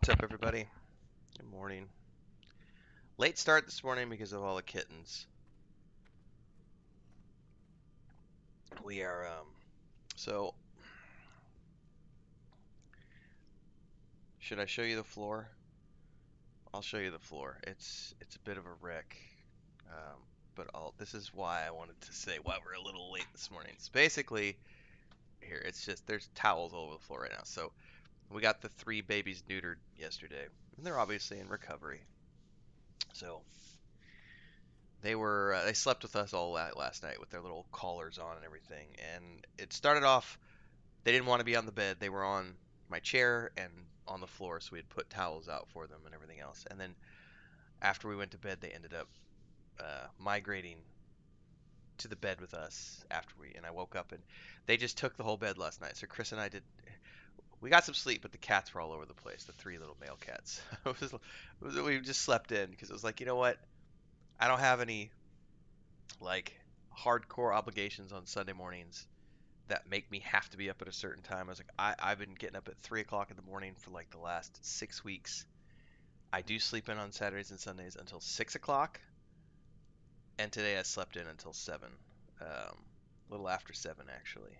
What's up, everybody? Good morning. Late start this morning because of all the kittens. We are, so, should I show you the floor? I'll show you the floor. It's a bit of a wreck, but this is why I wanted to say why we're a little late this morning. It's basically, here, it's just, there's towels all over the floor right now. So, we got the 3 babies neutered yesterday, and they're obviously in recovery. So, they slept with us all last night with their little collars on and everything. And it started off, they didn't want to be on the bed. They were on my chair and on the floor, so we had put towels out for them and everything else. And then after we went to bed, they ended up migrating to the bed with us and I woke up and they just took the whole bed last night. So Chris and I we got some sleep, but the cats were all over the place. The 3 little male cats. We just slept in because it was like, you know what? I don't have any like hardcore obligations on Sunday mornings that make me have to be up at a certain time. I was like, I've been getting up at 3 o'clock in the morning for like the last 6 weeks. I do sleep in on Saturdays and Sundays until 6 o'clock, and today I slept in until 7, a little after 7 actually.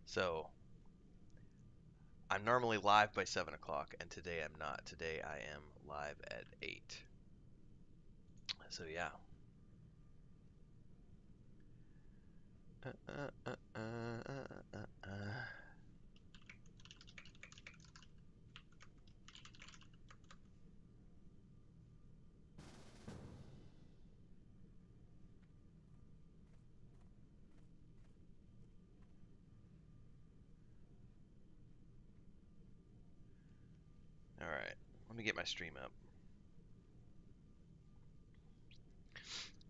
So I'm normally live by 7 o'clock, and today I'm not. Today I am live at 8. So yeah. Uh, uh, uh, uh, uh, uh. All right, let me get my stream up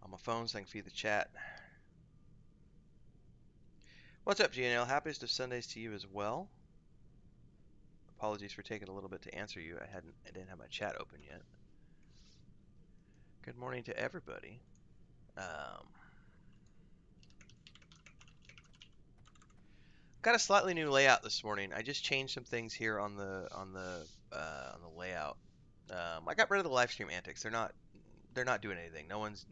on my phone so I can feed the chat. What's up, GNL? Happiest of Sundays to you as well. Apologies for taking a little bit to answer you. I didn't have my chat open yet. Good morning to everybody. Got a slightly new layout this morning. I just changed some things here on the layout. I got rid of the live stream antics. They're not doing anything. No one's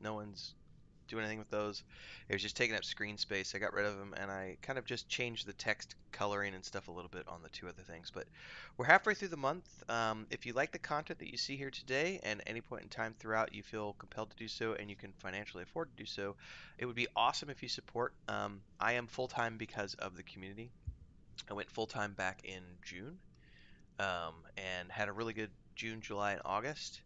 doing anything with those. It was just taking up screen space. I got rid of them, and I kind of just changed the text coloring and stuff a little bit on the 2 other things. But we're halfway through the month. If you like the content that you see here today, and at any point in time throughout you feel compelled to do so, and you can financially afford to do so, it would be awesome if you support. I am full-time because of the community. I went full-time back in June, and had a really good June, July, and August.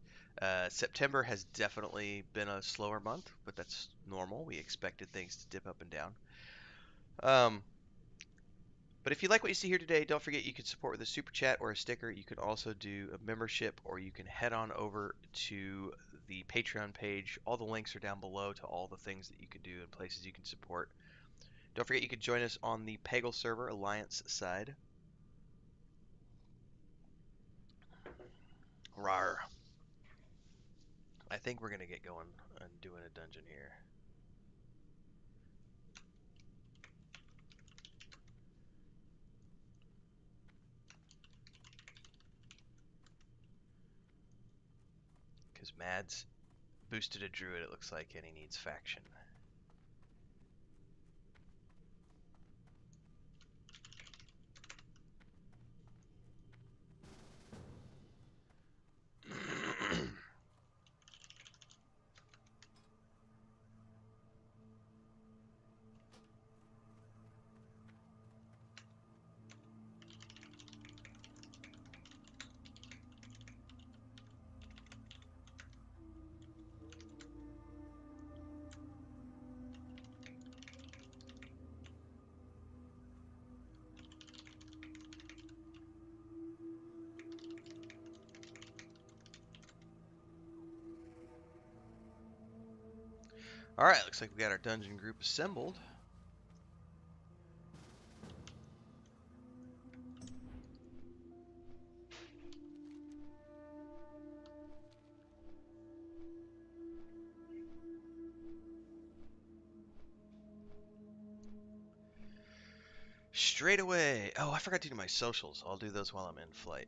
September has definitely been a slower month, but that's normal. We expected things to dip up and down. Um, but if you like what you see here today, don't forget you can support with a super chat or a sticker. You can also do a membership, or you can head on over to the Patreon page. All the links are down below to all the things that you can do and places you can support. Don't forget you can join us on the Peggle server Alliance side. Rawr. I think we're gonna get going and doing a dungeon here. Because Mads boosted a druid, it looks like, and he needs faction. Alright, looks like we got our dungeon group assembled. Straight away. Oh, I forgot to do my socials. I'll do those while I'm in flight.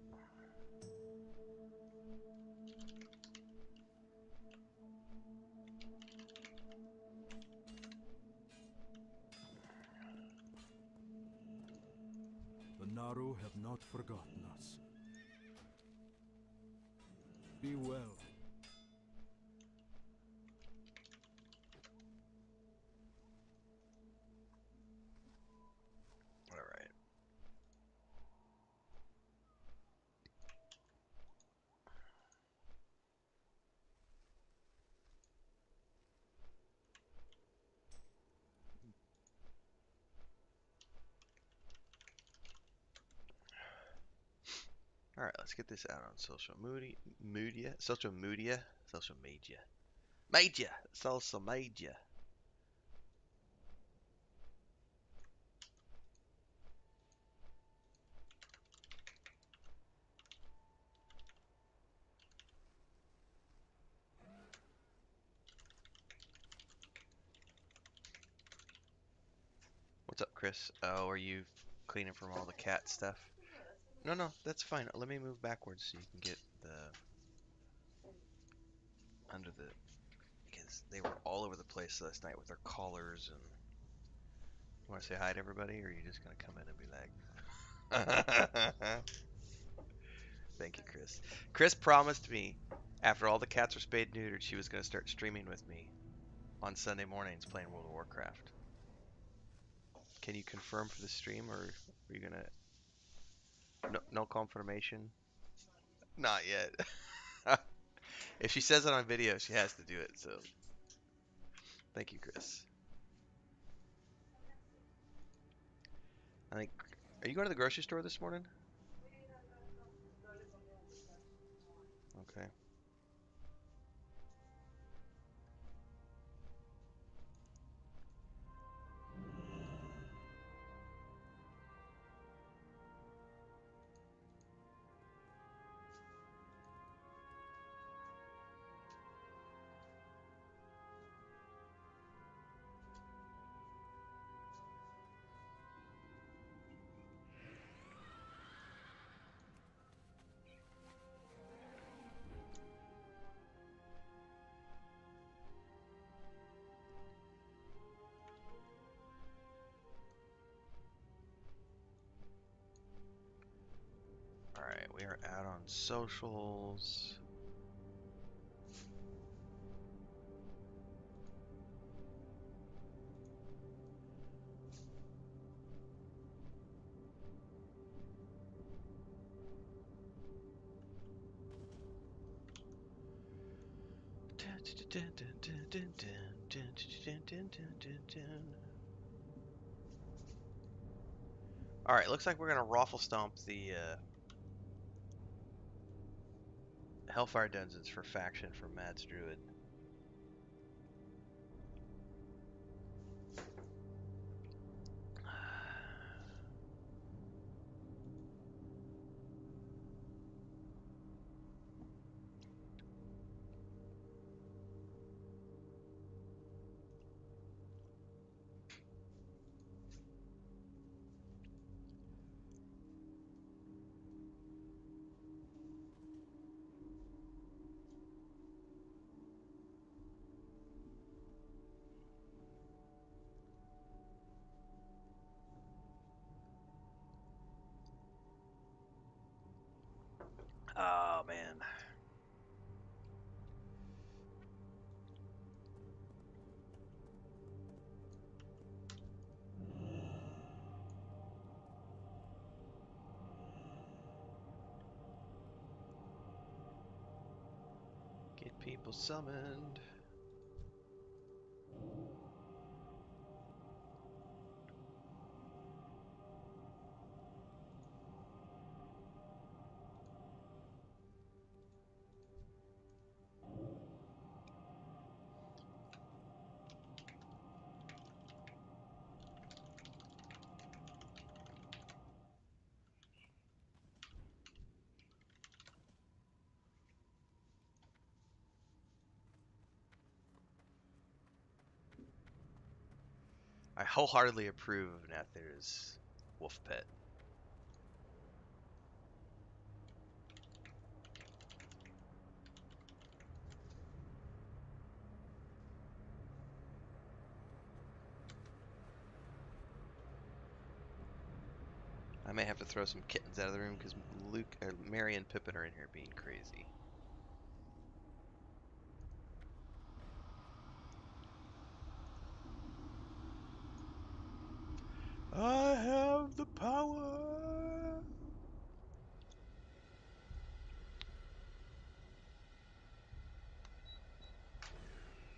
Naru have not forgotten us. Be well. All right. All right, let's get this out on social media, social media. What's up, Chris? Oh, are you cleaning from all the cat stuff? No, no, that's fine. Let me move backwards so you can get the under the because they were all over the place last night with their collars and. You want to say hi to everybody, or are you just gonna come in and be like? Thank you, Chris. Chris promised me after all the cats were spayed and neutered, she was gonna start streaming with me on Sunday mornings playing World of Warcraft. Can you confirm for the stream, or are you gonna? No, no confirmation. Not yet. If she says it on video, she has to do it. So, thank you, Chris. I think. Are you going to the grocery store this morning? Okay. All right, we are out on socials. All right, looks like we're gonna raffle stomp the Hellfire Dungeons for faction for Mads Druid. Oh man. Get people summoned. I wholeheartedly approve of Nather's wolf pet. I may have to throw some kittens out of the room because Mary and Pippin are in here being crazy. I have the power.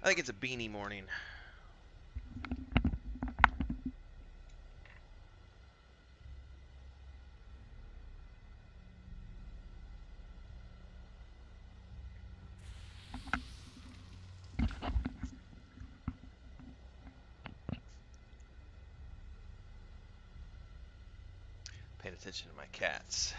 I think it's a beanie morning. Paying attention to my cats.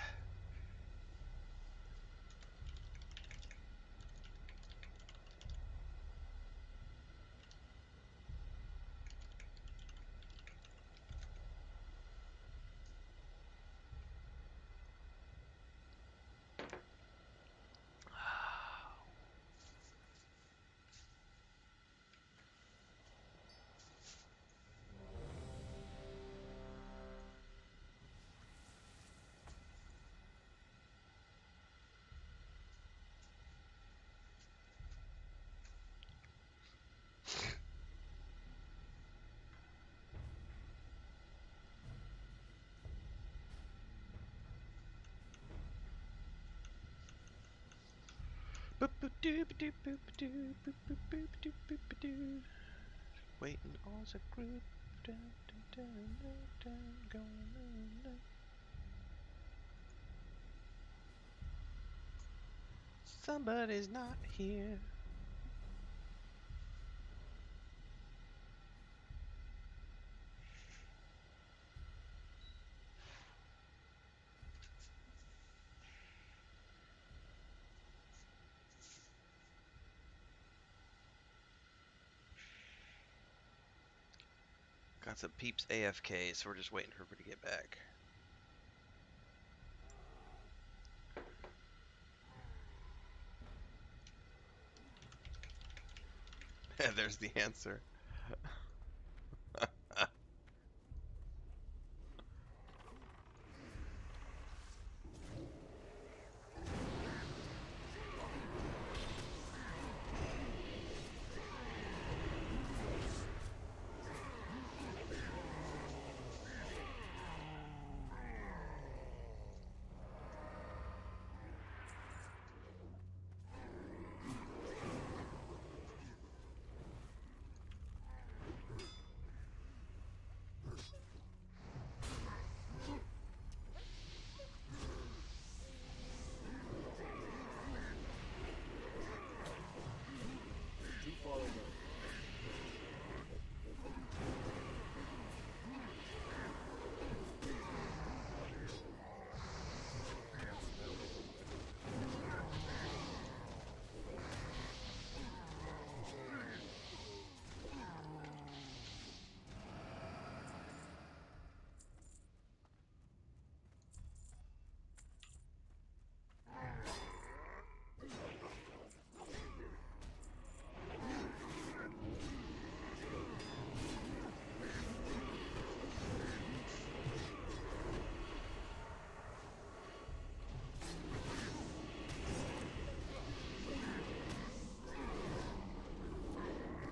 Waiting on the group. Somebody's not here. Got some peeps AFK, so we're just waiting for her to get back. There's the answer.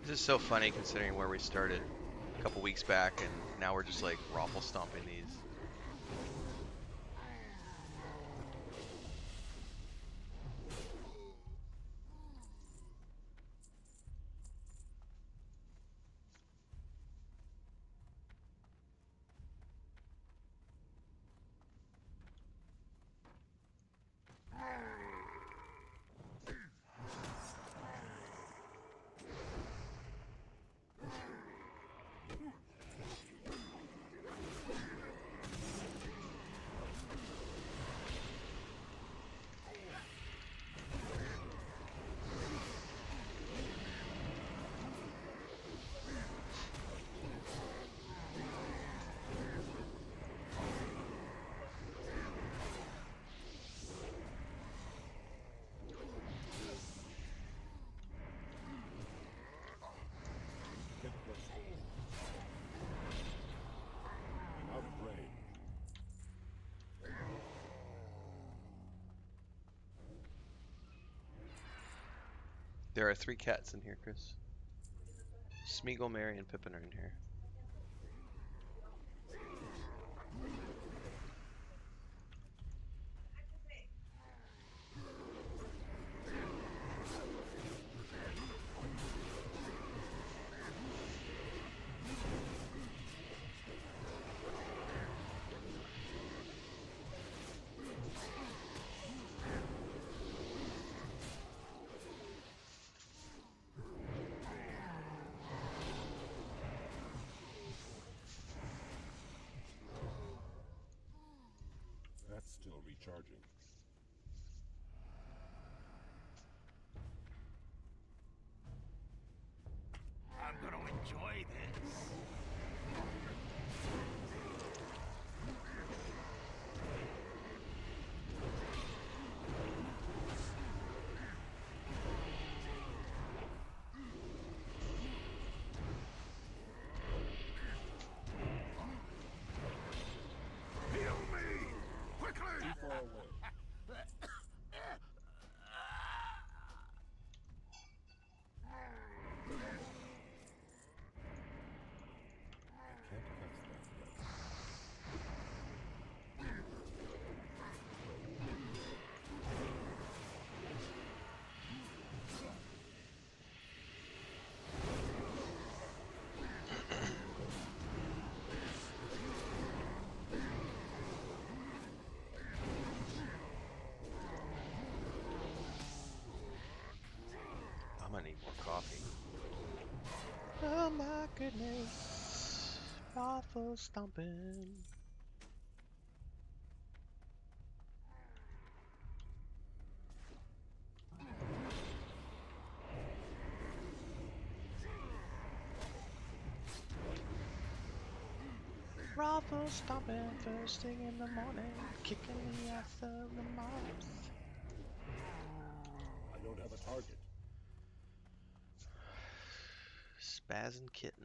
This is so funny considering where we started a couple weeks back, and now we're just like raffle stomping these. There are 3 cats in here, Chris. Smeagol, Mary, and Pippin are in here. That's still recharging. I'm gonna enjoy this. Heal me! Quickly! Too far away. I can't catch that yet. I'm gonna need more coffee. Oh my goodness. Awful stomping. Raffle stomping first thing in the morning, kicking the ass of the mobs. I don't have a target. Spazzing kittens.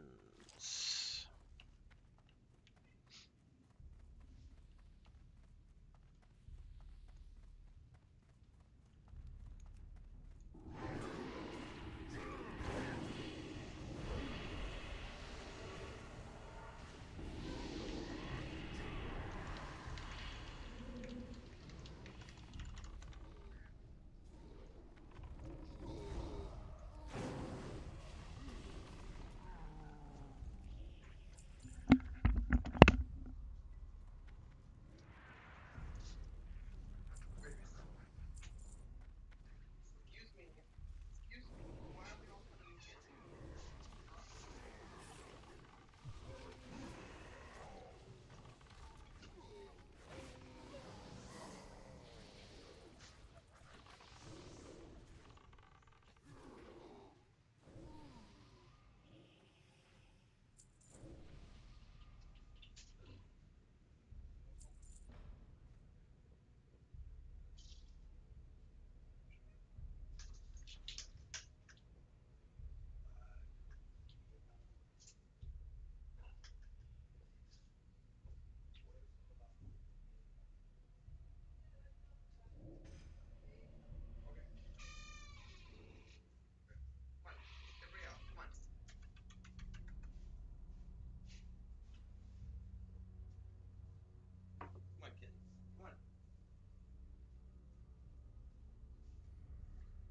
Come on, kittens. Come on.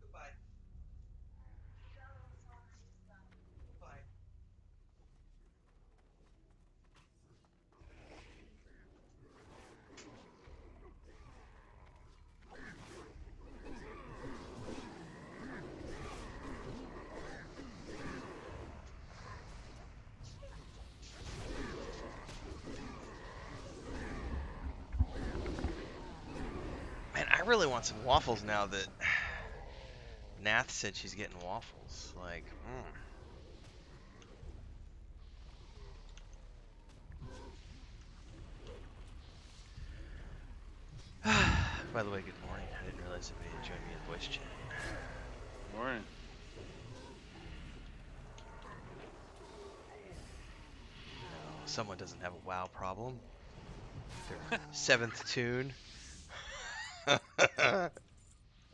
Goodbye. Goodbye. Man, I really want some waffles now that Nath said she's getting waffles. Like, By the way, good morning. I didn't realize somebody had joined me in voice chat. Morning. No, someone doesn't have a WoW problem. Their 7th tune.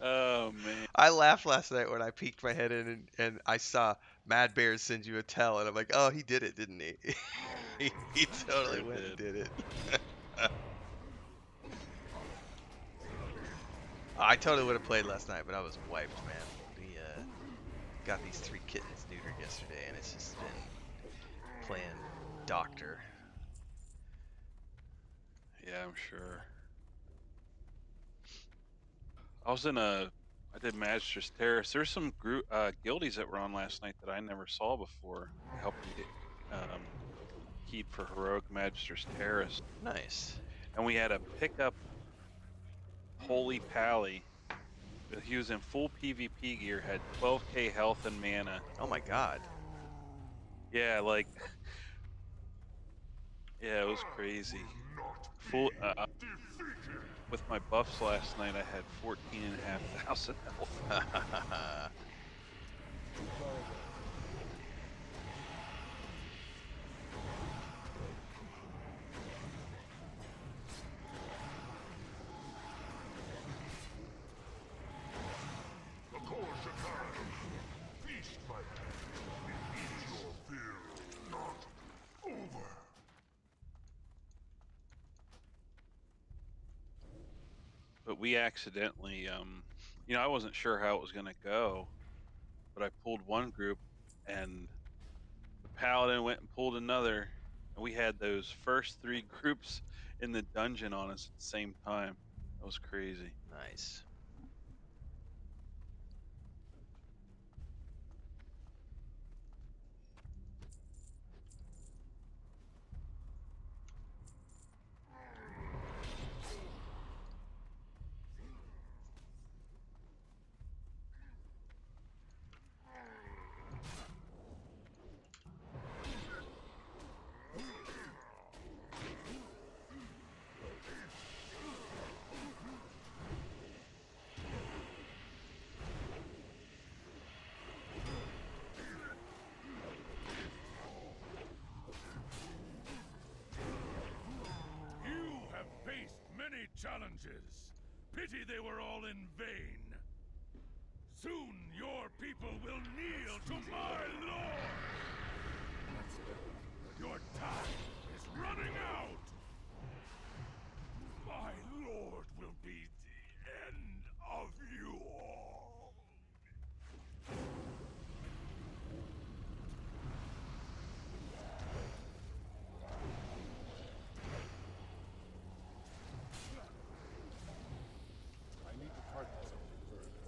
Oh man. I laughed last night when I peeked my head in and I saw Mad Bears send you a tell, and I'm like, oh, he did it, didn't he? He totally Sure went and did. did it. I totally would have played last night, but I was wiped, man. We got these 3 kittens neutered yesterday, and it's just been playing doctor. Yeah, I'm sure. I did Magister's Terrace. There's some guildies that were on last night that I never saw before. To help you get keyed for heroic Magister's Terrace, Nice. and we had a pickup Holy Pally. He was in full PvP gear, had 12k health and mana. Oh my God. Yeah, like, yeah, it was crazy. Full with my buffs last night, I had 14,500 health. Feast, my friend. It is your fill, not over. But we accidentally, I wasn't sure how it was gonna go, but I pulled one group, and the paladin went and pulled another, and we had those first 3 groups in the dungeon on us at the same time. That was crazy. Nice. You have faced many challenges. Pity they were all in vain. Soon your people will kneel to my lord. Your time is running out. My lord will be the end of you all. I need to target something further.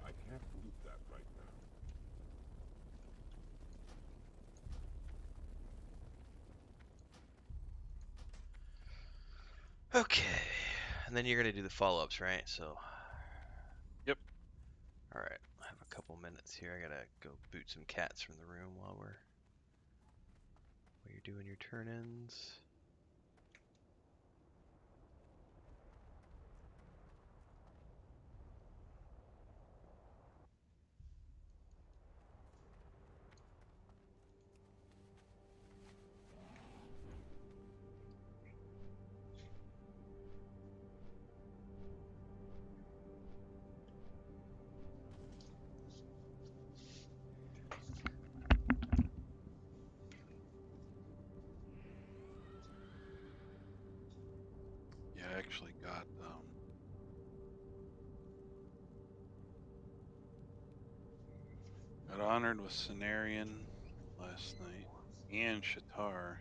I can't loot that right now. Okay. And then you're gonna do the follow-ups, right? So, Yep. all right. I have a couple minutes here. I gotta go boot some cats from the room while you're doing your turn-ins. Yeah, I actually got honored with Cenarian last night and Shatar.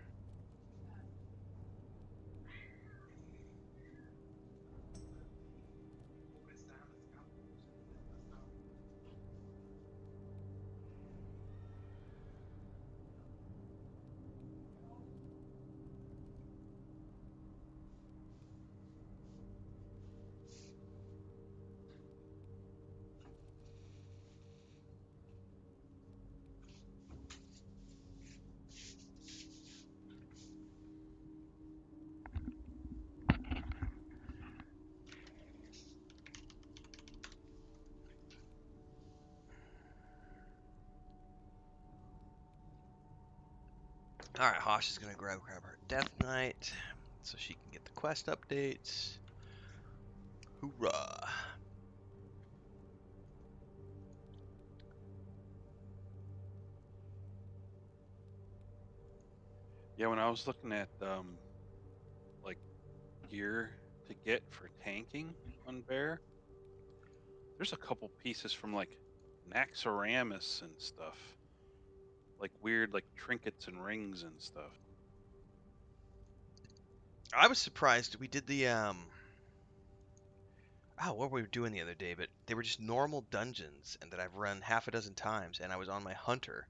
All right, Hosh is gonna grab her Death Knight. so she can get the quest updates. Hoorah! Yeah, when I was looking at like gear to get for tanking on Bear, there's a couple pieces from like Naxxramas and stuff, like weird like trinkets and rings and stuff. I was surprised we did the what were we doing the other day? But they were just normal dungeons, and that I've run half a dozen times, and I was on my hunter,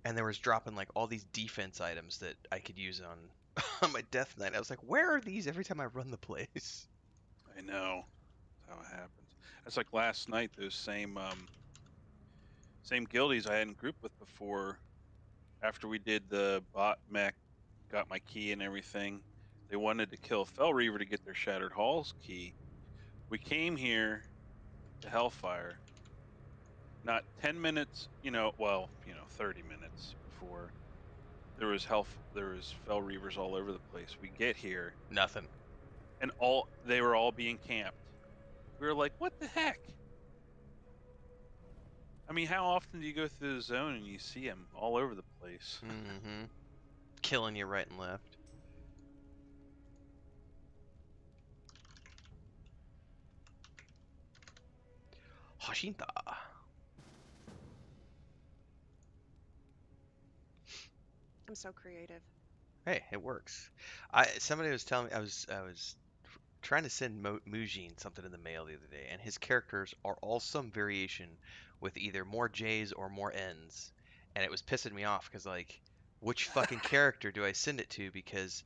and there was dropping like all these defense items that I could use on on my death knight. I was like, where are these every time I run the place? I know that's how it happens. That's like last night. Those same guildies I hadn't grouped with before. After we did the bot mech, got my key and everything, they wanted to kill Fell Reaver to get their Shattered Halls key. We came here to Hellfire. Not 10 minutes, 30 minutes before there was Fell Reavers all over the place. We get here Nothing. and they were all being camped. We were like, what the heck? I mean, how often do you go through the zone and you see them all over the place? Mm-hmm. Killing you right and left. Hashinta. I'm so creative. Hey, it works. Somebody was telling me I was trying to send Mujin something in the mail the other day, and his characters are all some variation with either more J's or more N's, and it was pissing me off because like, which fucking character do I send it to? Because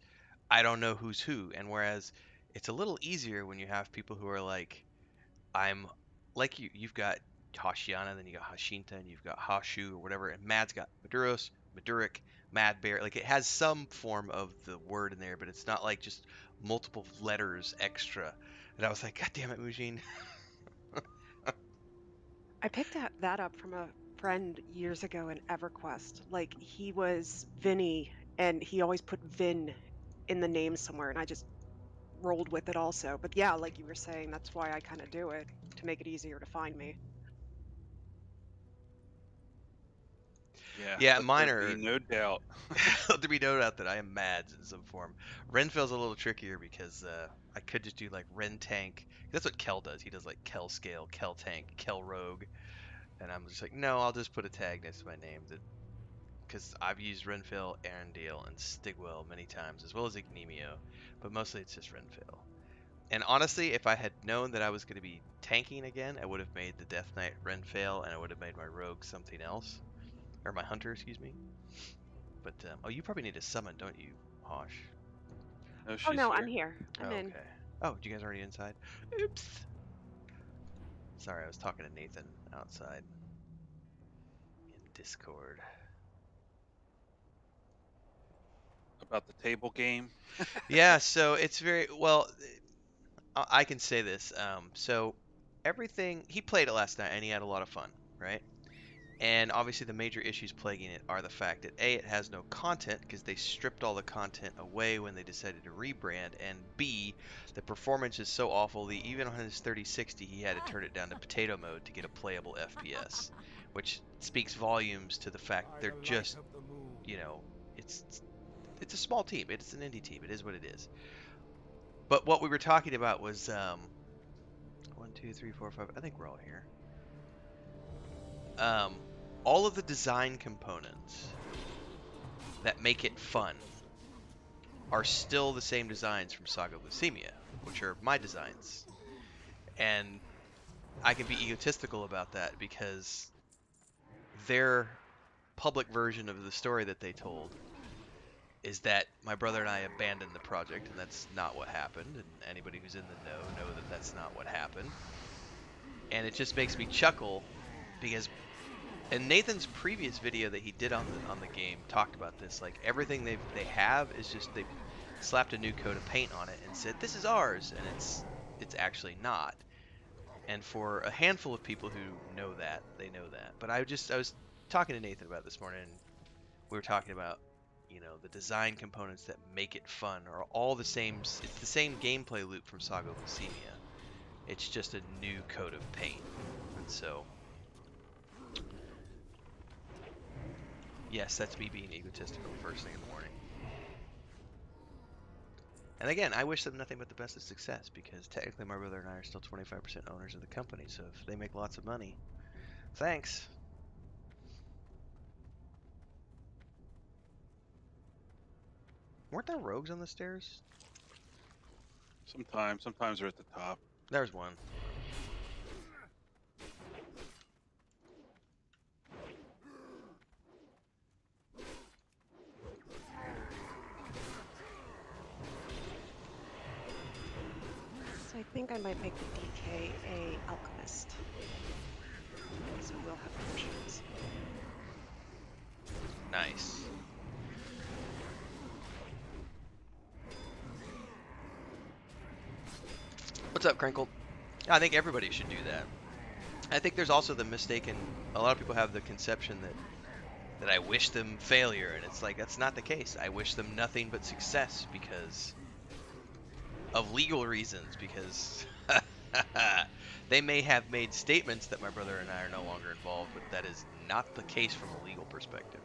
I don't know who's who, and whereas it's a little easier when you have people who are like, I'm like you've got Hashiana, then you got Hashinta, and you've got Hashu or whatever, and Mad's got Maduros, Maduric, Mad Bear. Like it has some form of the word in there, but it's not like just multiple letters extra. And I was like, God damn it, Mujin. I picked that up from a friend years ago in EverQuest. Like he was Vinny, and he always put Vin in the name somewhere, and I just rolled with it also. But yeah, like you were saying, that's why I kind of do it to make it easier to find me. Yeah, Yeah, let mine there be are. no doubt. Let there be no doubt that I am Mads in some form. Renfell's a little trickier because I could just do like Ren Tank. That's what Kel does. He does like Kel Scale, Kel Tank, Kel Rogue. And I'm just like, no, I'll just put a tag next to my name that because I've used Renfill, Arendelle, and Stigwell many times, as well as Ignemio, but mostly it's just Renfill. And honestly, if I had known that I was going to be tanking again, I would have made the Death Knight Renfill, and I would have made my Rogue something else. Or my Hunter, excuse me. But, oh, you probably need to summon, don't you, Hosh? No, Oh she's no, here. I'm here. Oh, I'm in. okay. Oh, you guys already inside? Oops. Sorry, I was talking to Nathan outside in Discord. About the table game. Yeah, so it's very well. I can say this. So everything he played it last night, and he had a lot of fun, right? And obviously, the major issues plaguing it are the fact that A, it has no content because they stripped all the content away when they decided to rebrand, and B, the performance is so awful that even on his 3060, he had to turn it down to potato mode to get a playable FPS, which speaks volumes to the fact they're just, it's it's a small team. It's an indie team. It is what it is. But what we were talking about was 1, 2, 3, 4, 5. I think we're all here. All of the design components that make it fun are still the same designs from Saga Leucemia, which are my designs. And I can be egotistical about that because their public version of the story that they told is that my brother and I abandoned the project, and that's not what happened. And anybody who's in the know that that's not what happened. And it just makes me chuckle because in Nathan's previous video that he did on the game talked about this. Like everything they have is just they slapped a new coat of paint on it and said this is ours, and it's actually not. And for a handful of people who know that, they know that. But I was talking to Nathan about it this morning, and we were talking about you know, the design components that make it fun are all the same. It's the same gameplay loop from Saga of Lucemia. It's just a new coat of paint. And so, yes, that's me being egotistical first thing in the morning. And again, I wish them nothing but the best of success, because technically my brother and I are still 25% owners of the company, so if they make lots of money, thanks. Weren't there rogues on the stairs? Sometimes they're at the top. There's one. So I think I might make the DK a alchemist. So we'll have potions. Nice. What's up, Crinkle? I think everybody should do that. I think there's also the mistaken, a lot of people have the conception that I wish them failure, and it's like, that's not the case. I wish them nothing but success because of legal reasons, because they may have made statements that my brother and I are no longer involved, but that is not the case from a legal perspective.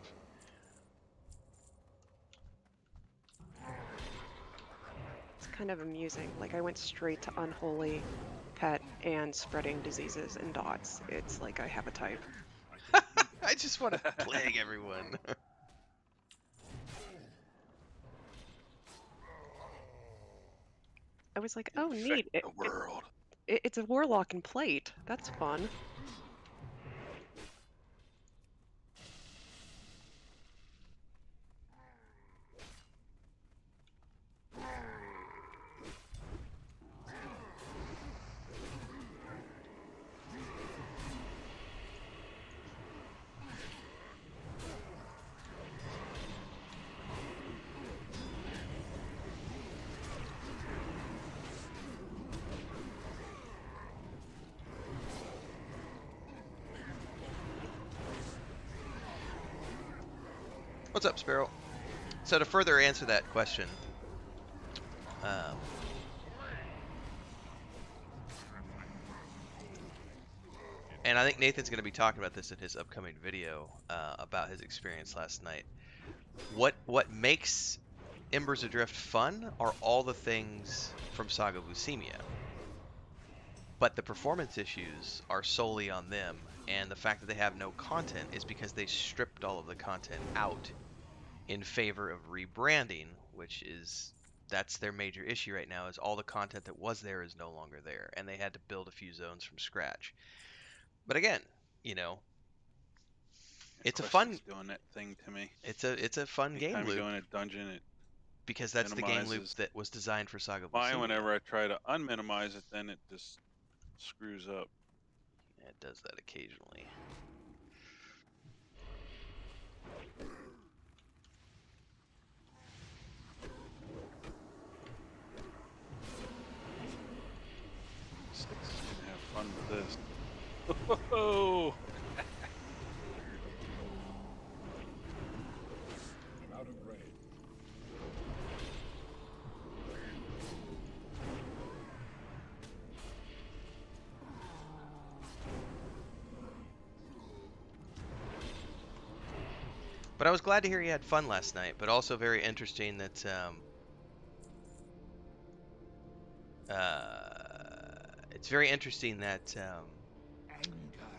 It's kind of amusing. Like, I went straight to unholy, pet, and spreading diseases and dots. It's like I have a type. I just want to plague everyone. I was like, oh, neat. Infect the world. It's a warlock and plate. That's fun. What's up, Sparoh? So to further answer that question, and I think Nathan's going to be talking about this in his upcoming video about his experience last night. What makes Embers Adrift fun are all the things from Saga of Lucemia, but the performance issues are solely on them, and the fact that they have no content is because they stripped all of the content out in favor of rebranding, that's their major issue right now, is all the content that was there is no longer there, and they had to build a few zones from scratch. But again, you know, it's a fun doing that thing to me. it's a fun game Anytime you loop, go in a dungeon, it because that's the game loop minimizes that was designed for Saga of mine. Lucemia. Whenever I try to unminimize it, then it just screws up. Yeah, it does that occasionally. Six is gonna have fun with this. Oh, I'm out of range. But I was glad to hear you had fun last night, but also very interesting that it's very interesting that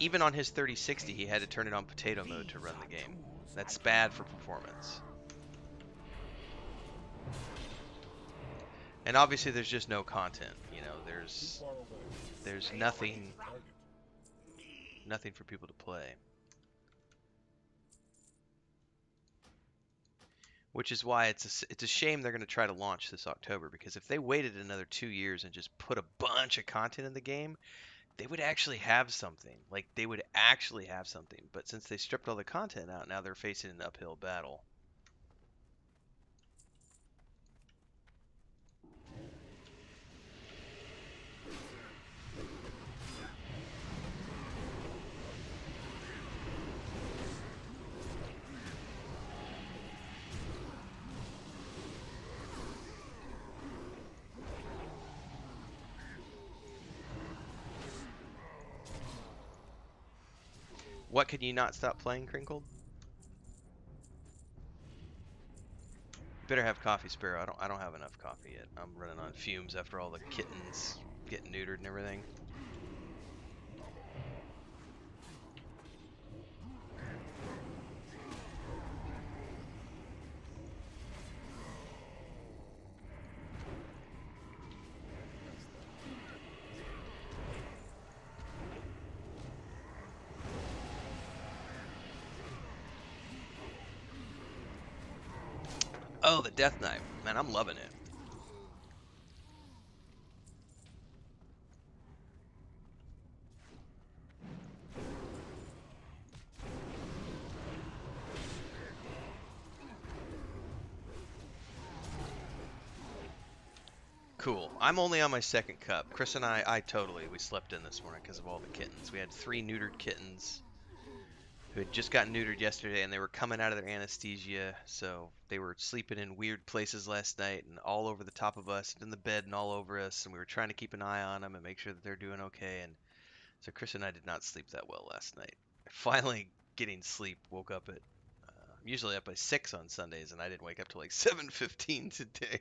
even on his 3060 he had to turn it on potato mode to run the game. That's bad for performance. And obviously there's just no content, you know, there's nothing for people to play. Which is why it's a shame they're going to try to launch this October, because if they waited another 2 years and just put a bunch of content in the game, they would actually have something. Like, they would actually have something. But since they stripped all the content out, now they're facing an uphill battle. What can you not stop playing, Crinkled? You better have coffee, Sparrow. I don't have enough coffee yet. I'm running on fumes after all the kittens getting neutered and everything. Oh, the Death Knife. Man, I'm loving it. Cool. I'm only on my second cup. Chris and I we slept in this morning because of all the kittens. We had 3 neutered kittens who had just gotten neutered yesterday, and they were coming out of their anesthesia, so they were sleeping in weird places last night and all over the top of us, and in the bed and all over us, and we were trying to keep an eye on them and make sure that they're doing okay, and so Chris and I did not sleep that well last night. Finally getting sleep, woke up at, I'm usually up by 6 on Sundays, and I didn't wake up till like 7:15 today.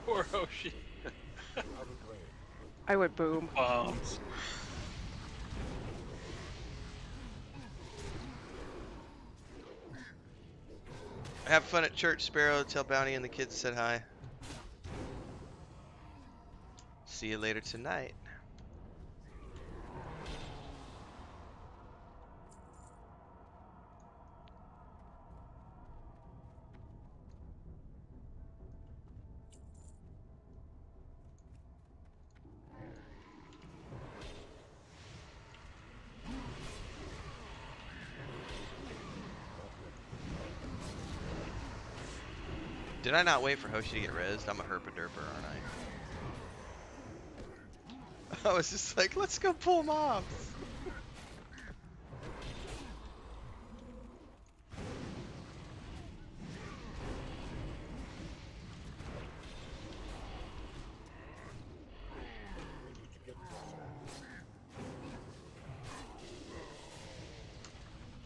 Poor Hoshi. I would boom. Bombs. Have fun at church, Sparrow. Tell Bounty and the kids said hi. See you later tonight. Did I not wait for Hoshi to get rezzed? I'm a herpa-derper, aren't I? I was just like, let's go pull mobs.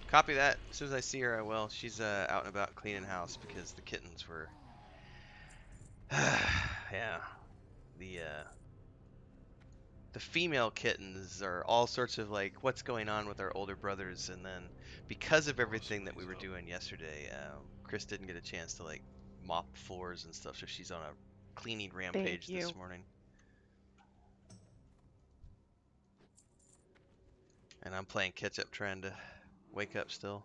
Copy that. As soon as I see her, I will. She's out and about cleaning house because the kittens were... yeah. The female kittens are all sorts of like, what's going on with our older brothers, and then because of everything that we were doing yesterday, Chris didn't get a chance to like mop floors and stuff, so she's on a cleaning rampage Thank you. this morning. And I'm playing catch up, trying to wake up still.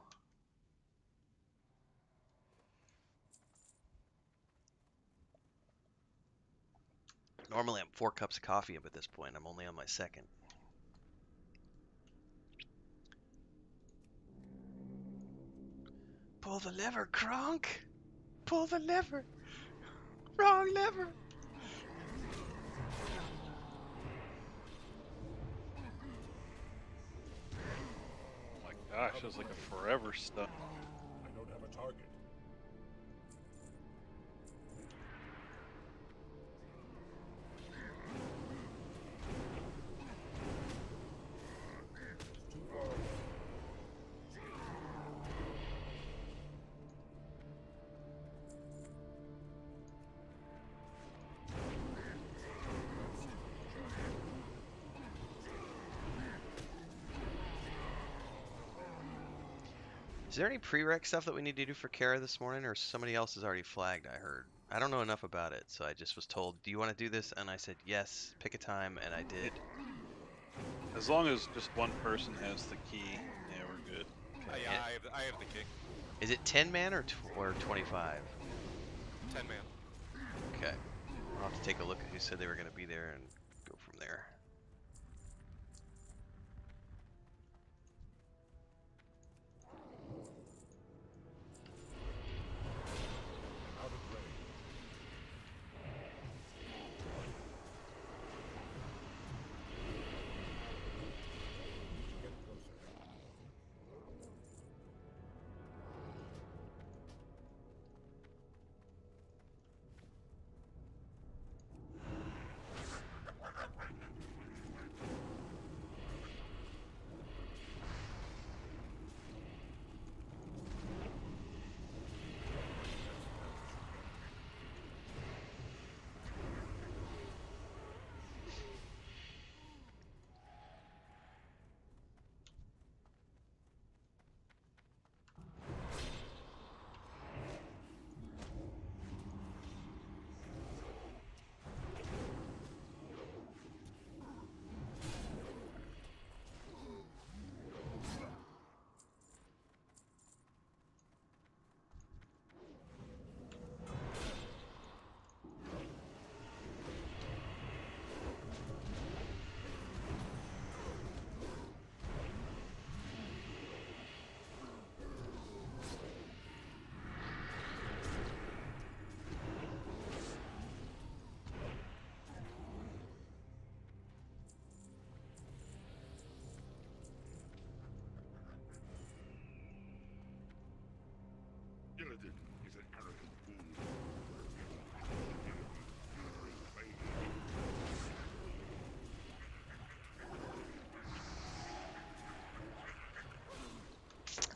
Normally I'm 4 cups of coffee up at this point. I'm only on my second. Pull the lever, Kronk! Pull the lever! Wrong lever! Oh my gosh, it was like a forever stuff. I don't have a target. Is there any prereq stuff that we need to do for Kara this morning, or somebody else has already flagged, I heard? I don't know enough about it, so I just was told, do you want to do this? And I said, yes, pick a time, and I did. As long as just one person has the key, yeah, we're good. Yeah, I have the key. Is it 10 man or 25? 10 man. Okay. I'll have to take a look at who said they were going to be there and go from there.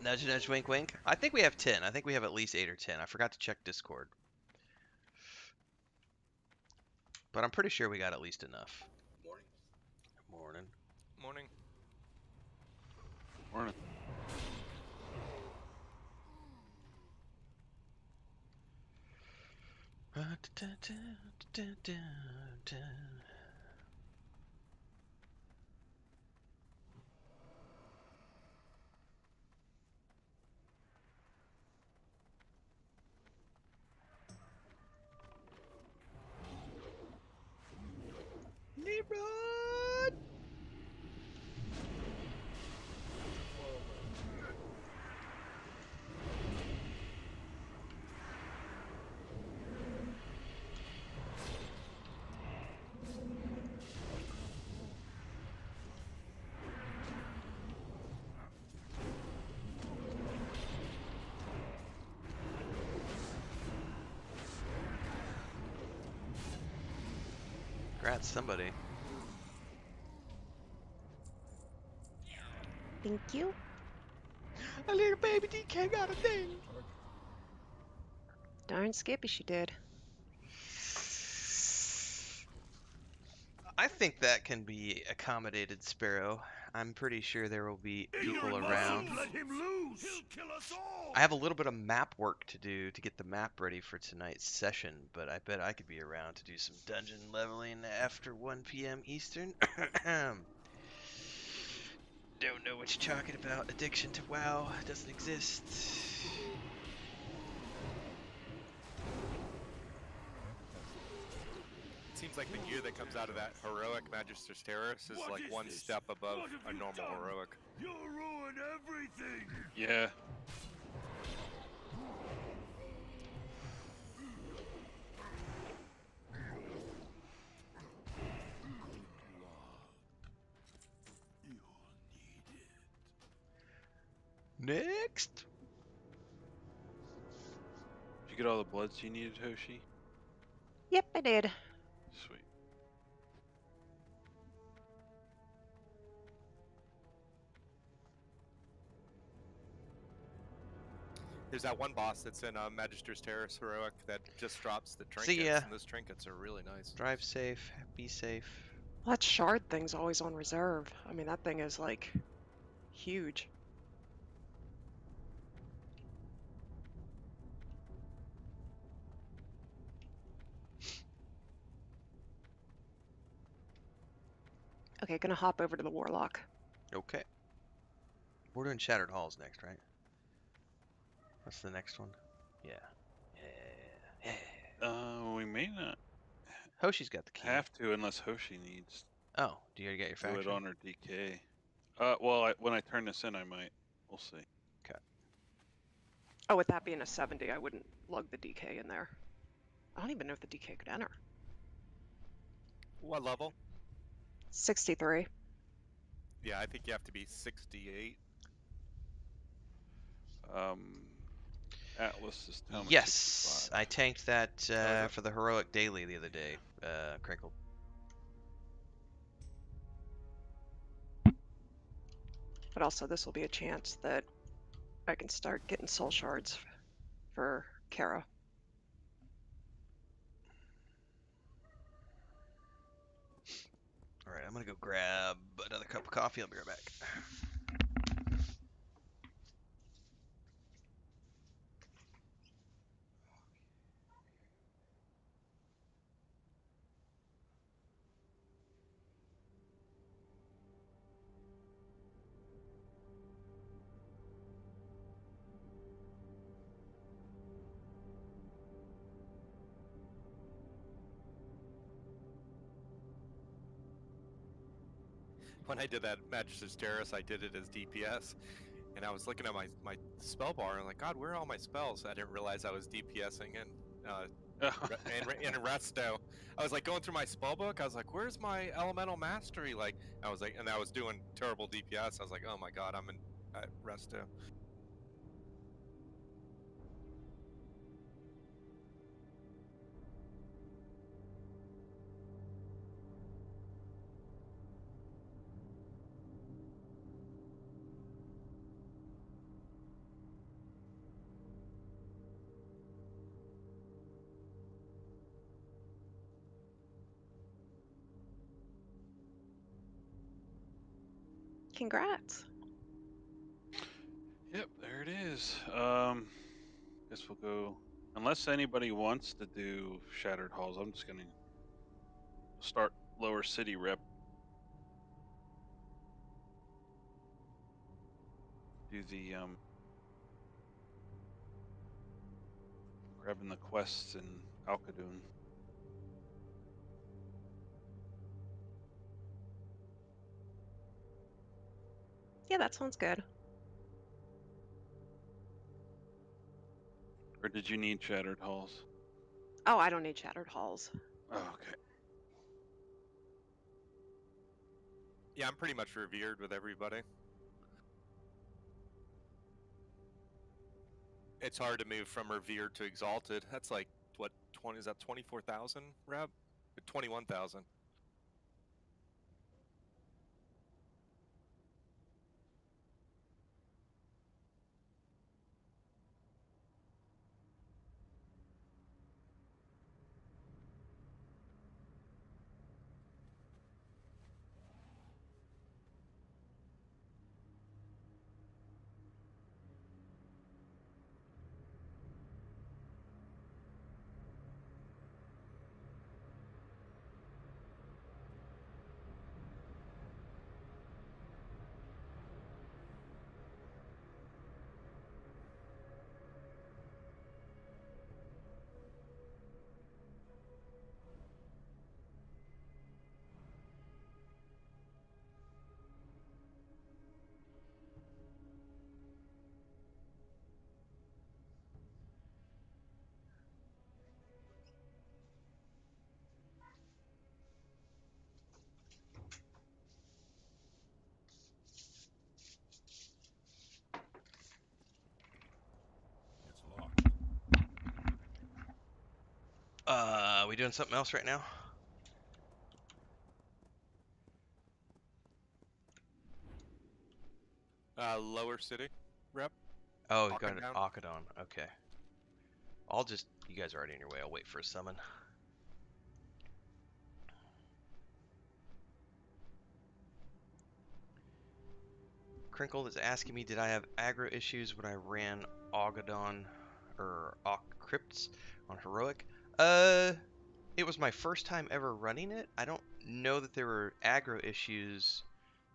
Nudge, nudge, wink, wink. I think we have 10. I think we have at least 8 or 10. I forgot to check Discord. But I'm pretty sure we got at least enough. Morning. Morning. Morning. Nimrod! Congrats, somebody. Thank you. A little baby DK got a thing. Darn skippy she did. I think that can be accommodated, Sparoh. I'm pretty sure there will be people around. Let him loose. He'll kill us all. I have a little bit of map work to do to get the map ready for tonight's session, but I bet I could be around to do some dungeon leveling after 1 p.m. Eastern. Don't know what you're talking about. Addiction to WoW doesn't exist. Seems like the gear that comes out of that heroic Magister's Terrace is What like is one this? step above What have a you normal done? heroic. You'll ruin everything. Yeah. Next. Did you get all the bloods you needed, Hoshi? Yep, I did. Sweet. There's that one boss that's in Magister's Terrace heroic that just drops the See trinkets, ya. and those trinkets are really nice. Drive safe. Be safe. Well, that shard thing's always on reserve. I mean, that thing is like huge. Okay, gonna hop over to the Warlock. Okay. We're doing Shattered Halls next, right? What's the next one? Yeah. Yeah. Yeah. We may not Hoshi's got the key. have to unless Hoshi needs Oh, do you already get your to do it faction? on her DK. Well, when I turn this in, I might. We'll see. Oh, with that being a 70, I wouldn't lug the DK in there. I don't even know if the DK could enter. What level? 63. Yeah, I think you have to be 68. Atlas is telling me Yes, 65. I tanked that is it? for the heroic daily the other day. Crinkle. But also, this will be a chance that I can start getting soul shards for Kara. All right, I'm gonna go grab another cup of coffee. I'll be right back. When I did that Magister's Terrace, I did it as DPS, and I was looking at my spell bar and like, God, where are all my spells? I didn't realize I was DPSing in Resto. I was like going through my spell book. I was like, where's my Elemental Mastery? Like, I was like, and I was doing terrible DPS. I was like, oh my God, I'm in Resto. Congrats. Yep, there it is. Guess we'll go. Unless anybody wants to do Shattered Halls, I'm just gonna start Lower City rep. Do the grabbing the quests in Alcadoon. Yeah, that sounds good. Or did you need Shattered Halls? Oh, I don't need Shattered Halls. Oh, okay. Yeah, I'm pretty much revered with everybody. It's hard to move from revered to exalted. That's like what 20 is that 24,000 rep? 21,000. It's locked. We doing something else right now? Lower city rep. Oh, you Walking got an down. Akadon. Okay. I'll just. You guys are already on your way. I'll wait for a summon. Crinkle is asking me, did I have aggro issues when I ran Augadon or Crypts on Heroic? It was my first time ever running it. I don't know that there were aggro issues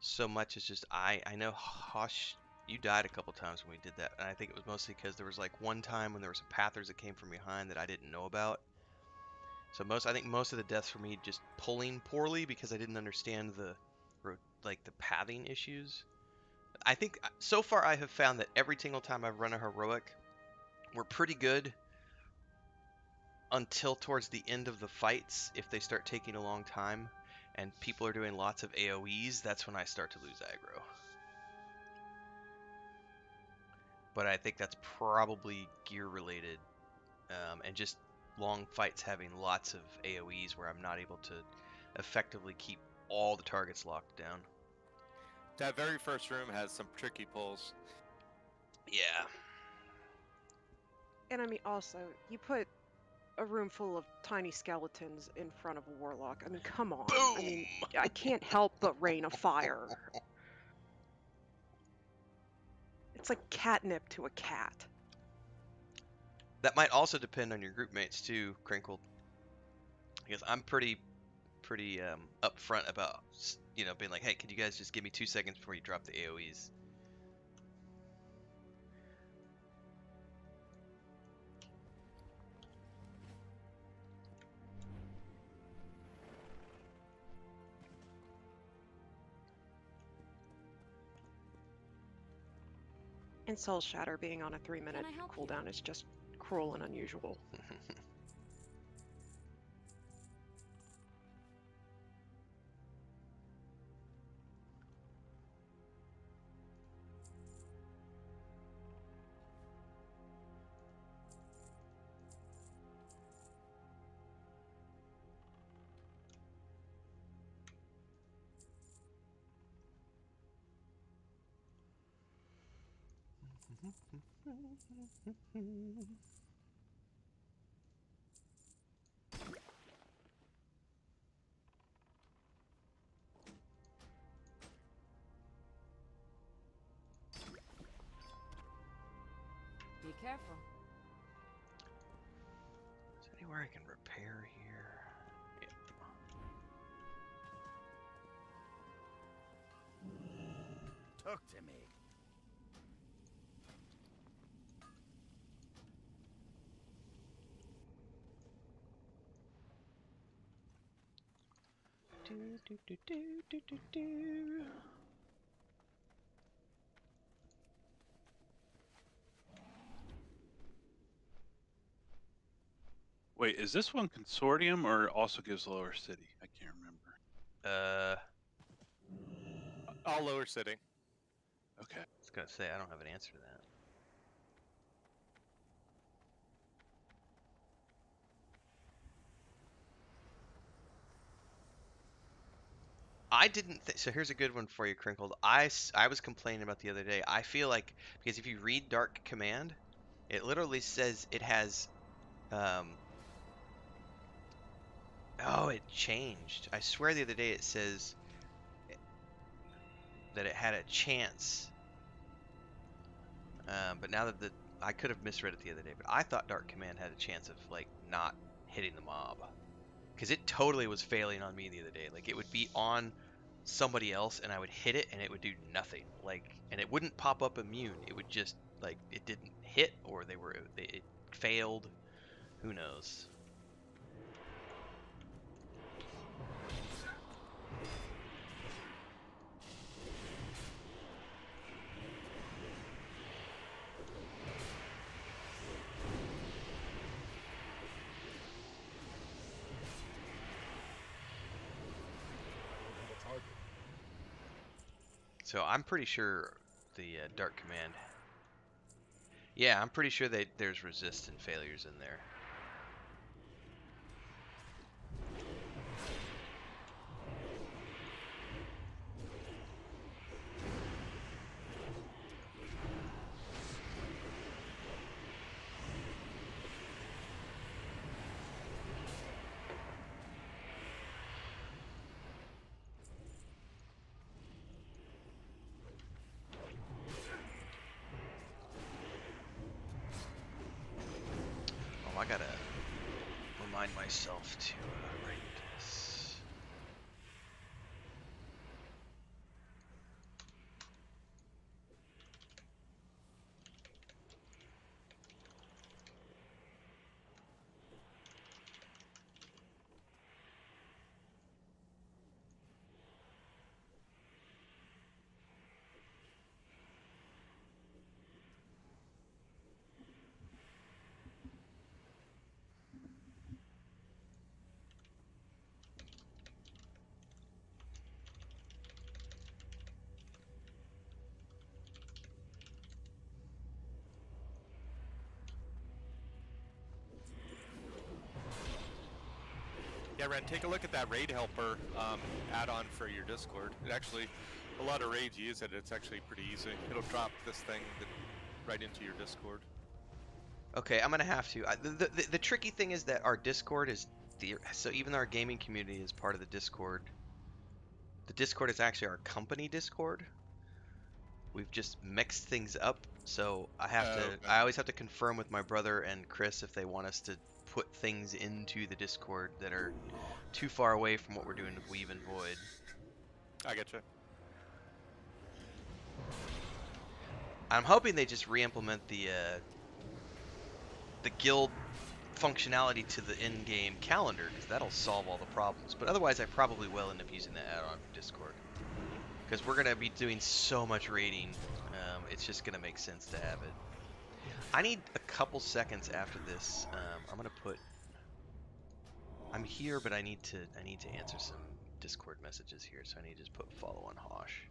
so much as just I know Hosh, you died a couple times when we did that, and I think it was mostly because there was like one time when there was a Pathers that came from behind that I didn't know about. So I think most of the deaths for me just pulling poorly because I didn't understand the the pathing issues. I think so far I have found that every single time I've run a heroic, we're pretty good until towards the end of the fights. If they start taking a long time and people are doing lots of AoEs, that's when I start to lose aggro. But I think that's probably gear related, and just long fights having lots of AoEs where I'm not able to effectively keep all the targets locked down. That very first room has some tricky pulls. Yeah. And I mean, also, you put a room full of tiny skeletons in front of a warlock. I mean, come on. Boom! I mean, I can't help but rain a fire. It's like catnip to a cat. That might also depend on your group mates too, Crinkle. Because I'm pretty upfront about being like, hey, could you guys just give me 2 seconds before you drop the AoEs? And Soul Shatter being on a 3-minute Can I help cooldown is just cruel and unusual. Careful. Is there anywhere I can repair here? Yeah. Talk to me. Do, do, do, do, do, do, do. Wait, is this one consortium or also gives lower city? I can't remember. All lower city. Okay. I was gonna say I don't have an answer to that. I didn't so here's a good one for you, Crinkled. I was complaining about the other day. I feel like because if you read Dark Command, it literally says it has oh, it changed. I swear the other day it says that it had a chance. But now that I could have misread it the other day, but I thought Dark Command had a chance of like not hitting the mob. Because it totally was failing on me the other day. Like it would be on somebody else and I would hit it and it would do nothing. Like, and it wouldn't pop up immune. It would just like it didn't hit or it failed. Who knows? So I'm pretty sure the Dark Command. Yeah, I'm pretty sure that there's resist and failures in there. Oh, I gotta remind myself to write this. Yeah, Ren, take a look at that raid helper add-on for your Discord. It actually, a lot of raids use it. It's actually pretty easy. It'll drop this thing right into your Discord. Okay, I'm gonna have to. The tricky thing is that our Discord is so even though our gaming community is part of the Discord, the Discord is actually our company Discord. We've just mixed things up, so Okay. I always have to confirm with my brother and Chris if they want us to put things into the Discord that are too far away from what we're doing with Weave and Void. I getcha. I'm hoping they just re-implement the guild functionality to the in-game calendar, because that'll solve all the problems. But otherwise, I probably will end up using that add-on for Discord, because we're gonna be doing so much raiding. It's just gonna make sense to have it. I need a couple seconds after this. I'm gonna put. I'm here, but I need to answer some Discord messages here, so I need to just put follow on Hosh.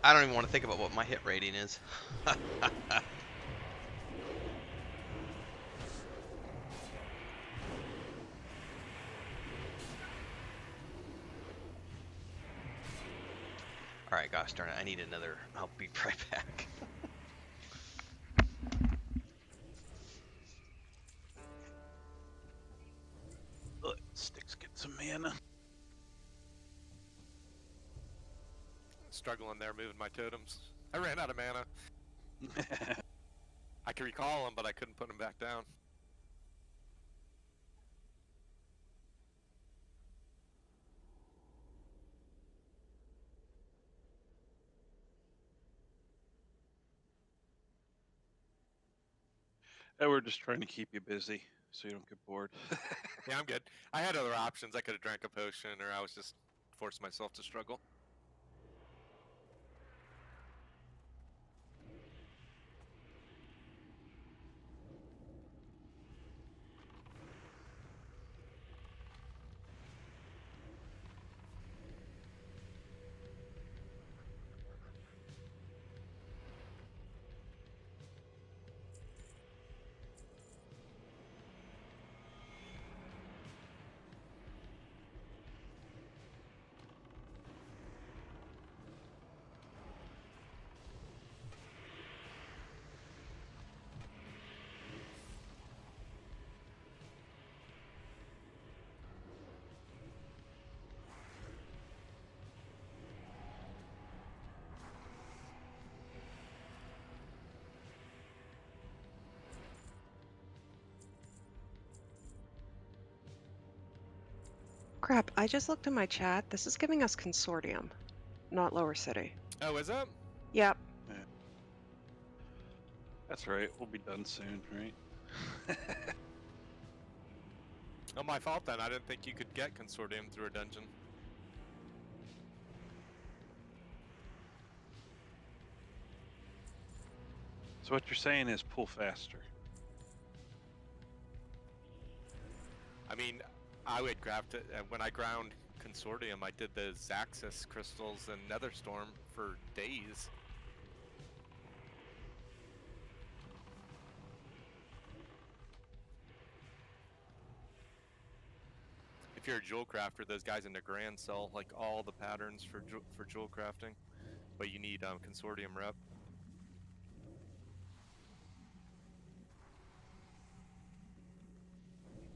I don't even want to think about what my hit rating is. Alright, gosh darn it, I need another. I'll be right back. Sticks get some mana. Struggling there, moving my totems. I ran out of mana. I could recall them, but I couldn't put them back down. And we're just trying to keep you busy so you don't get bored. Yeah, I'm good. I had other options. I could have drank a potion, or I was just forced myself to struggle. Crap, I just looked in my chat. This is giving us Consortium, not Lower City. Oh, is it? Yep. That's right. We'll be done soon, right? Oh, my fault then. I didn't think you could get Consortium through a dungeon. So what you're saying is pull faster. I mean, I would craft it. When I ground Consortium, I did the Zaxxas crystals and Netherstorm for days. If you're a jewel crafter, those guys in the Grand sell like all the patterns for jewel crafting, but you need Consortium rep.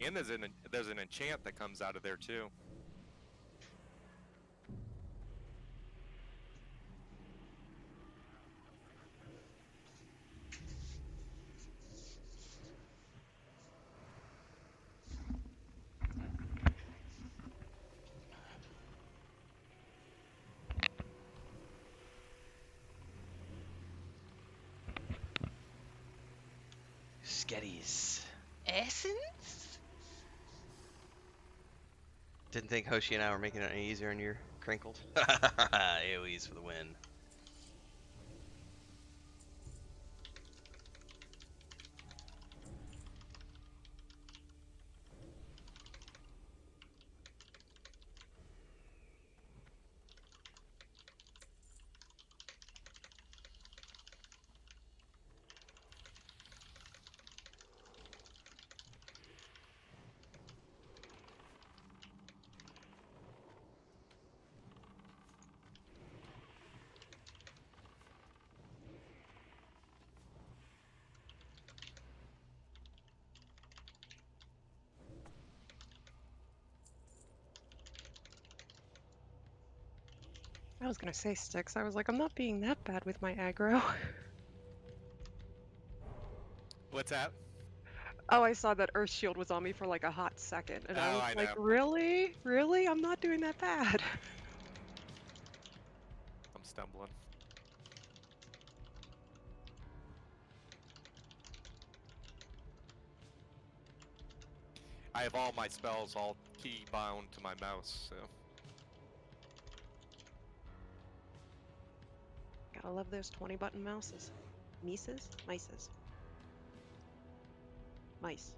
And there's an enchant that comes out of there too. Sketties. Essence? Didn't think Hoshi and I were making it any easier on your crinkled. AoEs for the win. I was gonna say Sticks. I was like, I'm not being that bad with my aggro. What's that? Oh, I saw that Earth Shield was on me for like a hot second, and I Oh, was I like, know. really? Really? I'm not doing that bad. I'm stumbling. I have all my spells all key bound to my mouse, so. Gotta love those 20 button mouses. Mices? Mices. Mice.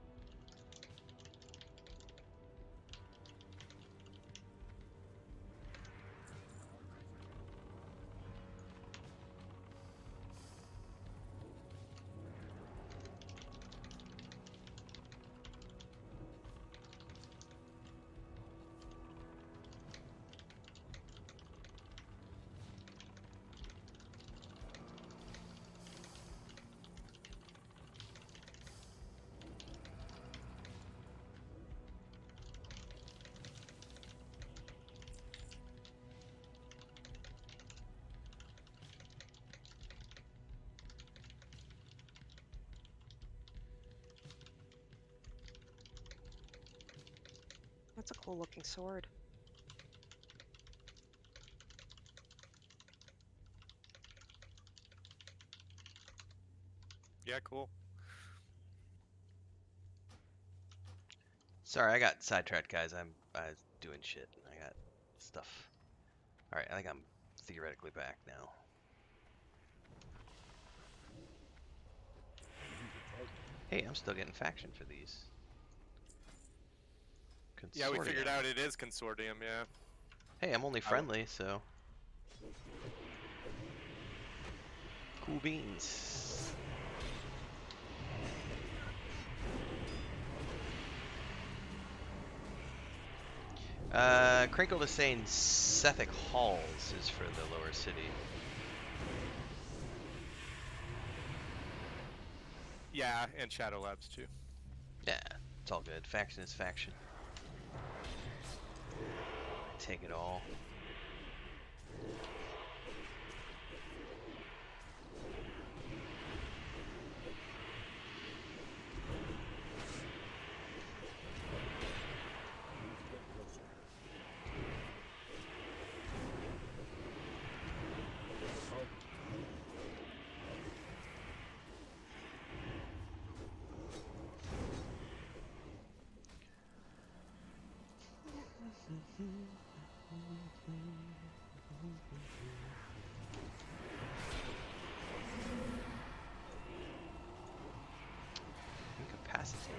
That's a cool looking sword. Yeah, cool. Sorry, I got sidetracked, guys. I was doing shit. I got stuff. All right, I think I'm theoretically back now. Hey, I'm still getting faction for these. Yeah, we figured Consortium. out it is consortium. Yeah. Hey, I'm only friendly, so cool beans. Crinkle is saying Sethic Halls is for the lower city. Yeah, and Shadow Labs too. Yeah, it's all good. Faction is faction. Take it all. Incapacitated.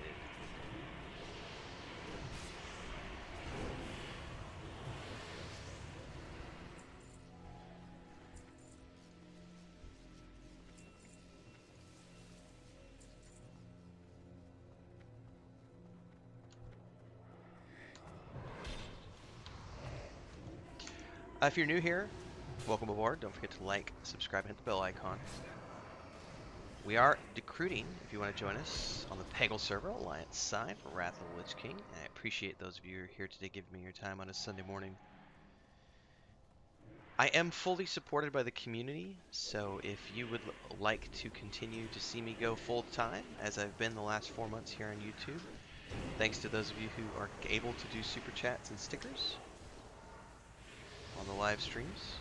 If you're new here, welcome aboard. Don't forget to like, subscribe, and hit the bell icon. We are recruiting if you want to join us on the Peggle server, Alliance side for Wrath of the Lich King. And I appreciate those of you who are here today giving me your time on a Sunday morning. I am fully supported by the community, so if you would like to continue to see me go full time, as I've been the last 4 months here on YouTube, thanks to those of you who are able to do super chats and stickers on the live streams.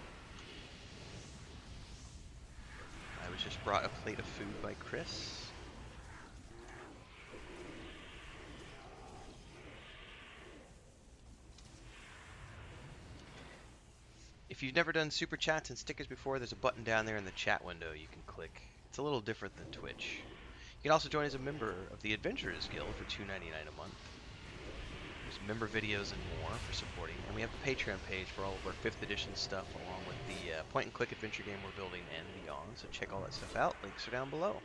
I was just brought a plate of food by Chris. If you've never done super chats and stickers before, there's a button down there in the chat window you can click. It's a little different than Twitch. You can also join as a member of the Adventurers Guild for $2.99 a month. There's member videos and more for supporting, and we have the Patreon page for all of our 5th edition stuff, along with the point-and-click adventure game we're building and beyond, so check all that stuff out. Links are down below.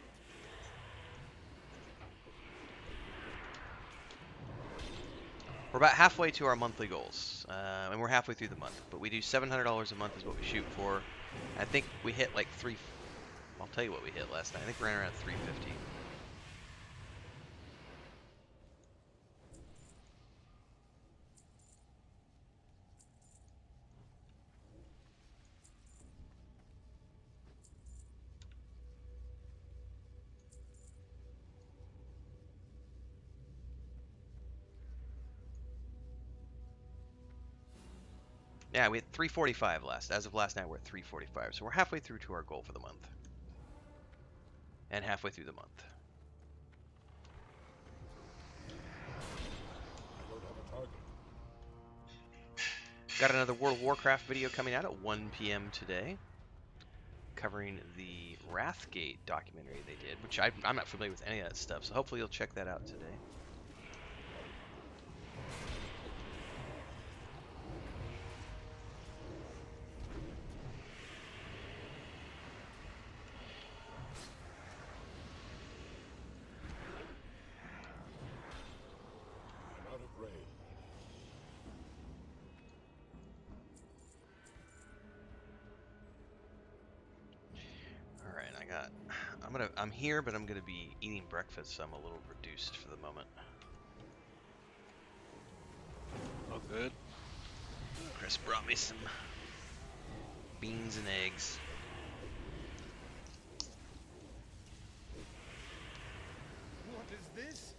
We're about halfway to our monthly goals, and we're halfway through the month, but we do $700 a month is what we shoot for. I think we hit like I'll tell you what we hit last night. I think we ran around 350. Yeah, we had 345 as of last night. We're at 345, so we're halfway through to our goal for the month, and halfway through the month. Got another World of Warcraft video coming out at 1 p.m. today, covering the Wrathgate documentary they did, which I'm not familiar with any of that stuff, so hopefully you'll check that out today. I'm here, but I'm gonna be eating breakfast, so I'm a little reduced for the moment. Oh, good. Chris brought me some beans and eggs. What is this?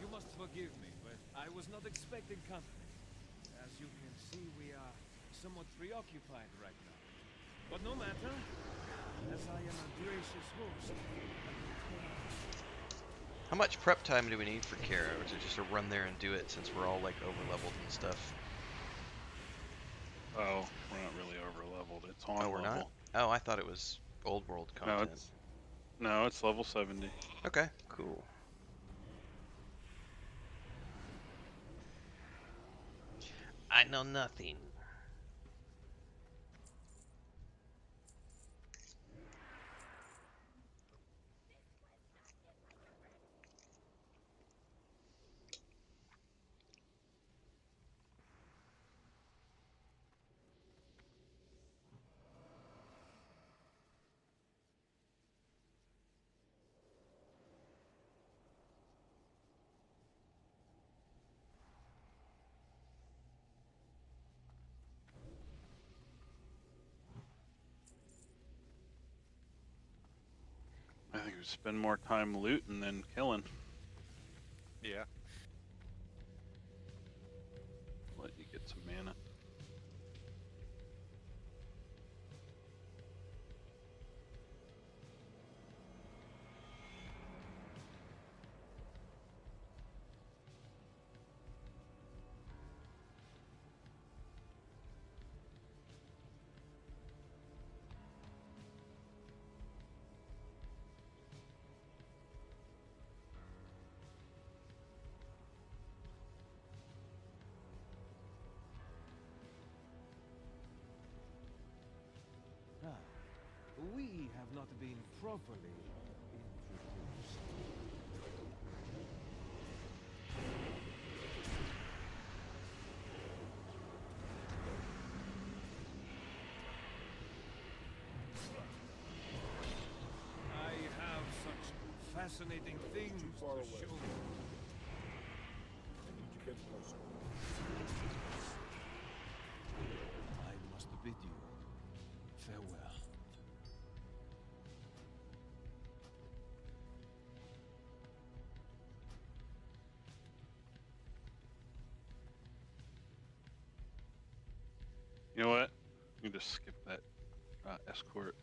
You must forgive me, but I was not expecting company. As you can see, we are somewhat preoccupied right now. But no matter, as I am a gracious host. How much prep time do we need for Kara, or is it just to run there and do it since we're all like over leveled and stuff? Oh, we're not really over leveled. It's on Oh, we're level. not? Oh, I thought it was old world No, content. it's level 70. Okay, cool. I know nothing. I think we spend more time looting than killing. Yeah. Let you get some mana. We have not been properly introduced. I have such fascinating things to show you. I must bid you farewell. You know what? You can just skip that escort.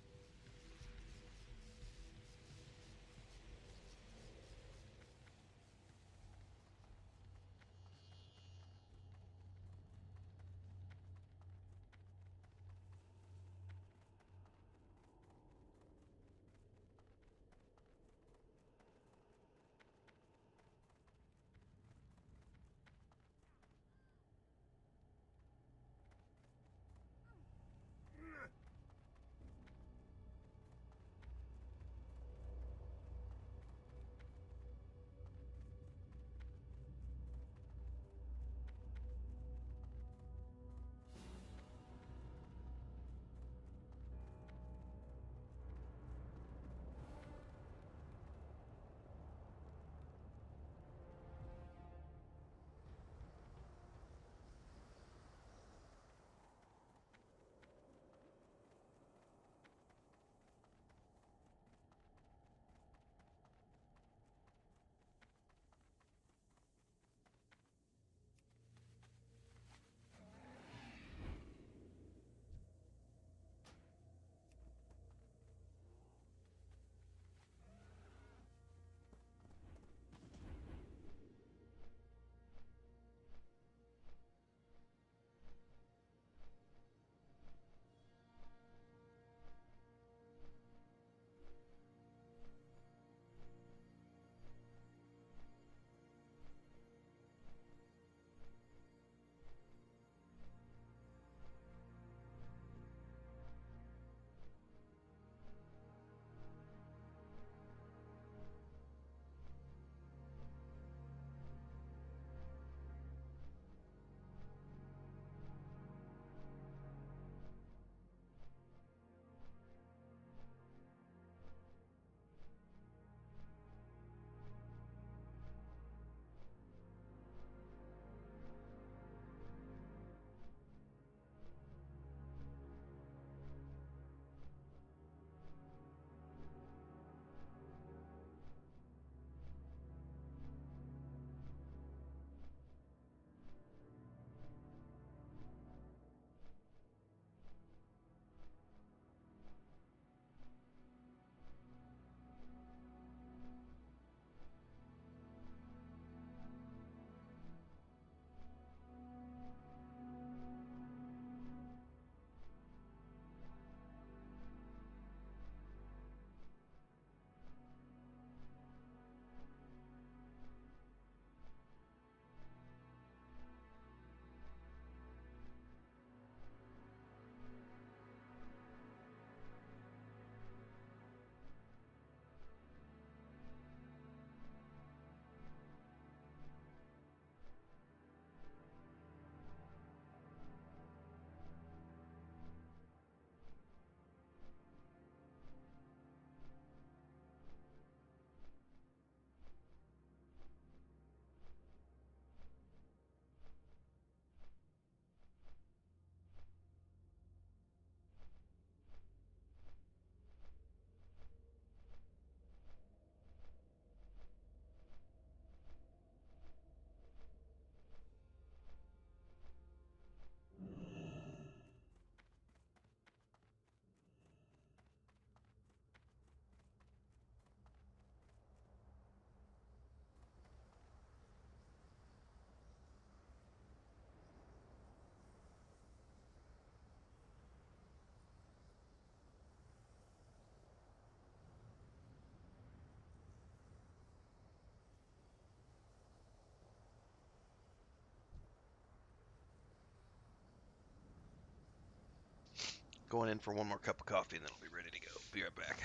Going in for one more cup of coffee, and then I'll be ready to go. Be right back.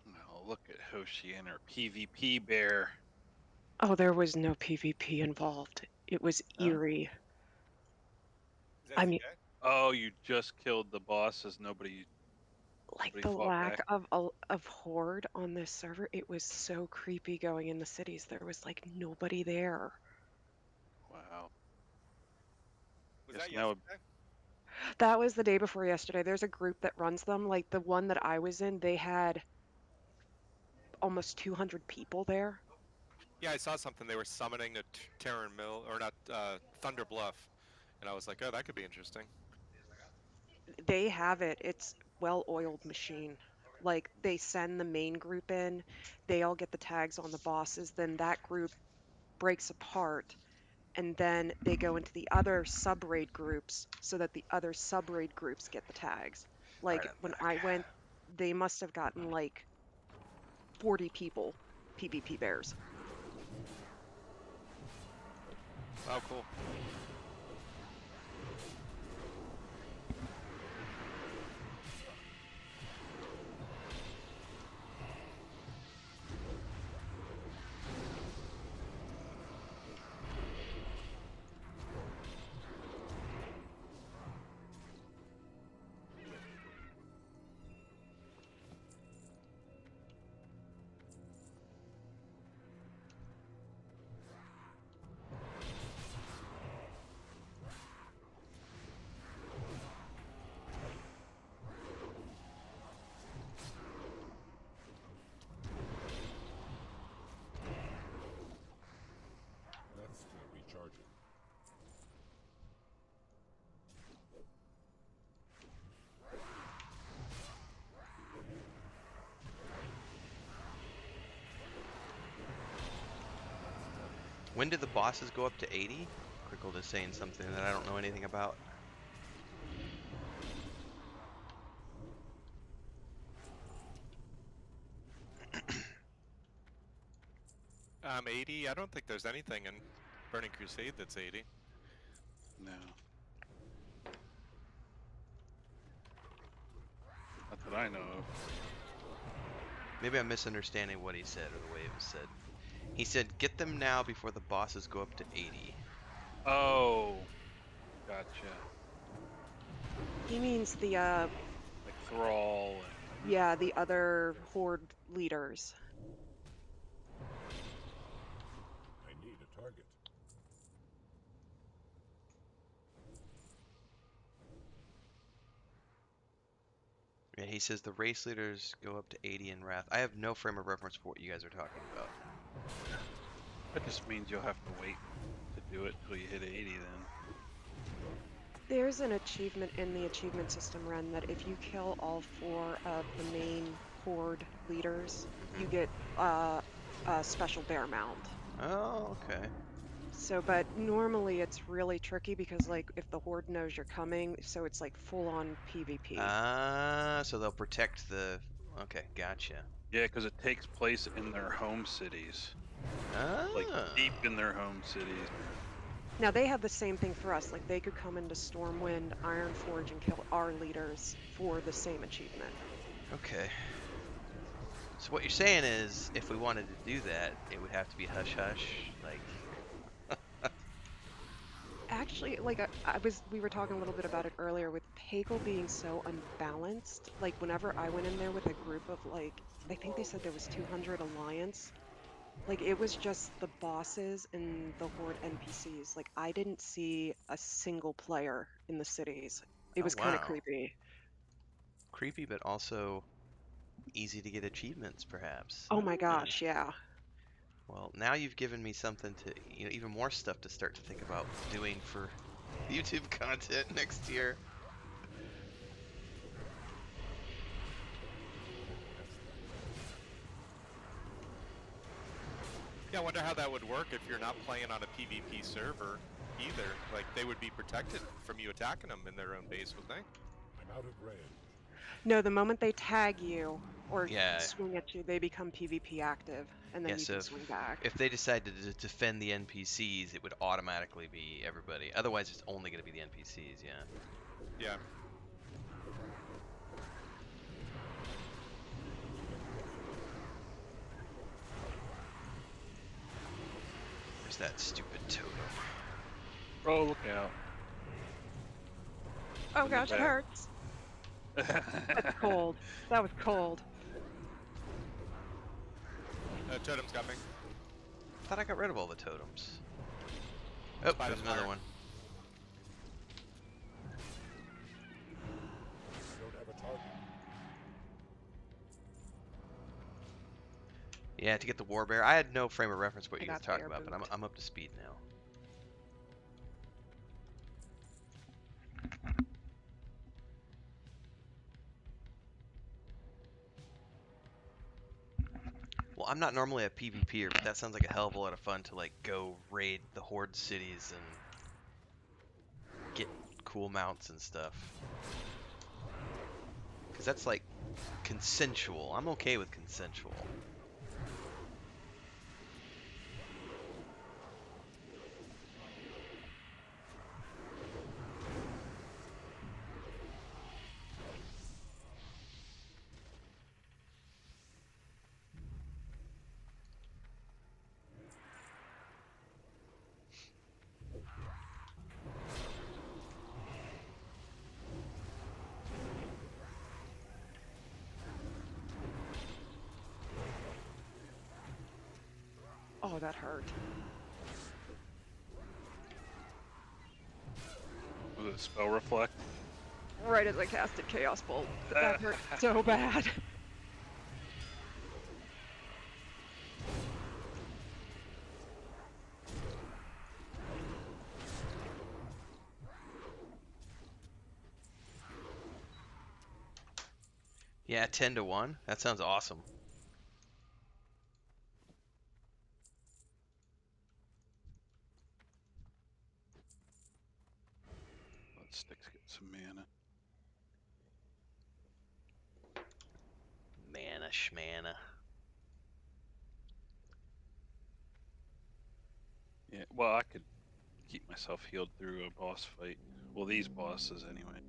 Oh, look at Hoshi and her PvP bear. Oh, there was no PvP involved. It was Huh? eerie. Is that I mean, CJ? Oh, you just killed the bosses. Nobody like nobody the fought lack back. of horde on this server, it was so creepy going in the cities. There was like nobody there. Wow. Was Guess that now yesterday? That was the day before yesterday. There's a group that runs them. Like the one that I was in, they had almost 200 people there. Yeah, I saw something. They were summoning a Terran Mill, or not, Thunder Bluff. And I was like, oh, that could be interesting. They have it. It's well-oiled machine. Like they send the main group in, they all get the tags on the bosses, then that group breaks apart, and then they go into the other sub-raid groups so that the other sub-raid groups get the tags. All right, Like I'm when back. I went, they must have gotten like 40 people PvP bears. Oh, cool. That's still recharging. When did the bosses go up to 80? Crickle is saying something that I don't know anything about. 80. I don't think there's anything in Burning Crusade that's 80. No. Not that I know of. Maybe I'm misunderstanding what he said or the way it was said. He said, "Get them now before the bosses go up to 80." Oh, gotcha. He means the Like Thrall yeah, the other horde leaders. I need a target. Yeah, he says the race leaders go up to 80 in Wrath. I have no frame of reference for what you guys are talking about. that just means you'll have to wait to do it till you hit 80 then. There's an achievement in the achievement system, Ren, that if you kill all 4 of the main horde leaders, you get a special bear mount. Oh, okay. So, but normally it's really tricky because, like, if the horde knows you're coming, so it's like full-on PvP. Ah, so they'll protect the... Okay, gotcha. Yeah, because it takes place in their home cities. Like Ah. deep in their home cities. Now, they have the same thing for us. Like, they could come into Stormwind, Ironforge, and kill our leaders for the same achievement. Okay. So what you're saying is, if we wanted to do that, it would have to be hush hush, like... Actually, like we were talking a little bit about it earlier with Pagel being so unbalanced. Like whenever I went in there with a group of like, I think they said there was 200 alliance. Like it was just the bosses and the horde NPCs. Like I didn't see a single player in the cities. It Oh, was kind of wow. creepy. Creepy, but also easy to get achievements, perhaps. Oh my Ah. gosh, yeah. Well, now you've given me something to, even more stuff to start to think about doing for YouTube content next year. Yeah, I wonder how that would work if you're not playing on a PvP server either. Like, they would be protected from you attacking them in their own base, wouldn't they? I'm out of range. No, the moment they tag you or Yeah, swing at you, they become PvP active, and then yeah. you So can swing back. if they decide to defend the NPCs, it would automatically be everybody. Otherwise, it's only going to be the NPCs. Yeah. Yeah. There's that stupid totem. Oh, look out. Oh In the gosh, it back. hurts. That's cold. That was cold. Totem's got me. I thought I got rid of all the totems. Oh, By the there's another fire. one. I don't have a target. Yeah, to get the war bear. I had no frame of reference what I you guys got talking bear about, but boot. I'm up to speed now. Well, I'm not normally a PvPer, but that sounds like a hell of a lot of fun to like go raid the horde cities and get cool mounts and stuff. Cause that's like consensual. I'm okay with consensual. Oh, that hurt. Was it spell reflect? Right as I casted Chaos Bolt, but that hurt so bad. Yeah, 10-1. That sounds awesome. Let sticks get some mana. Mana schmana. Yeah, well, I could keep myself healed through a boss fight. Well, these bosses anyway.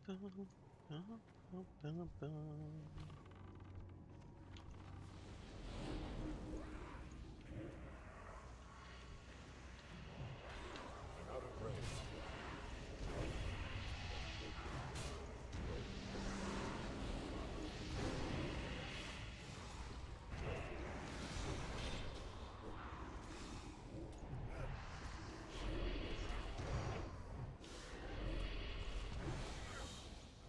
I'm out of range.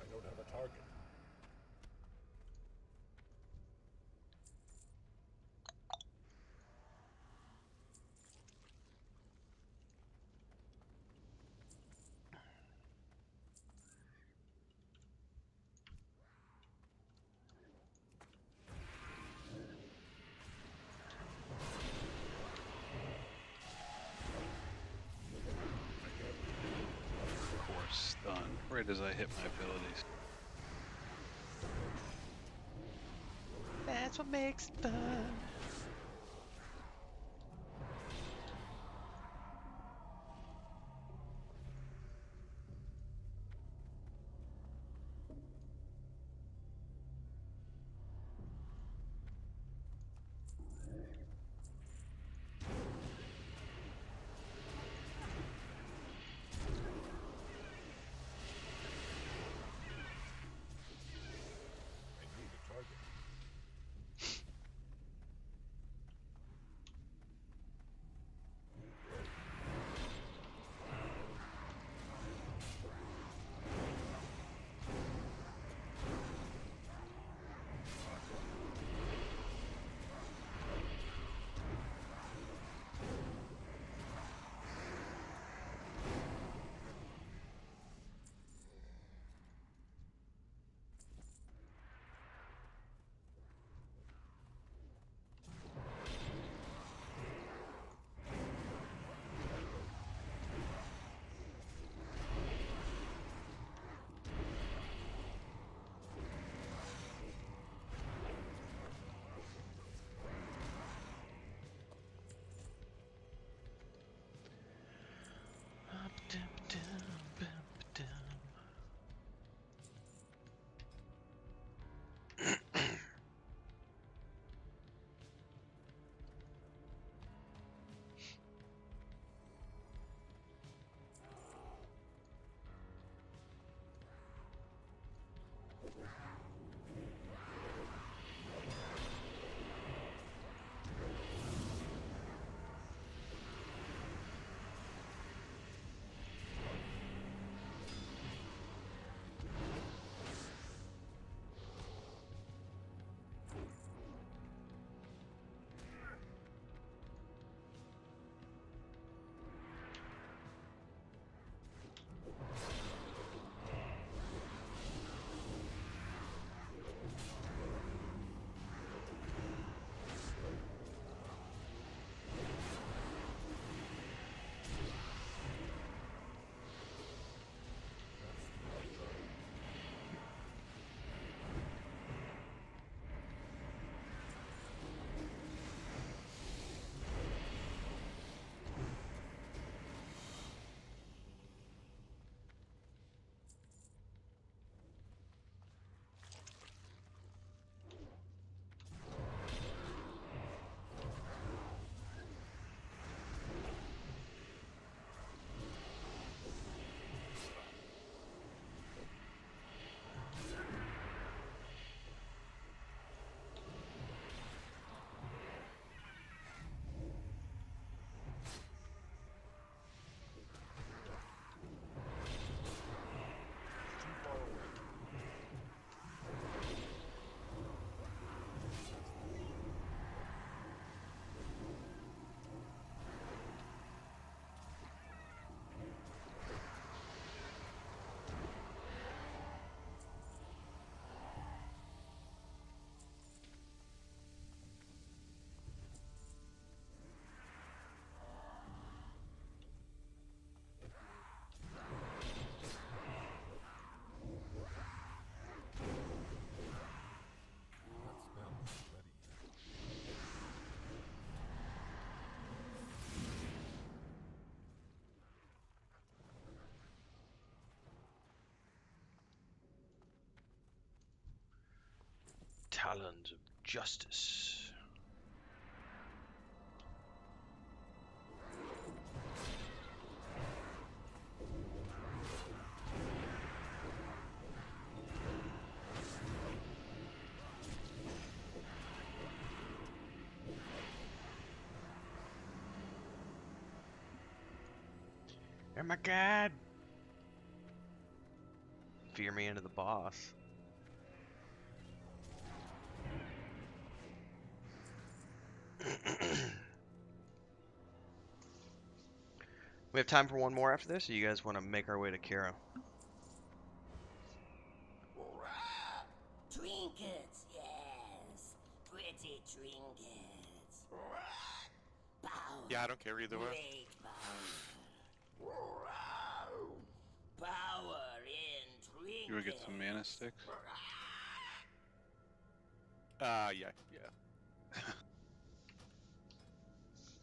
I don't have a target. Force stun. Right as I hit my abilities. That's what makes it fun. I need a target. Talons of Justice. Oh my god! Fear me into the boss. We have time for one more after this, or you guys want to make our way to Kira? Trinkets, yes. Pretty trinkets. Power. Yeah, I don't care either way. Great power. Power in trinkets. You would get some mana sticks. Yeah.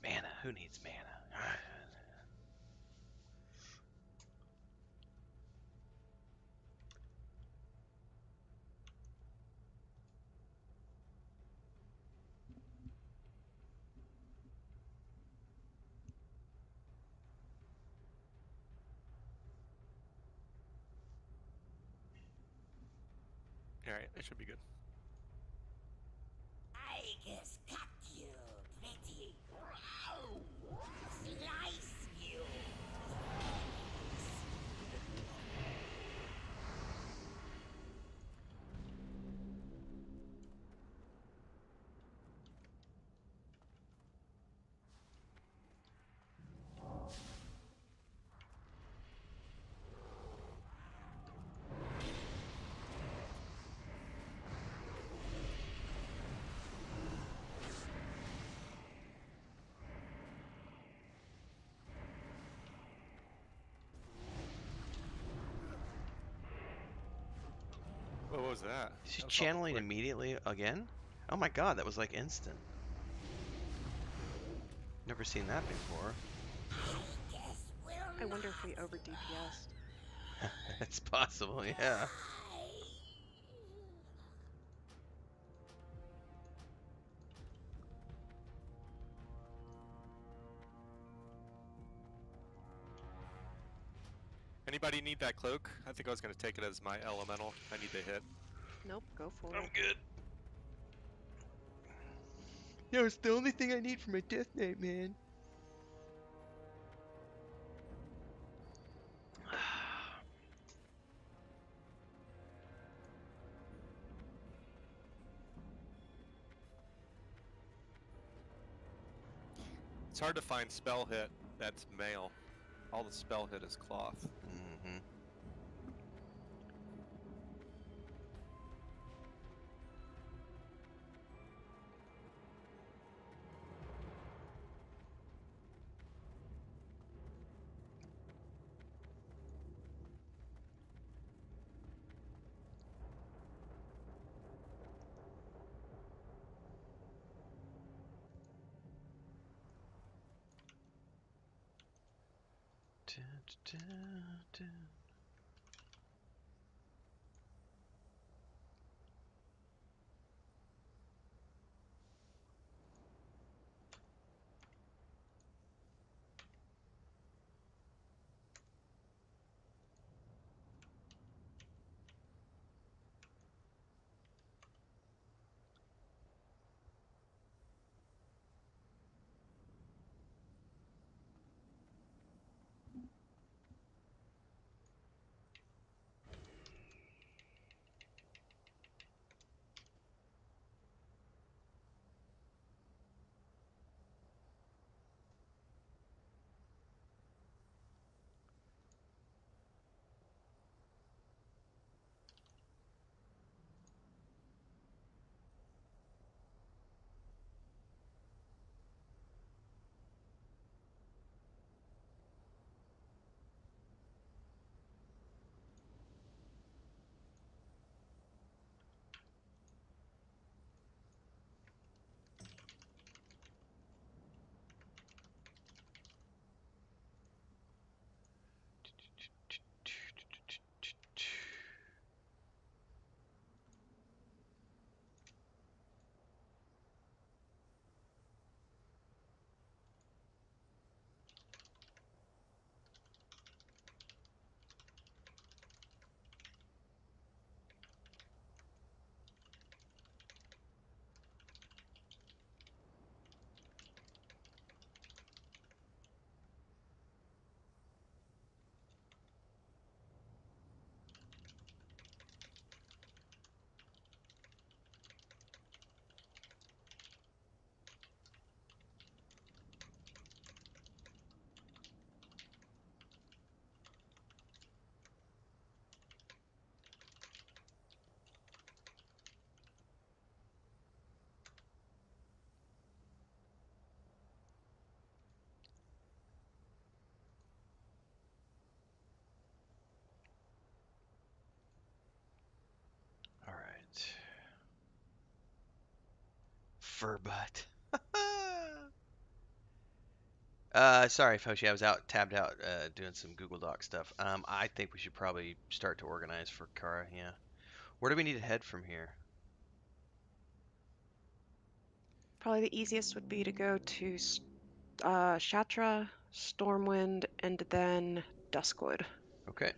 Mana. Who needs mana? Alright, it should be good. I guess cut you, pretty. Slice you. What was that? She's That was channeling quick. immediately again? Oh my god, that was like instant. Never seen that before. Guess we'll I wonder if we over DPS'd. It's possible, yeah. Anybody need that cloak? I think I was gonna take it as my elemental. I need the hit. Nope, go for I'm it. good. No, it's the only thing I need for my Death Knight, man. It's hard to find spell hit that's male. All the spell hit is cloth. Mm-hmm. Fur butt. Sorry, Foshi, I was tabbed out, doing some Google Doc stuff. I think we should probably start to organize for Kara, yeah. Where do we need to head from here? Probably the easiest would be to go to Shatra, Stormwind, and then Duskwood. Okay.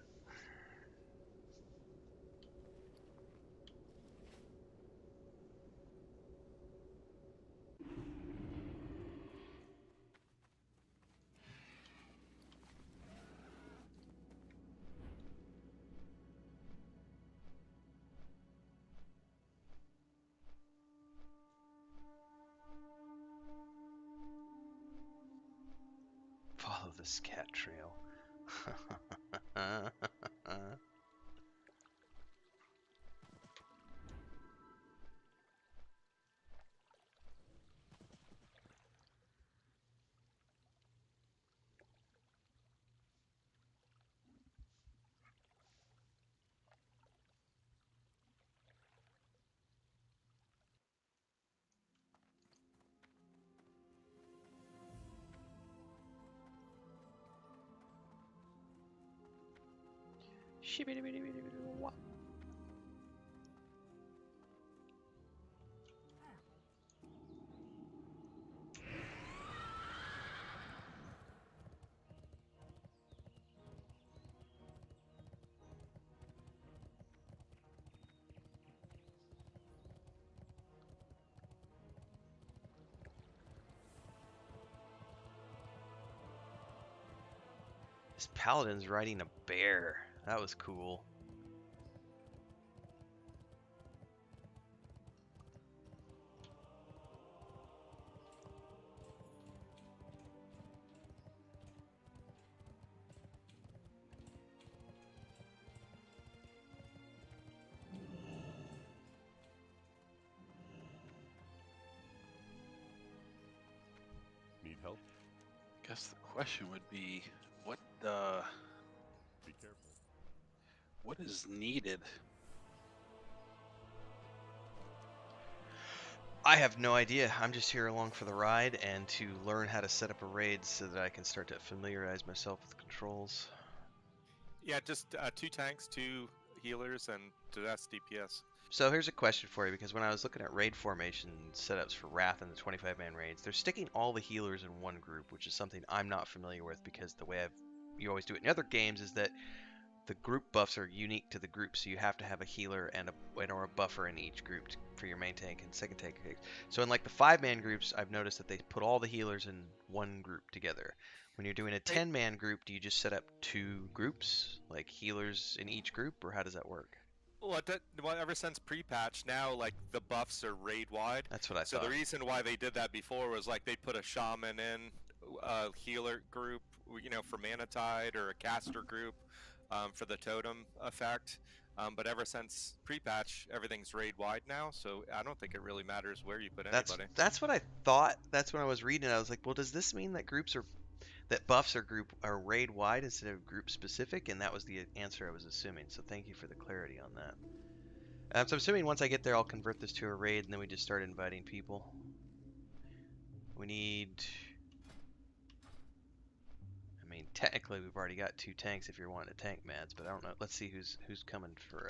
Follow the scat trail. Shibbidi-bidi-bidi-bidi-wah. This paladin's riding a bear. That was cool. Need help? Guess the question would be, what Be careful. what is needed? I have no idea. I'm just here along for the ride and to learn how to set up a raid so that I can start to familiarize myself with the controls. Yeah, just 2 tanks, 2 healers, and that's DPS. So here's a question for you, because when I was looking at raid formation setups for Wrath and the 25-man raids, they're sticking all the healers in one group, which is something I'm not familiar with, because the way you always do it in other games is that the group buffs are unique to the group, so you have to have a healer and or a buffer in each group for your main tank and second tank. So in like the 5-man groups, I've noticed that they put all the healers in one group together. When you're doing a 10-man group, do you just set up 2 groups, like healers in each group, or how does that work? Well, ever since pre-patch, now like the buffs are raid-wide. That's what I So thought. the reason why they did that before was like they put a shaman in, a healer group, for Mana Tide, or a caster group for the totem effect. But ever since pre-patch, everything's raid-wide now, so I don't think it really matters where you put anybody. That's what I thought. That's when I was reading it. I was like, well, does this mean that buffs are raid wide instead of group specific? And that was the answer I was assuming. So thank you for the clarity on that. So I'm assuming once I get there, I'll convert this to a raid, and then we just start inviting people. We need. I mean, technically, we've already got 2 tanks if you're wanting to tank Mads, but I don't know. Let's see who's coming for.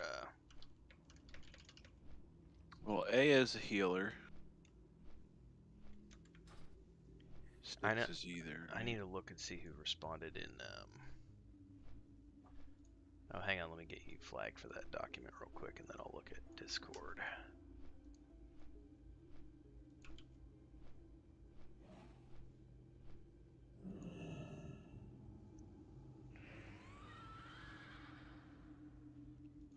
Well, A is a healer. I know. Sticks is either. I need to look and see who responded in. Oh, hang on. Let me get you flagged for that document real quick, and then I'll look at Discord.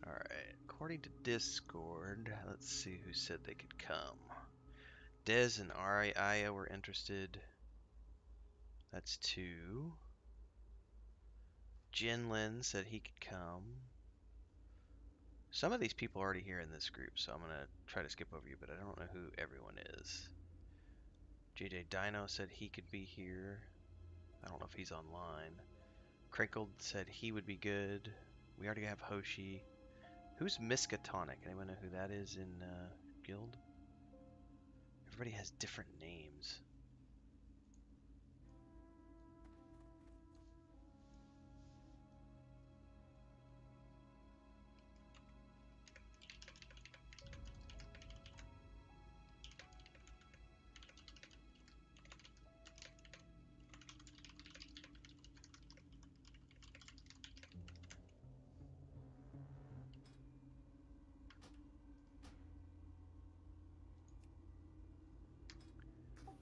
Alright, according to Discord, let's see who said they could come. Dez and Aya were interested. That's 2. Jinlin said he could come. Some of these people are already here in this group, so I'm going to try to skip over you, but I don't know who everyone is. JJ Dino said he could be here. I don't know if he's online. Crinkled said he would be good. We already have Hoshi. Who's Miskatonic? Anyone know who that is in Guild? Everybody has different names.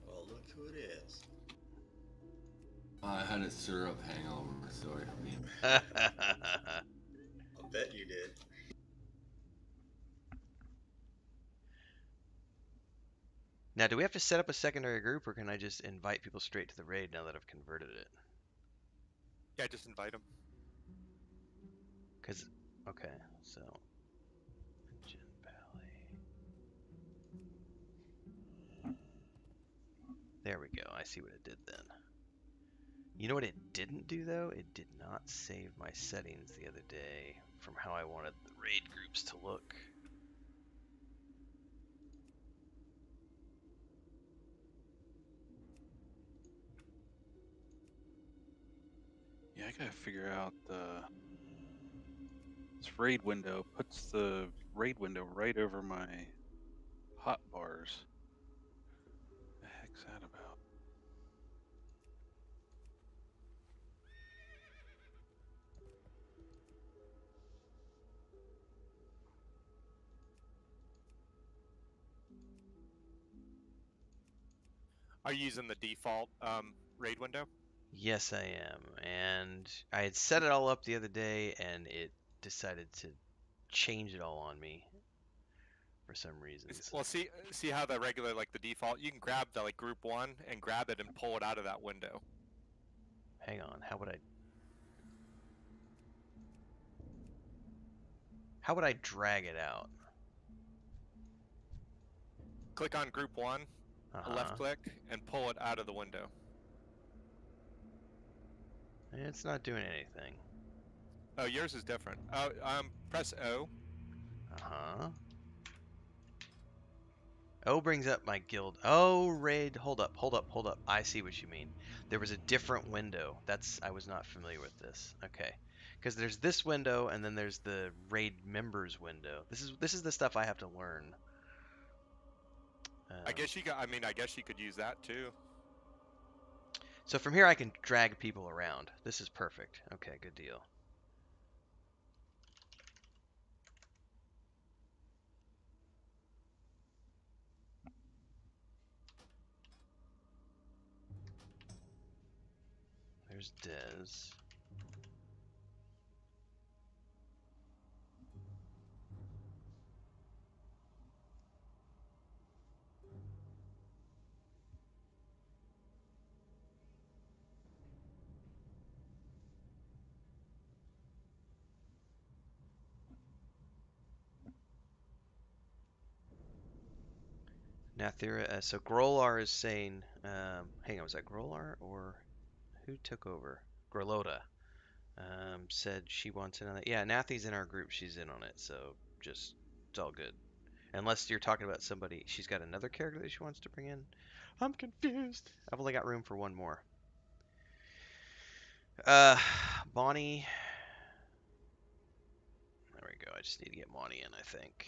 Well, look who it is. I had a syrup hangover, so I mean, I'll bet you did. Now, do we have to set up a secondary group, or can I just invite people straight to the raid now that I've converted it? Yeah, just invite them. Cause, okay, so Gin Valley. There we go. I see what it did then. You know what it didn't do though? It did not save my settings the other day from how I wanted the raid groups to look. Yeah, I gotta figure out this raid window puts the raid window right over my hot bars. The heck's that about? Are you using the default raid window? Yes, I am. And I had set it all up the other day and it decided to change it all on me for some reasons. Well, see how the regular, like the default, you can grab the like group one and grab it and pull it out of that window. Hang on, how would I drag it out? Click on group one, a left Uh-huh. click, and pull it out of the window. It's not doing anything. Oh, yours is different. Press O. Uh-huh. O brings up my guild. Oh, raid. Hold up. I see what you mean. There was a different window. I was not familiar with this. Okay. Because there's this window and then there's the raid members window. This is the stuff I have to learn. I guess you got. I mean, I guess you could use that too. So from here I can drag people around. This is perfect. Okay, good deal. There's Dez. Nathira, so Grolar is saying, hang on, was that Grolar or who took over? Grolota said she wants in on it. Yeah, Nathy's in our group. She's in on it, so just it's all good. Unless you're talking about somebody, she's got another character that she wants to bring in. I'm confused. I've only got room for one more. Uh, Bonnie. There we go. I just need to get Bonnie in, I think.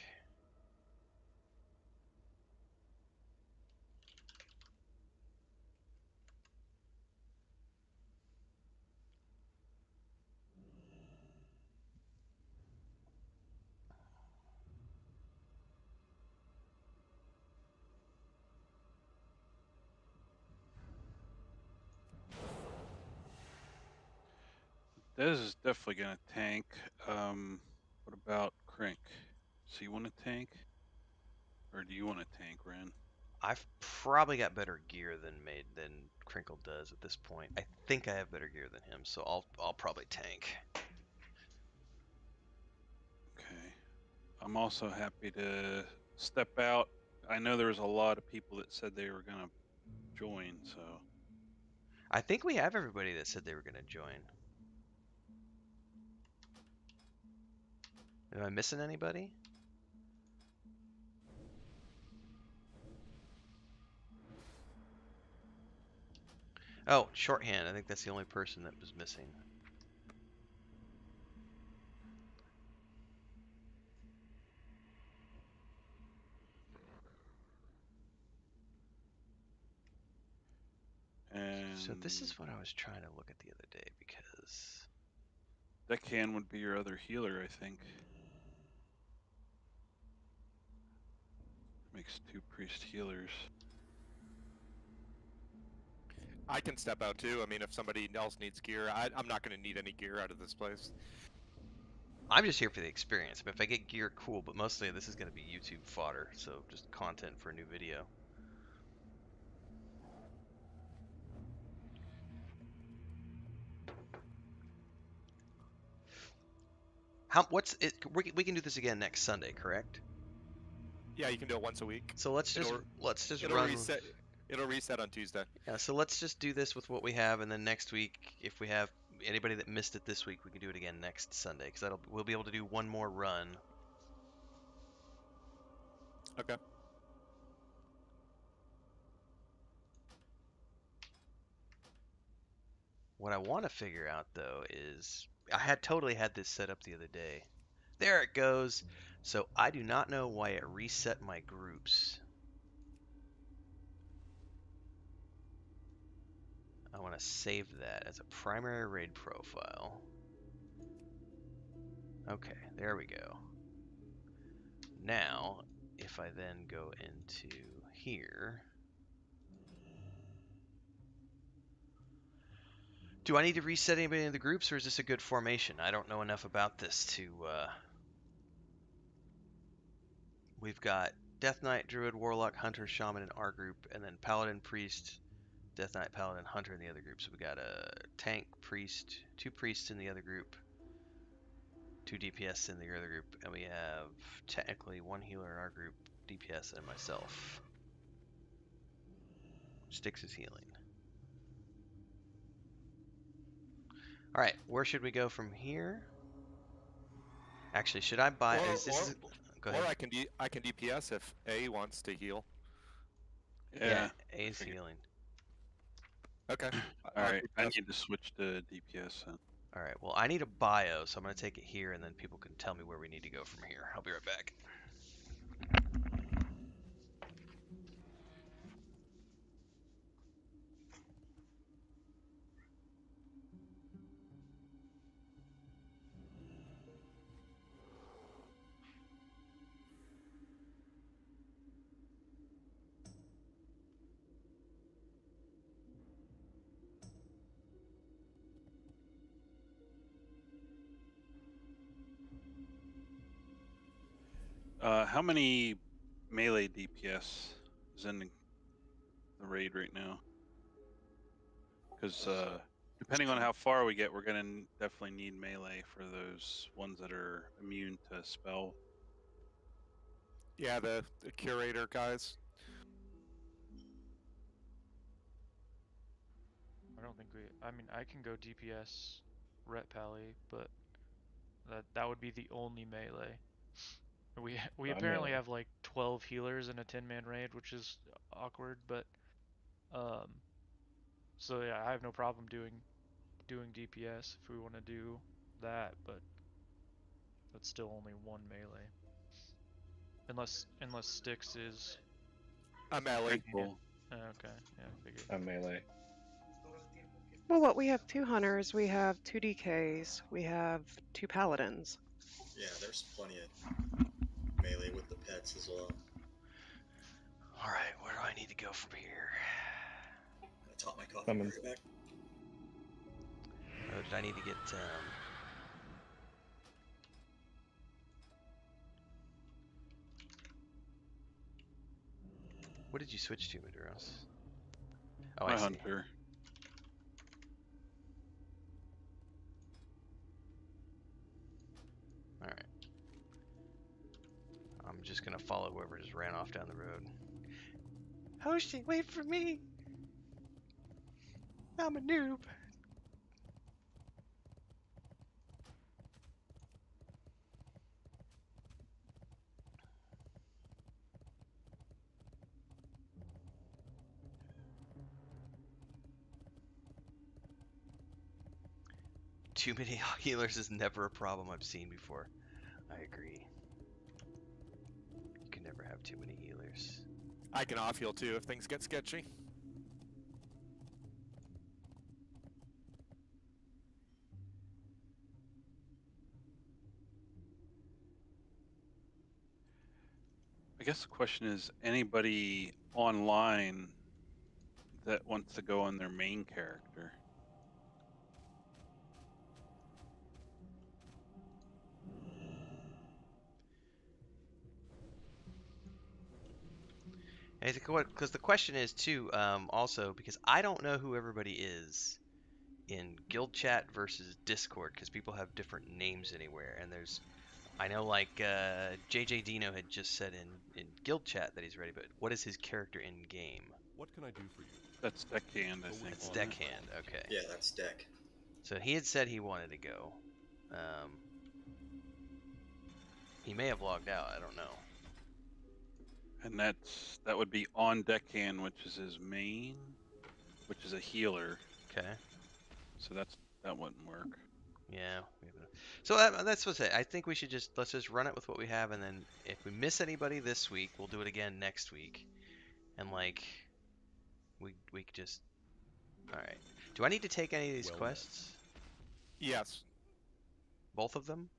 This is definitely gonna tank. What about Crink? So you want to tank, or do you want to tank, Ren? I've probably got better gear than Crinkle does at this point. I think I have better gear than him, so I'll probably tank. Okay. I'm also happy to step out. I know there was a lot of people that said they were gonna join, so I think we have everybody that said they were going to join. Am I missing anybody? Oh, shorthand. I think that's the only person that was missing. And So this is what I was trying to look at the other day because Deckhand would be your other healer, I think. Makes 2 priest healers. I can step out too. I mean, if somebody else needs gear, I'm not going to need any gear out of this place. I'm just here for the experience. But if I get gear, cool. But mostly this is going to be YouTube fodder, so just content for a new video. What's it? We can do this again next Sunday, correct? Yeah, you can do it once a week. So let's just It'll run. reset. It'll reset on Tuesday. Yeah, so let's just do this with what we have, and then next week, if we have anybody that missed it this week, we can do it again next Sunday, because we'll be able to do one more run. Okay. What I want to figure out though is I had totally had this set up the other day. There it goes. So I do not know why it reset my groups. I want to save that as a primary raid profile. Okay, there we go. Now, if I then go into here, do I need to reset anybody in the groups, or is this a good formation? I don't know enough about this to. We've got Death Knight, Druid, Warlock, Hunter, Shaman in our group, and then Paladin, Priest, Death Knight, Paladin, Hunter in the other group. So we got a tank, priest, 2 priests in the other group, 2 DPS in the other group, and we have technically 1 healer in our group, DPS, and myself. Styx is healing. All right, where should we go from here? Actually, should I buy? Go ahead. Or I can DPS if A wants to heal. Yeah, A is healing. Okay. All right, I need to switch to DPS then. All right, well, I need a bio, so I'm going to take it here, and then people can tell me where we need to go from here. I'll be right back. How many melee DPS is in the raid right now? Because depending on how far we get, we're gonna definitely need melee for those ones that are immune to spell. Yeah, the curator guys. I don't think I mean, I can go DPS Ret Pally, but that would be the only melee. We apparently have like 12 healers in a 10-man raid, which is awkward, but so yeah, I have no problem doing DPS if we want to do that, but that's still only 1 melee. Unless Styx is I'm melee. Cool. okay, yeah, I figured. I'm melee. Well, what we have 2 hunters, we have 2 DKs, we have 2 paladins. Yeah, there's plenty of melee with the pets as well. All right, where do I need to go from here? I taught my coffee Summon. right back. Oh, did I need to get what did you switch to, Maduros? Oh, I see. Hunter. All right. I'm just gonna follow whoever just ran off down the road. Hoshi, wait for me! I'm a noob. too many healers is never a problem I've seen before. I agree. You can never have too many healers. I can off heal too if things get sketchy. I guess the question is, anybody online that wants to go on their main character? Because the question is too, also because I don't know who everybody is in guild chat versus Discord, because people have different names anywhere, and I know like JJ Dino had just said in guild chat that he's ready, but what is his character in game? What can I do for you? That's deckhand, I think. It's deckhand. Okay. Yeah, that's deck. So he had said he wanted to go. He may have logged out. I don't know. And that would be on deckhand, which is his main, which is a healer. Okay. So that wouldn't work. Yeah. So that's what's it. I think we should let's just run it with what we have, and then if we miss anybody this week, we'll do it again next week. And like, we could just. All right. Do I need to take any of these quests? Yes. Both of them?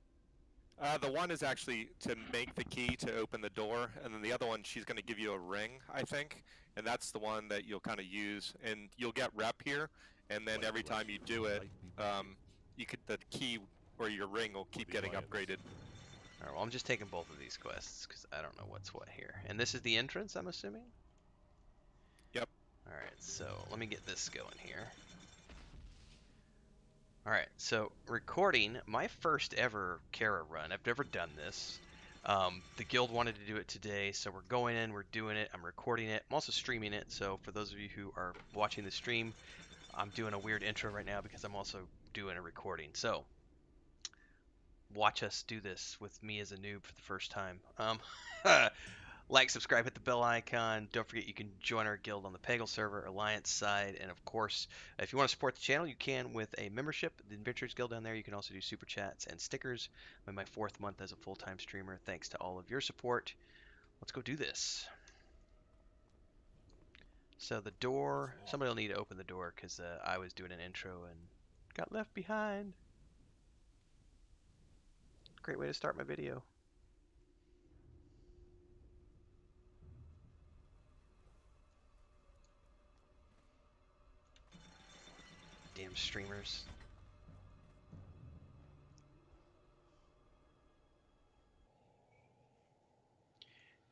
The one is actually to make the key to open the door, and then the other one, she's going to give you a ring, I think, and that's the one that you'll kind of use, and you'll get rep here, and then every time you do it, the key or your ring will keep getting upgraded. All right, well, I'm just taking both of these quests because I don't know what's what here. And this is the entrance, I'm assuming? Yep. All right, so let me get this going here. Alright, so recording my first ever Kara run. I've never done this. The guild wanted to do it today, so we're going in, we're doing it, I'm recording it. I'm also streaming it, so for those of you who are watching the stream, I'm doing a weird intro right now because I'm also doing a recording. So, watch us do this with me as a noob for the first time. Like, subscribe, hit the bell icon. Don't forget you can join our guild on the Peggle server, Alliance side, and of course, if you want to support the channel, you can with a membership. The Adventurers Guild down there, you can also do super chats and stickers. I'm in my 4th month as a full-time streamer. Thanks to all of your support. Let's go do this. So the door, somebody will need to open the door because I was doing an intro and got left behind. Great way to start my video. Damn streamers.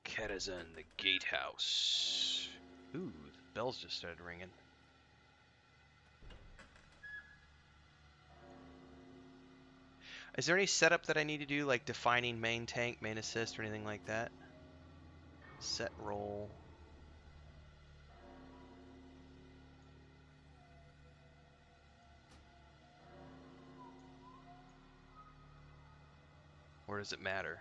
Katazan the Gatehouse. Ooh, the bells just started ringing. Is there any setup that I need to do, like defining main tank, main assist, or anything like that? Set role. Or does it matter?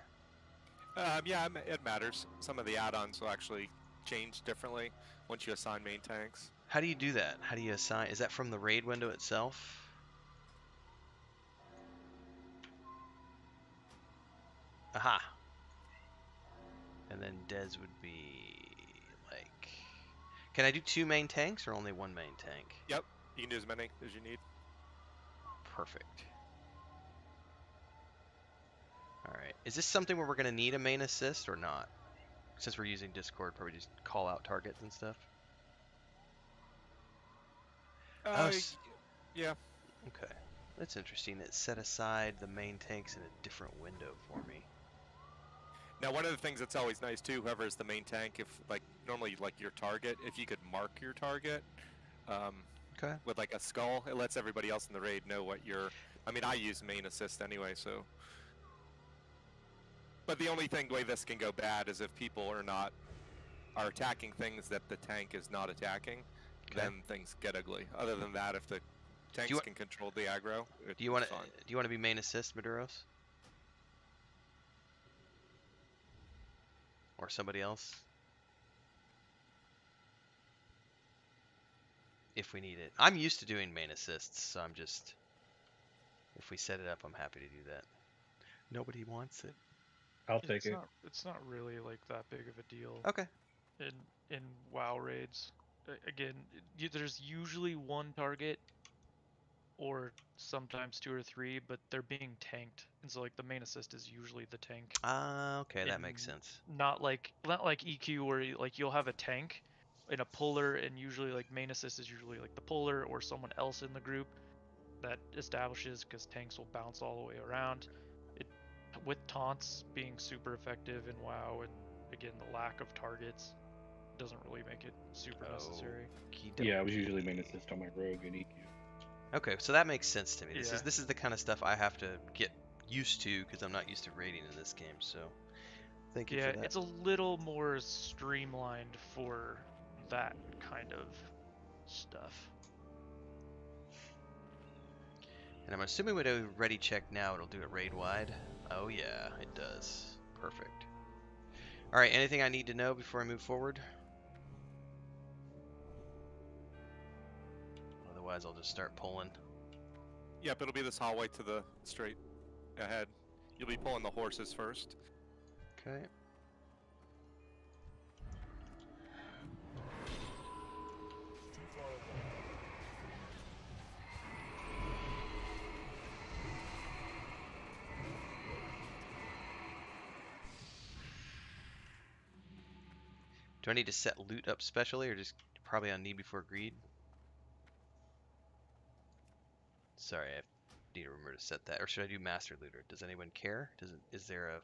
Yeah, it matters. Some of the add-ons will actually change differently once you assign main tanks. How do you do that? How do you assign? Is that from the raid window itself? Aha. And then Dez would be like... Can I do 2 main tanks or only 1 main tank? Yep, you can do as many as you need. Perfect. Alright, is this something where we're going to need a main assist or not? Since we're using Discord, probably just call out targets and stuff? Yeah. Okay, that's interesting. It set aside the main tanks in a different window for me. Now, one of the things that's always nice too, whoever is the main tank, if like normally like your target, if you could mark your target, okay, with like a skull, it lets everybody else in the raid know what you're. I mean, I use main assist anyway, so. But the only way this can go bad is if people are attacking things that the tank is not attacking, then things get ugly. Other than that, if the tanks can control the aggro, do you want to be main assist, Maduros? Or somebody else? If we need it. I'm used to doing main assists, so I'm just... If we set it up, I'm happy to do that. Nobody wants it. I'll take it. It's not really like that big of a deal. Okay. In WoW raids, again, there's usually one target, or sometimes two or three, but they're being tanked, and so like the main assist is usually the tank. Ah, okay, that makes sense. Not like EQ where like you'll have a tank and a puller, and usually like main assist is usually like the puller or someone else in the group that establishes, because tanks will bounce all the way around. With taunts being super effective in WoW, and again the lack of targets doesn't really make it super necessary. Yeah, I was usually main assist on my rogue and EQ. Okay, so that makes sense to me. Yeah. This is the kind of stuff I have to get used to because I'm not used to raiding in this game. So thank you for that. Yeah, it's a little more streamlined for that kind of stuff. And I'm assuming we do ready check now. It'll do it raid wide. Oh yeah, it does. Perfect. All right, anything I need to know before I move forward? Otherwise, I'll just start pulling. Yep, it'll be this hallway to the straight ahead. You'll be pulling the horses first. Okay. Do I need to set loot up specially, or just probably on need before greed? Sorry, I need to remember to set that. Or should I do master looter? Does anyone care? Is there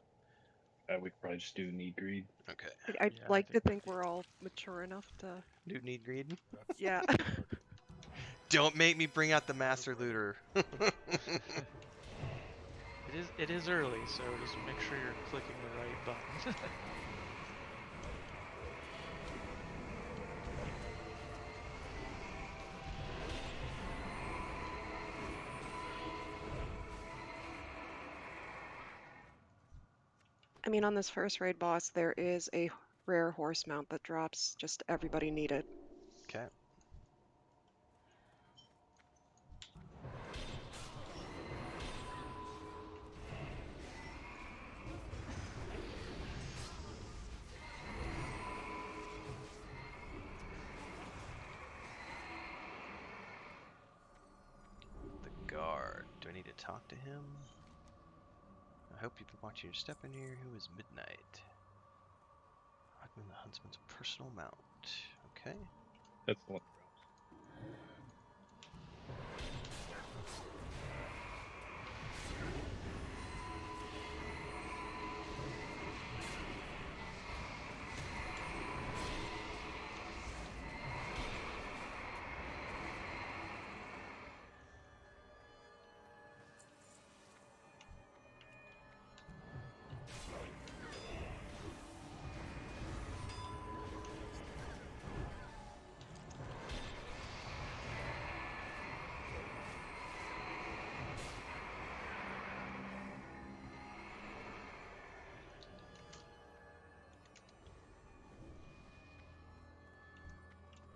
a... We could probably just do need greed. Okay. I'd like to think we're all mature enough to... Do need greed? Yeah. Don't make me bring out the master looter. It is early, so just make sure you're clicking the right button. I mean, on this first raid boss, there is a rare horse mount that drops. Just everybody need it. Okay. The guard. Do I need to talk to him? I hope you've been watching your step in here. Who is Midnight? Hawkman the Huntsman's personal mount. Okay. That's the one.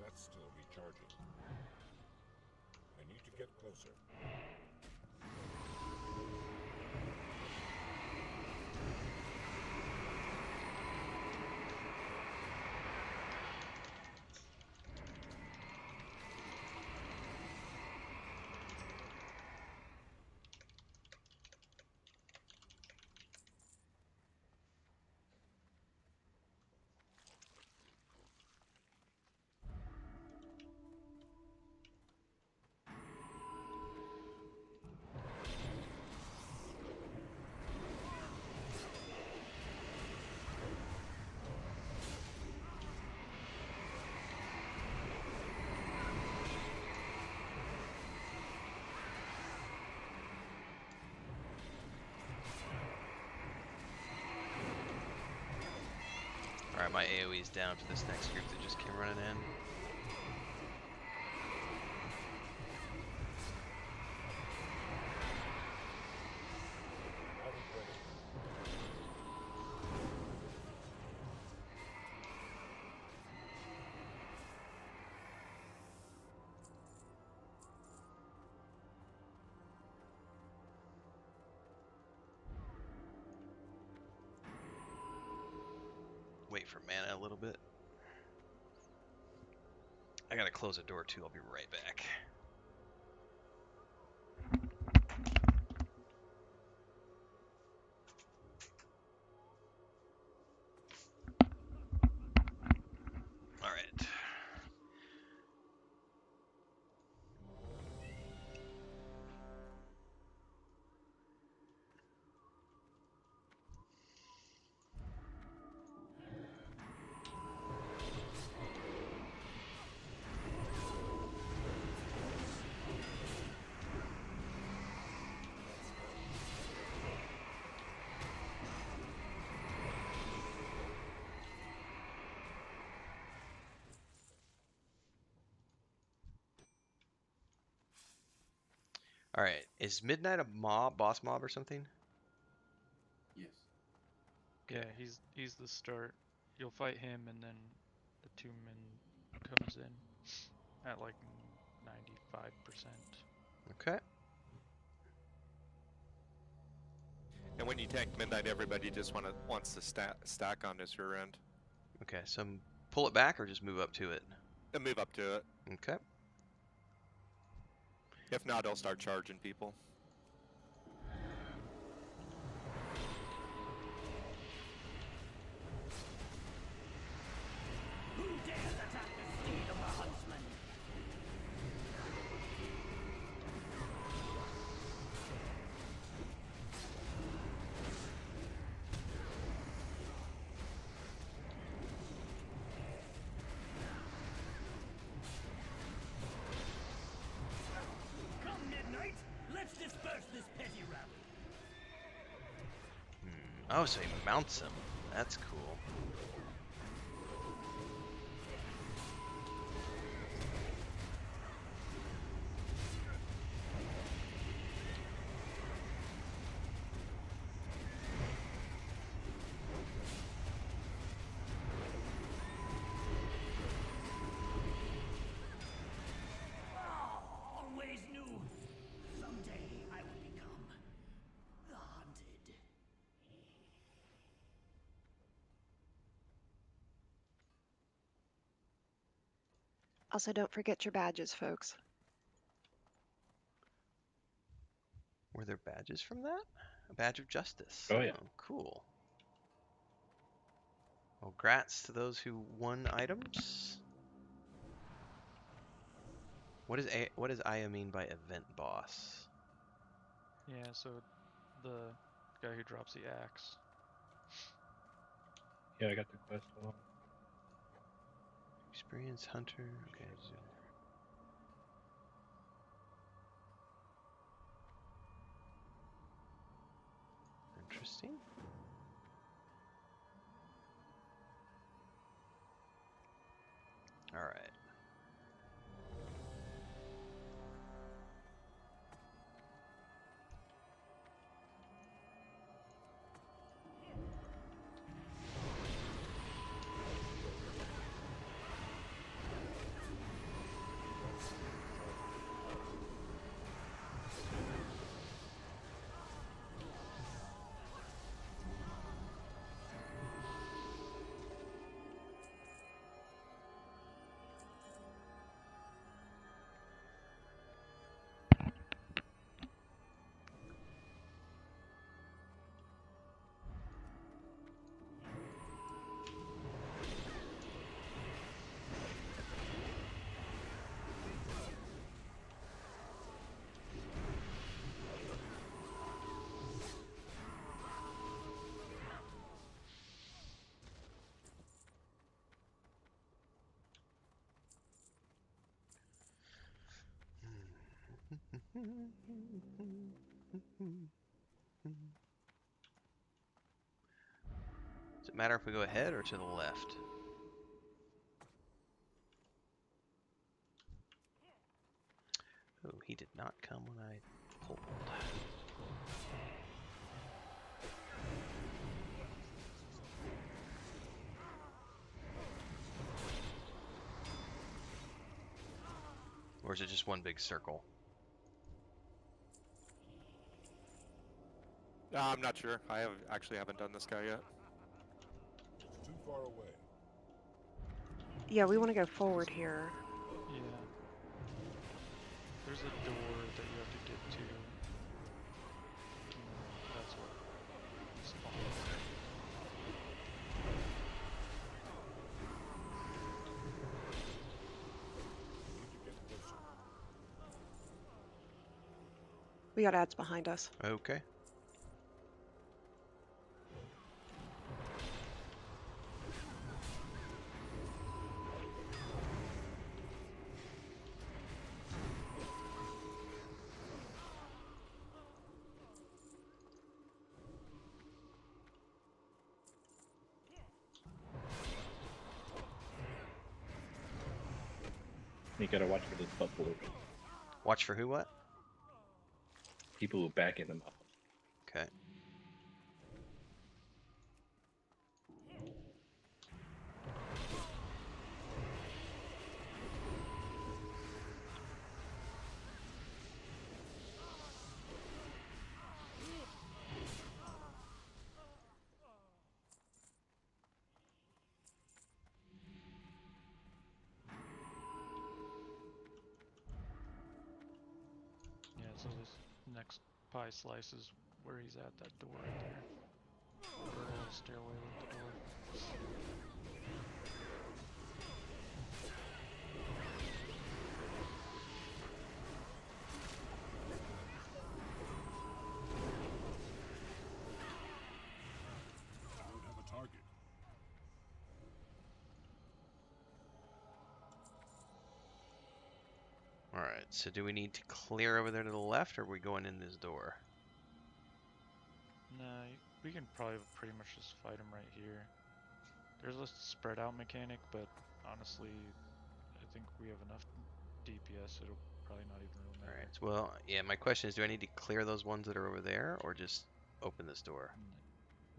That's still recharging. I need to get closer. Alright, my AoE's down to this next group that just came running in. wait for mana a little bit. I gotta close a door too. I'll be right back. All right. All right. Is Midnight a boss mob or something? Yes. Yeah, he's the start. You'll fight him, and then the two-man comes in at like 95%. Okay. And when you tank Midnight, everybody just wants to stack on this rear end. Okay. So pull it back or just move up to it. And move up to it. Okay. If not, they'll start charging people. Who dares attack the steed of the huntsman? Come, Midnight! Let's disperse this petty rabble. Oh, so he mounts him. That's cool. Always knew. Someday I will become the hunted. Also, don't forget your badges, folks. Were there badges from that? A badge of justice. Oh, yeah. Cool. Well, grats to those who won items. What does Aya mean by event boss? Yeah, so the guy who drops the axe. Yeah, I got the quest on. Experienced hunter. Okay. Interesting. All right. Does it matter if we go ahead or to the left? Oh, he did not come when I pulled. Or is it just one big circle? I'm not sure. I haven't done this guy yet. Too far away. Yeah, we want to go forward here. Yeah. There's a door that you have to get to. That's what spawns. We got ads behind us. Okay. You gotta watch for this buffalo. Watch for who? What? People who back in them up. Okay. Yeah, so this next pie slice is where he's at, that door right there. Or stairway with the door. I don't have a target. Alright, so do we need to clear over there to the left, or are we going in this door? Nah, we can probably pretty much just fight him right here. There's a spread out mechanic, but honestly, I think we have enough DPS, it'll probably not even really matter. Alright, well, yeah, my question is, do I need to clear those ones that are over there, or just open this door?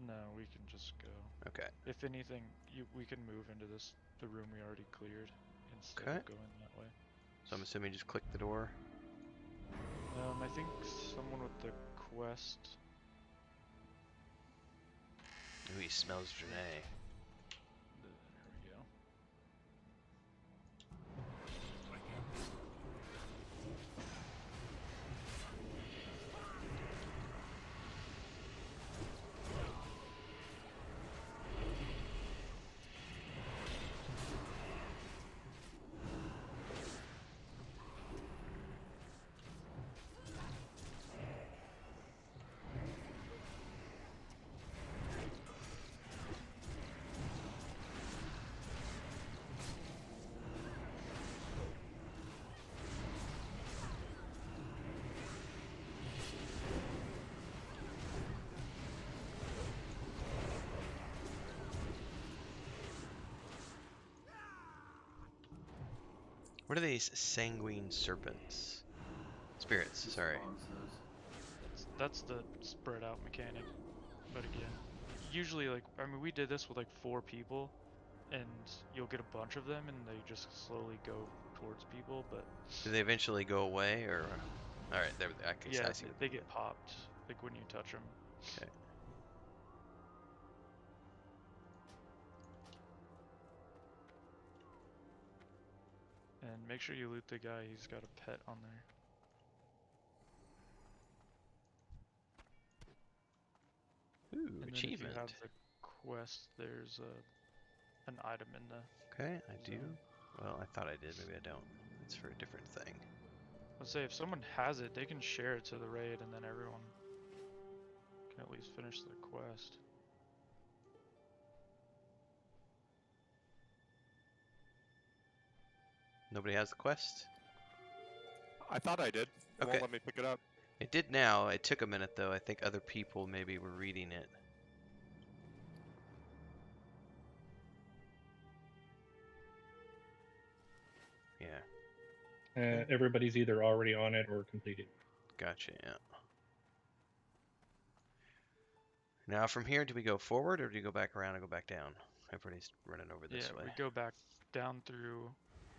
No, we can just go. Okay. If anything, we can move into the room we already cleared instead Okay. of going that way. So I'm assuming just click the door. I think someone with the quest. Ooh, he smells Janae. There we go. What are these sanguine serpents? Spirits, sorry. That's the spread out mechanic. But again, usually we did this with 4 people, and you'll get a bunch of them, and they just slowly go towards people. But Do they eventually go away, or? All right, there. yeah, I see. they get popped when you touch them. Okay. And make sure you loot the guy. He's got a pet on there. Ooh, And achievement. then if you have the quest, there's an item in the. Okay, I do. Well, I thought I did. Maybe I don't. It's for a different thing. Let's say if someone has it, they can share it to the raid, and then everyone can at least finish the quest. Nobody has the quest? I thought I did. It Okay. won't let me pick it up. It did now. It took a minute though. I think other people maybe were reading it. Yeah. Everybody's either already on it or completed. Gotcha, yeah. Now from here, do we go forward or do you go back around and go back down? Everybody's running over this way. Yeah, we go back down through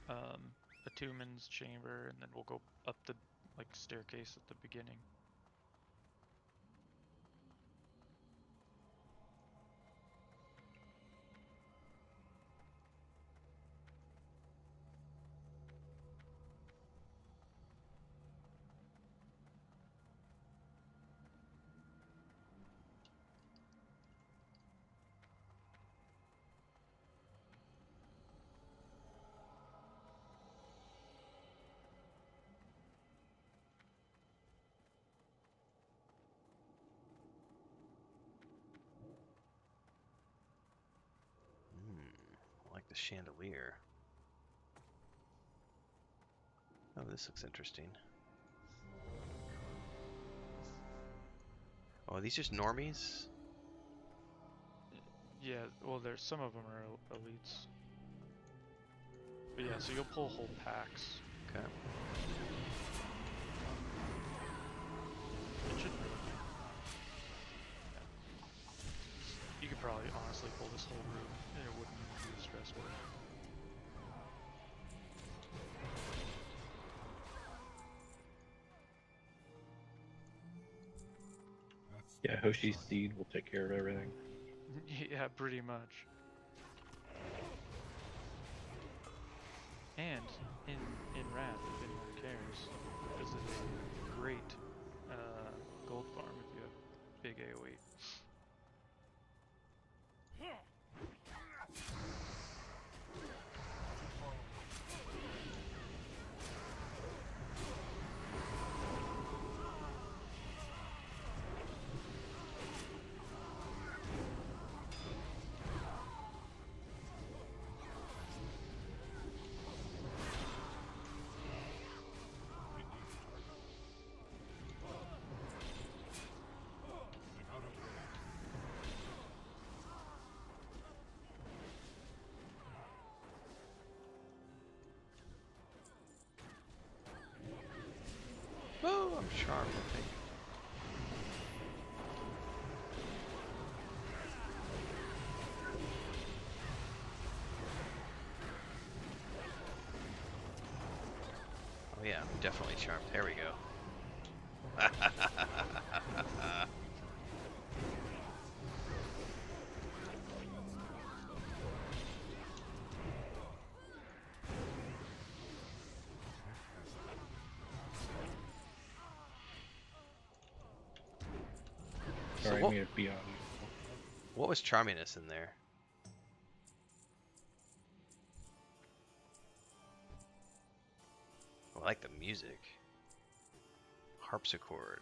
a Tuman's chamber, and then we'll go up the staircase at the beginning. the chandelier. Oh, this looks interesting. Oh, are these just normies? Yeah, well, there's some of them are elites. But yeah, so you'll pull whole packs. Okay. It should. Yeah. You could probably honestly pull this whole group, and it wouldn't even be stressful. Yeah, Hoshi's seed will take care of everything. Yeah, pretty much. And in Wrath, if anyone cares, this is a great gold farm if you have big AoE. Oh, I'm charmed, I think. Oh yeah, I'm definitely charmed. There we go. Sorry, what, I made it beyond. what was charminess in there? Oh, I like the music. Harpsichord.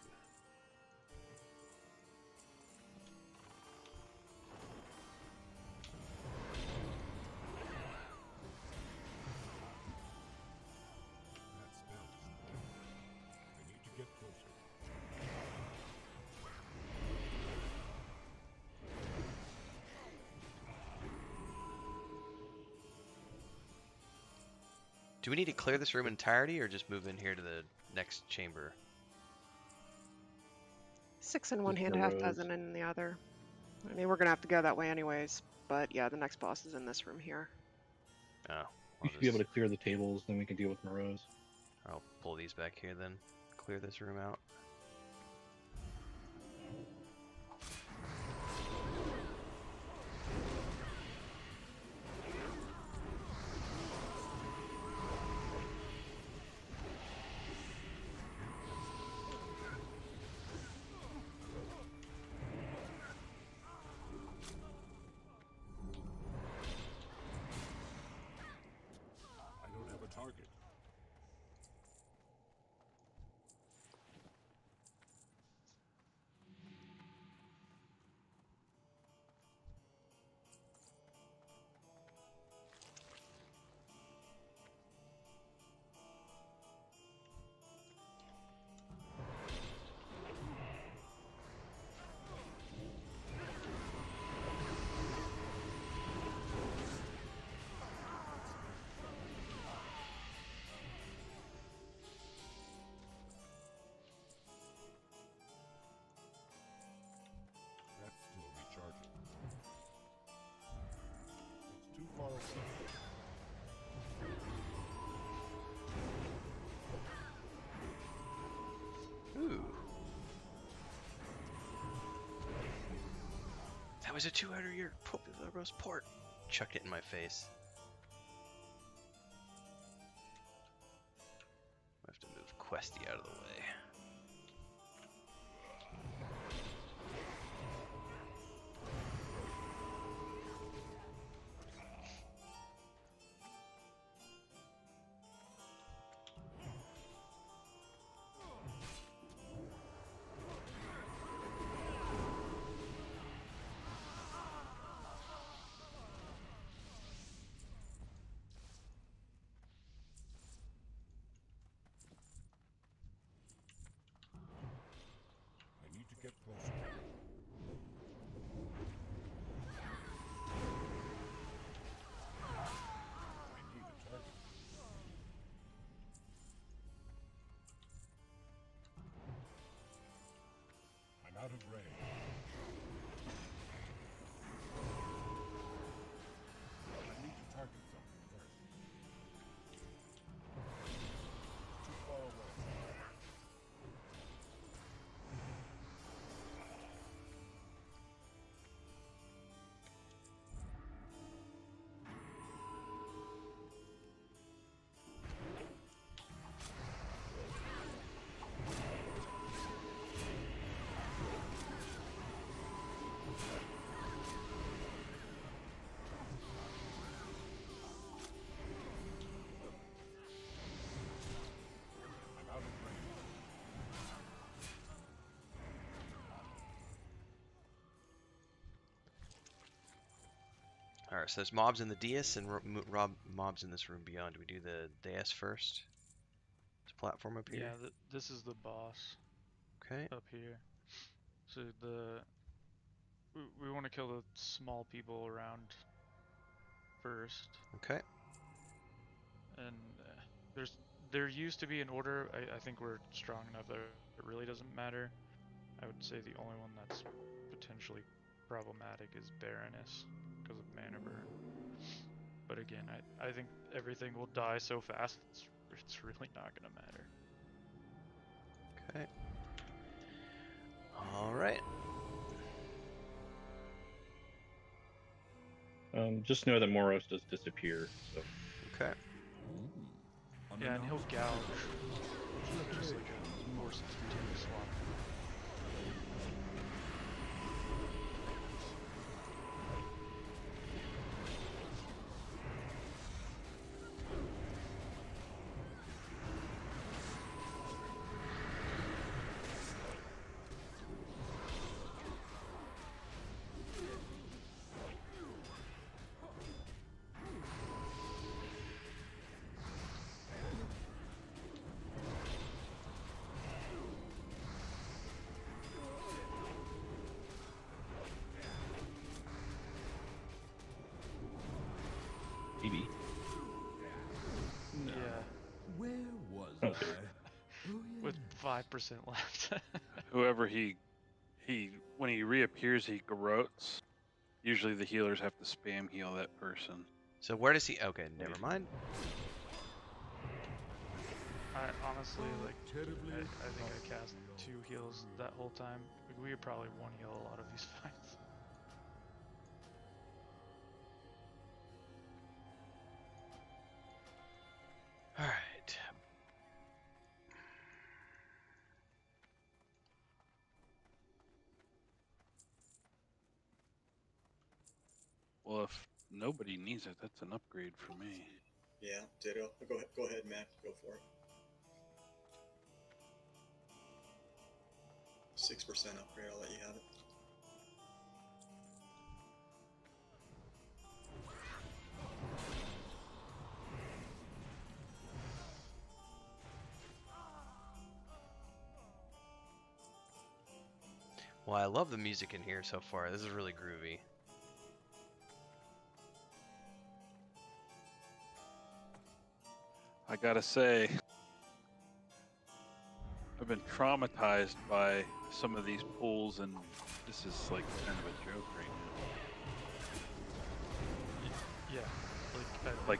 Do we need to clear this room entirety or just move in here to the next chamber? 6 in one Just hand, the half rows. dozen in the other. I mean, we're gonna have to go that way anyways. But yeah, the next boss is in this room here. Oh, We should be able to clear the tables, then we can deal with Moreau's. I'll pull these back here then. Clear this room out. I don't have a target. That's still recharging. It's too far away. Ooh. That was a 200-year roast port. Chucked it in my face. I have to move Questy out of the way. Alright, so there's mobs in the dais and mobs in this room beyond. Do we do the dais first? This platform up here? Yeah, this is the boss. Okay. Up here. So we want to kill the small people around first. Okay. And there used to be an order. I think we're strong enough that it really doesn't matter. I would say the only one that's potentially problematic is Baroness because of mana burn. But again, I think everything will die so fast it's really not gonna matter. Okay. All right. Just know that Moros does disappear. So. Okay. Yeah, and he'll gouge, just like a 462 swap. Maybe. Yeah. Where was Okay. I? Oh, With yes. 5% left. Whoever he when he reappears, he garrotes. Usually the healers have to spam heal that person. So where does he? Okay, never mind. I honestly like. Terribly I think I cast 2 heals that whole time. We could probably 1 heal a lot of these fights. All right. Well, if nobody needs it, that's an upgrade for me. Yeah, ditto. Go ahead, Mac. Go for it. 6% upgrade. I'll let you have it. Well, I love the music in here so far. This is really groovy. I gotta say, I've been traumatized by some of these pools, and this is like kind of a joke right now. Yeah, Like,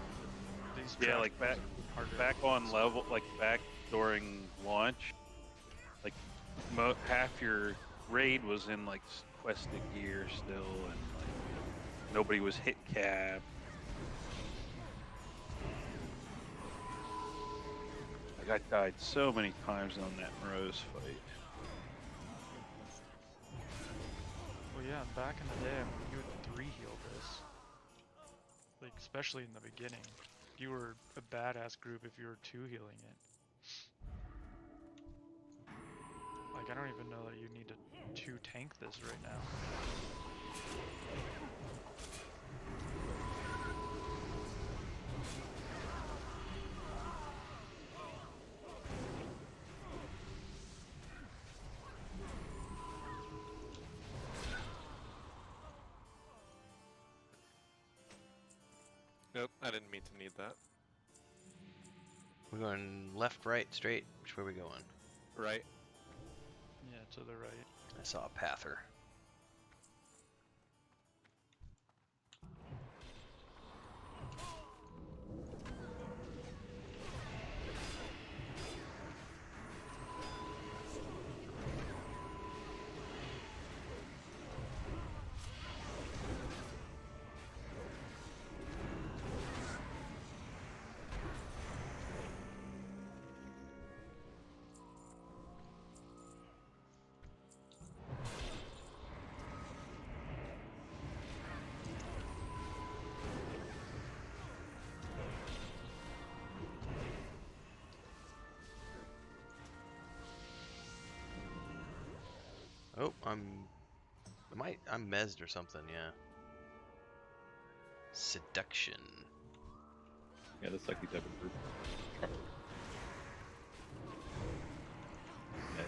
these yeah, trash like pools are harder. back on level, like back during launch, like half your raid was in like quested gear still, and like nobody was hit cap. Like I died so many times on that Rose fight. Well, yeah, back in the day, I mean, you would 3 heal this. Like, especially in the beginning. You were a badass group if you were 2 healing it. Like, I don't even know that you need to 2 tank this right now. Nope, I didn't mean to need that. We're going left, right, straight. Which way are we going? Right. Yeah, to the right. I saw a pather. Oh, I'm mezzed or something, yeah. Seduction. Yeah, that's like these type of group. Yeah.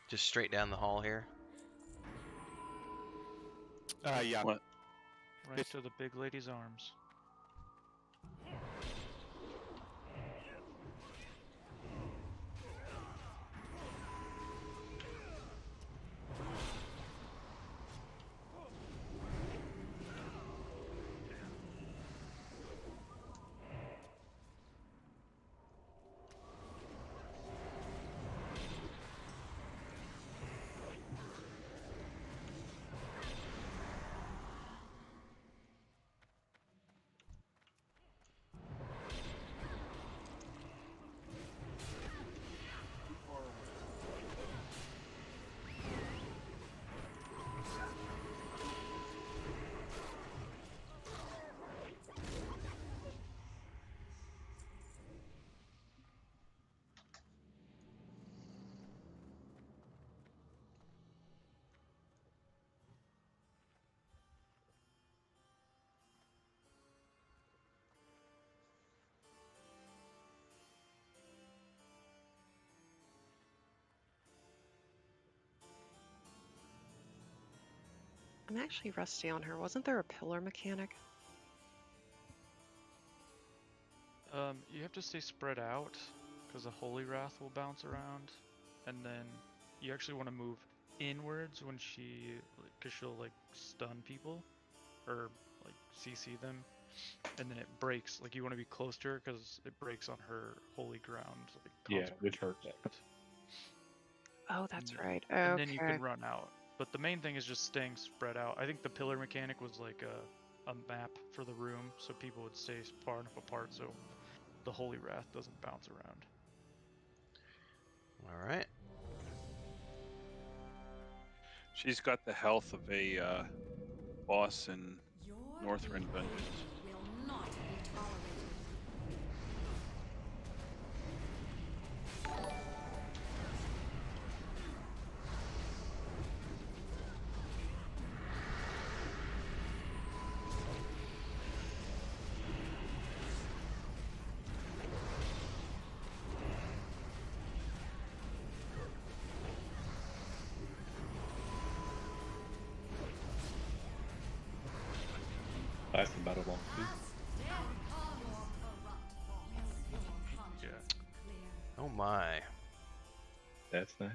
Just straight down the hall here. Yeah. What? Right to the big lady's arms. I'm actually rusty on her. Wasn't there a pillar mechanic? You have to stay spread out, because the Holy Wrath will bounce around, and then you actually want to move inwards when because she'll like stun people, or like CC them, and then it breaks. Like you want to be close to her because it breaks on her holy ground. Like Yeah, which hurts. Oh, that's right. And then you Okay. can run out. But the main thing is just staying spread out. I think the pillar mechanic was like a map for the room, so people would stay far enough apart so the Holy Wrath doesn't bounce around. All right. She's got the health of a boss in Northrend Dungeons. Will not be tolerated. That's about a long too. Yeah. Oh my. That's nice.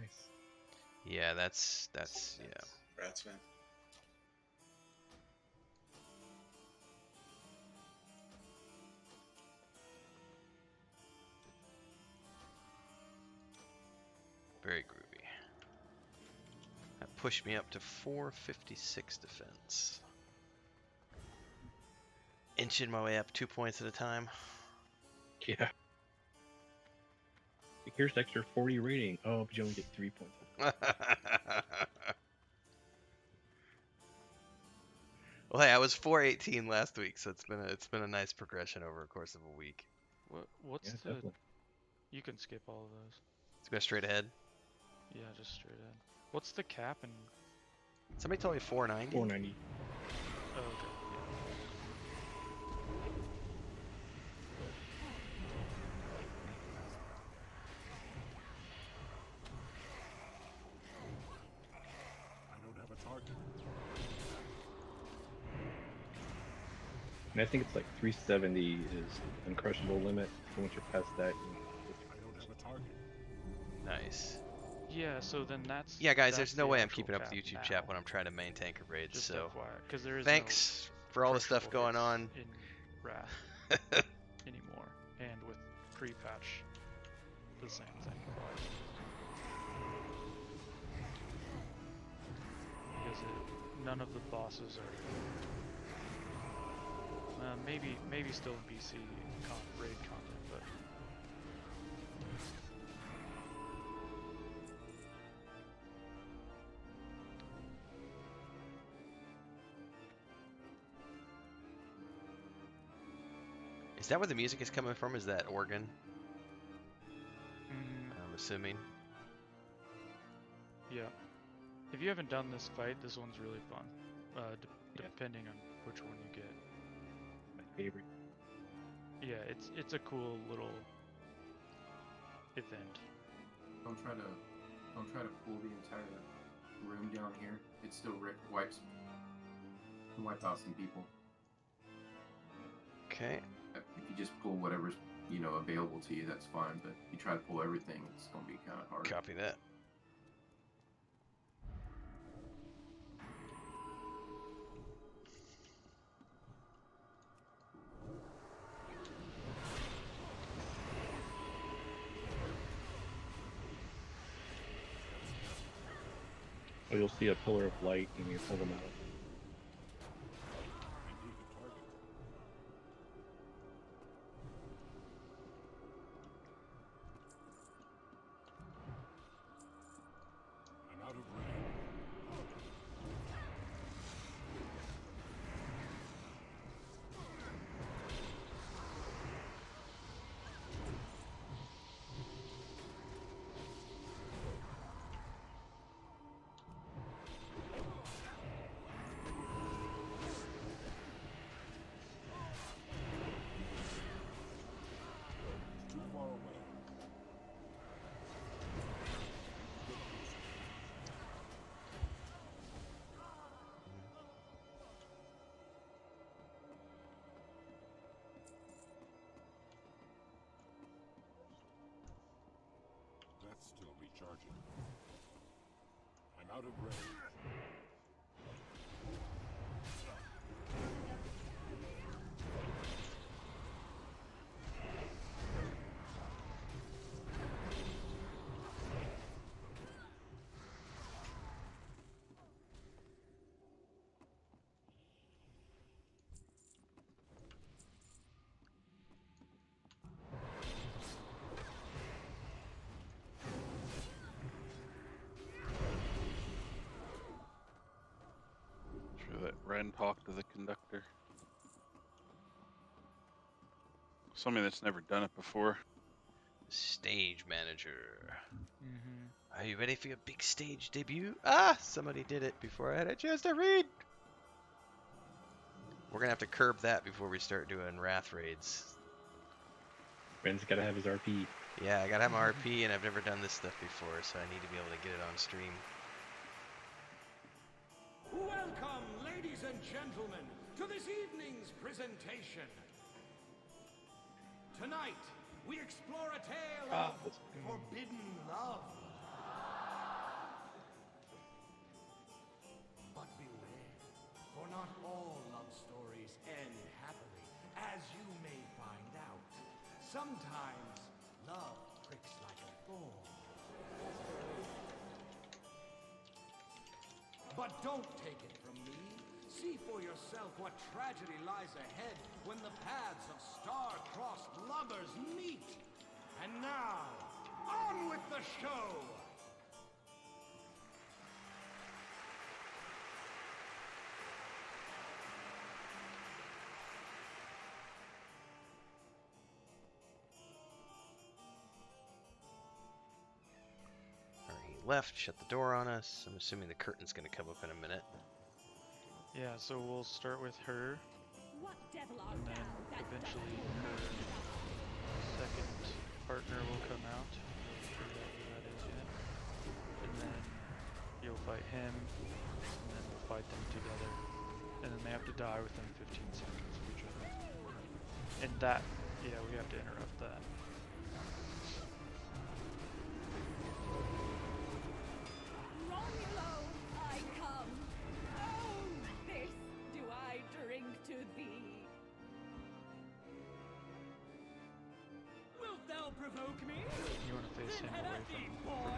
Yeah, that's yeah. Rats, man. Very groovy. That pushed me up to 456 defense. Inching my way up 2 points at a time. Yeah. Here's extra 40 rating. Oh, but you only get 3 points. Well, hey, I was 418 last week, so it's been a nice progression over the course of a week. What's Yeah, the? definitely. You can skip all of those. Let's go straight ahead. Yeah, just straight ahead. What's the cap and? Somebody told me 490. 490. Oh, okay. I don't have a target. And I think it's like 370 is uncrushable limit. So once you're past that, I don't have a target. Nice. Yeah, so then that's. Yeah, guys, that's there's no the way I'm actual keeping up with cap YouTube now. chat when I'm trying to maintain raids. Just So FYI, because there is thanks no for all the stuff crushable going hits on. in Wrath anymore, and with pre-patch, the same thing applies. Because none of the bosses are. Maybe still in BC raid content, but. Is that where the music is coming from? Is that organ? assuming. Yeah. If you haven't done this fight, this one's really fun. Depending on which one you get. My favorite. Yeah, it's a cool little event. Don't try to pull the entire room down here. It still can wipe out some people. Okay. If you just pull whatever's available to you, that's fine. But if you try to pull everything, it's gonna be kind of hard. Copy that. Oh, you'll see a pillar of light when you pull them out. I'm out of range. Too far away. That's still recharging. I'm out of range. Sure that Ren talked to the conductor. Somebody that's never done it before. Stage manager. Mm-hmm. Are you ready for your big stage debut? Ah, somebody did it before I had a chance to read. We're gonna have to curb that before we start doing wrath raids. Ben's gotta have his RP. Yeah, I gotta have my RP, and I've never done this stuff before, so I need to be able to get it on stream. Welcome, ladies and gentlemen, to this evening's presentation. Tonight, we explore a tale of forbidden love. But beware, for not all love stories end happily, as you may find out. Sometimes love pricks like a thorn. But don't take it from me. See for yourself what tragedy lies ahead when the paths of star-crossed lovers meet. And now, on with the show! Alright, he left, shut the door on us. I'm assuming the curtain's gonna come up in a minute. Yeah, so we'll start with her, and then eventually her second partner will come out. Not sure who that is yet. And then you'll fight him, and then we'll fight them together. And then they have to die within 15 seconds of each other. And that, yeah, we have to interrupt that. Romulo, I come. Oh, this do I drink to thee. Wilt thou provoke me? You want to face him Head away at thee, from boy!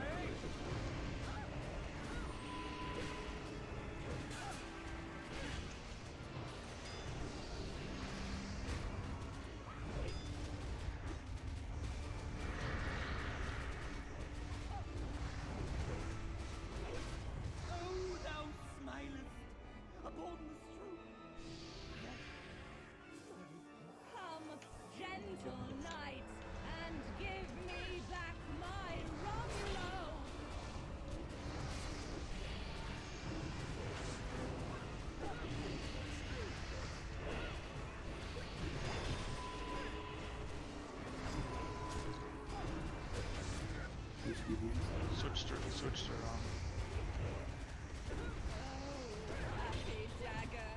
Switched her on. Happy dagger.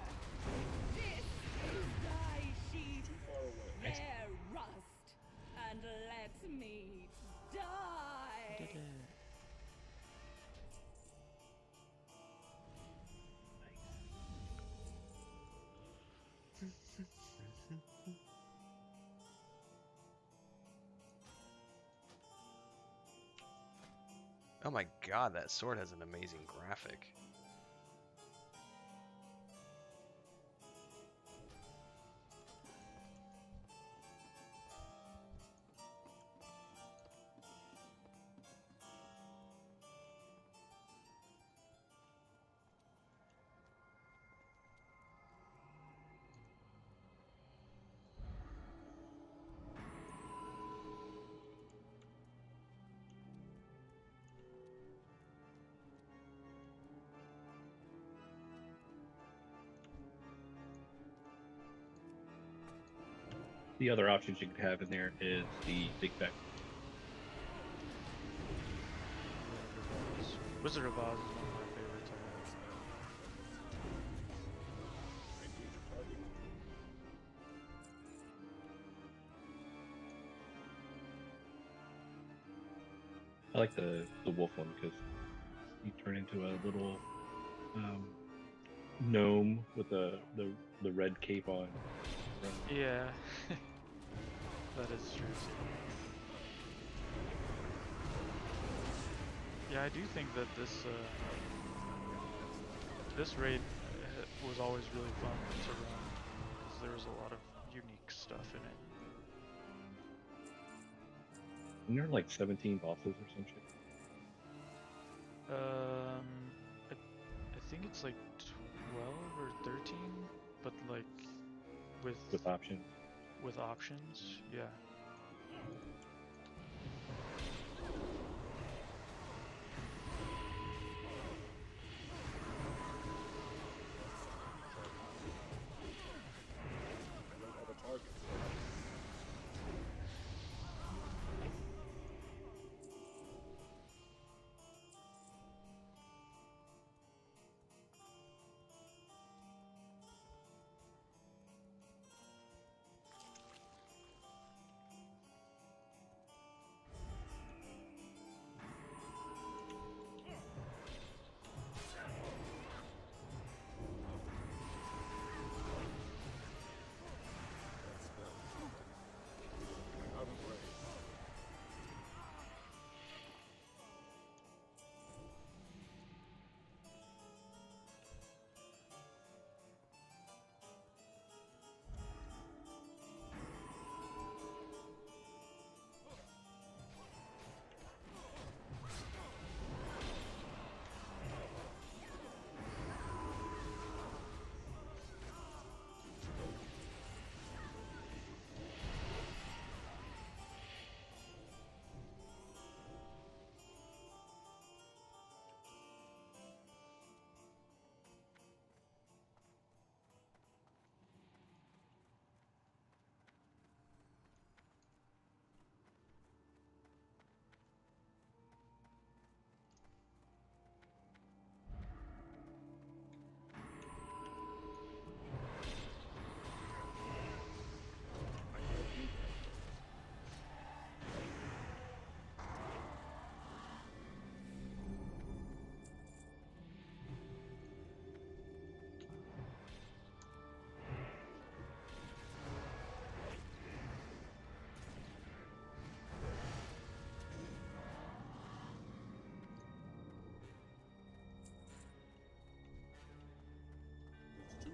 This is thy sheep. Their rust. And let me die. Oh my god, that sword has an amazing graphic. The other options you could have in there is the big fat. Wizard of Oz is one of my favorites. I like the wolf one because you turn into a little gnome with the red cape on. Yeah, that is true. Yeah, I do think that this raid was always really fun to run because there was a lot of unique stuff in it. And there are like 17 bosses or some shit. I think it's like 12 or 13, but like with options. With options, yeah.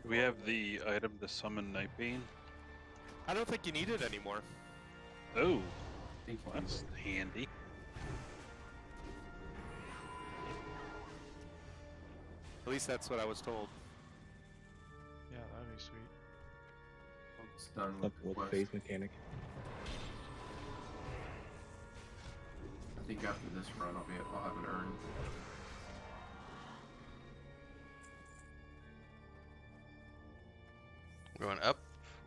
Do we have the item to summon Nightbane? I don't think you need it anymore. Oh, well, that's handy. At least that's what I was told. Yeah, that'd be sweet. It's done with the With the quest. phase mechanic. I think after this run, I'll have an urn. Going up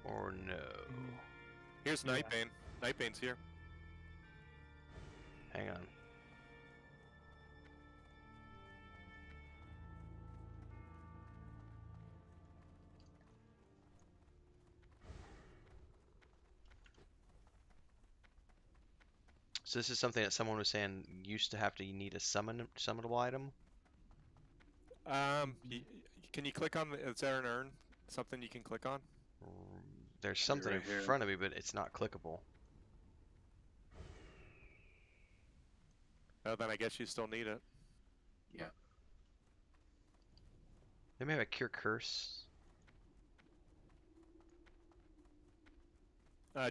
or no? Here's Nightbane. Nightbane's here. Hang on. So this is something that someone was saying used to have to need a summonable item. Can you click on? Is there an urn? Something you can click on? There's Be something right in here. front of me, but it's not clickable. Oh, then I guess you still need it. Yeah. They may have a cure curse.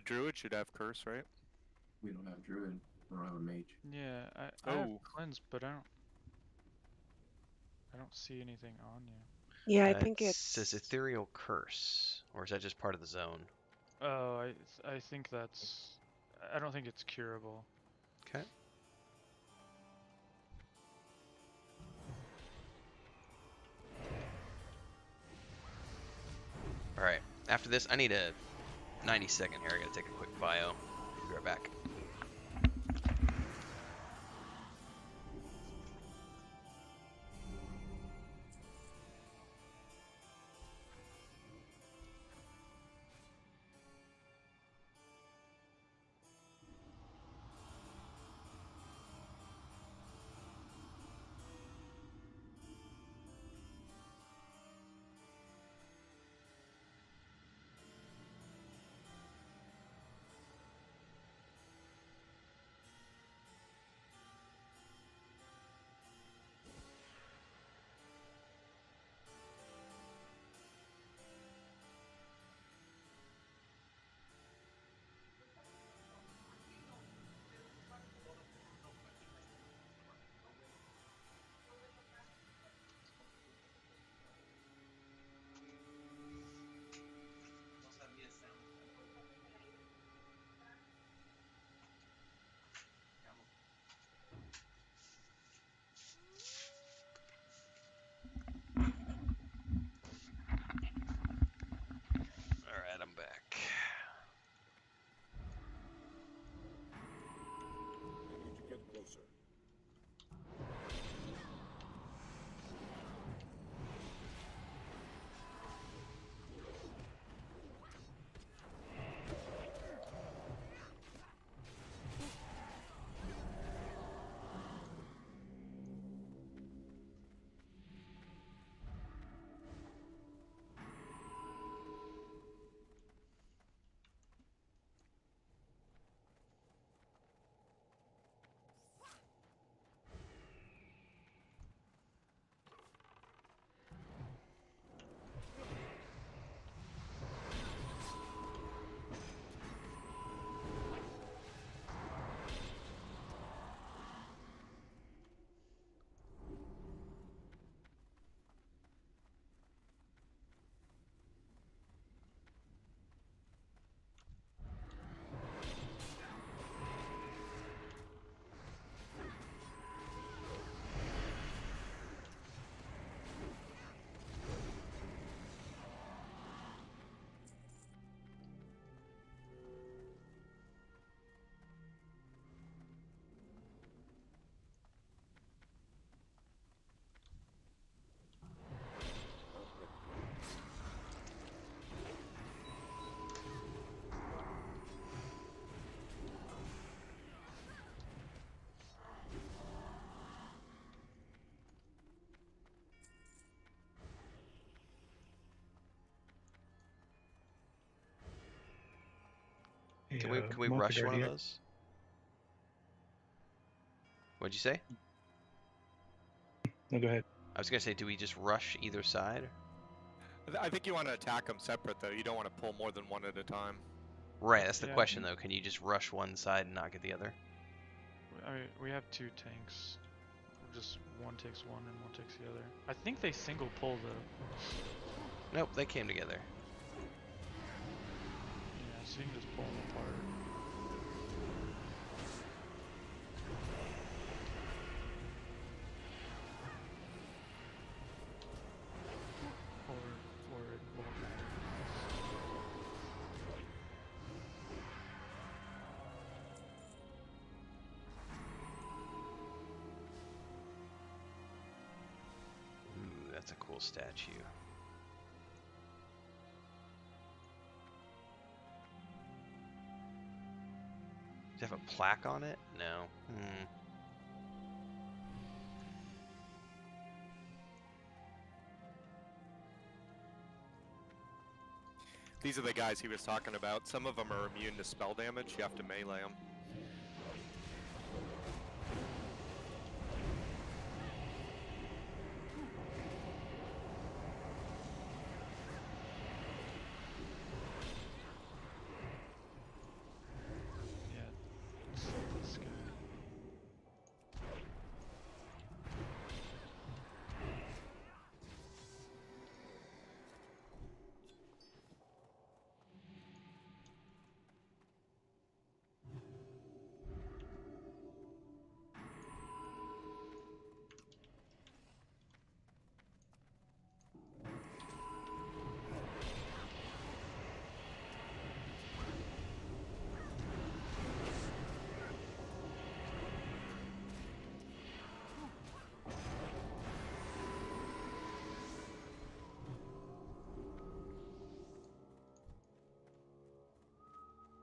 Druid should have curse, right? We don't have druid. We don't have a mage. Yeah, I have Oh. cleanse, but I don't see anything on you. Yeah, I It think says it's ethereal curse, or is that just part of the zone? Oh, I think that's. I don't think it's curable. Okay. All right. After this, I need a 90-second here. I gotta take a quick bio. Be right back. All right, I'm back. I need to get closer. Can we Monk rush one of Guardian. those? What'd you say? No, go ahead. I was gonna say, do we just rush either side? I think you want to attack them separate, though. You don't want to pull more than one at a time. Right, that's the Yeah. question though. Can you just rush one side and not get the other? I mean, we have two tanks. Just one takes one and one takes the other. I think they single pull though. Nope, they came together. Yeah, so you can just pull them apart. Or it won't matter. Ooh, that's a cool statue. to have a plaque on it? No. These are the guys he was talking about. Some of them are immune to spell damage. You have to melee them.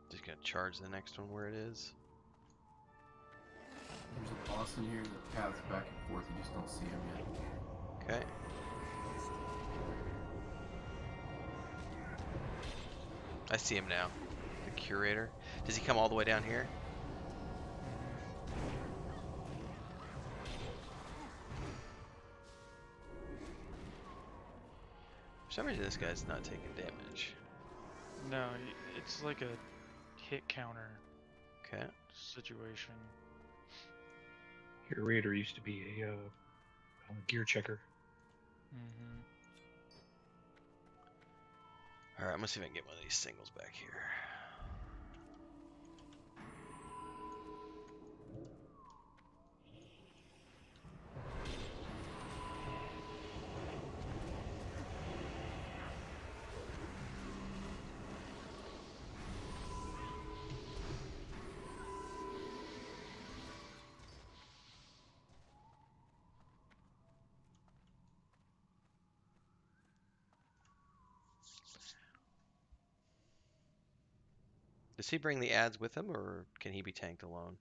Just gonna charge the next one where it is. There's a boss in here that paths back and forth. You just don't see him yet. Okay. I see him now. The curator. Does he come all the way down here? For some reason, this guy's not taking damage. No, it's like a hit counter Okay. situation. Curator used to be a gear checker. Alright, I'm gonna see if I can get one of these singles back here. Does he bring the ads with him, or can he be tanked alone?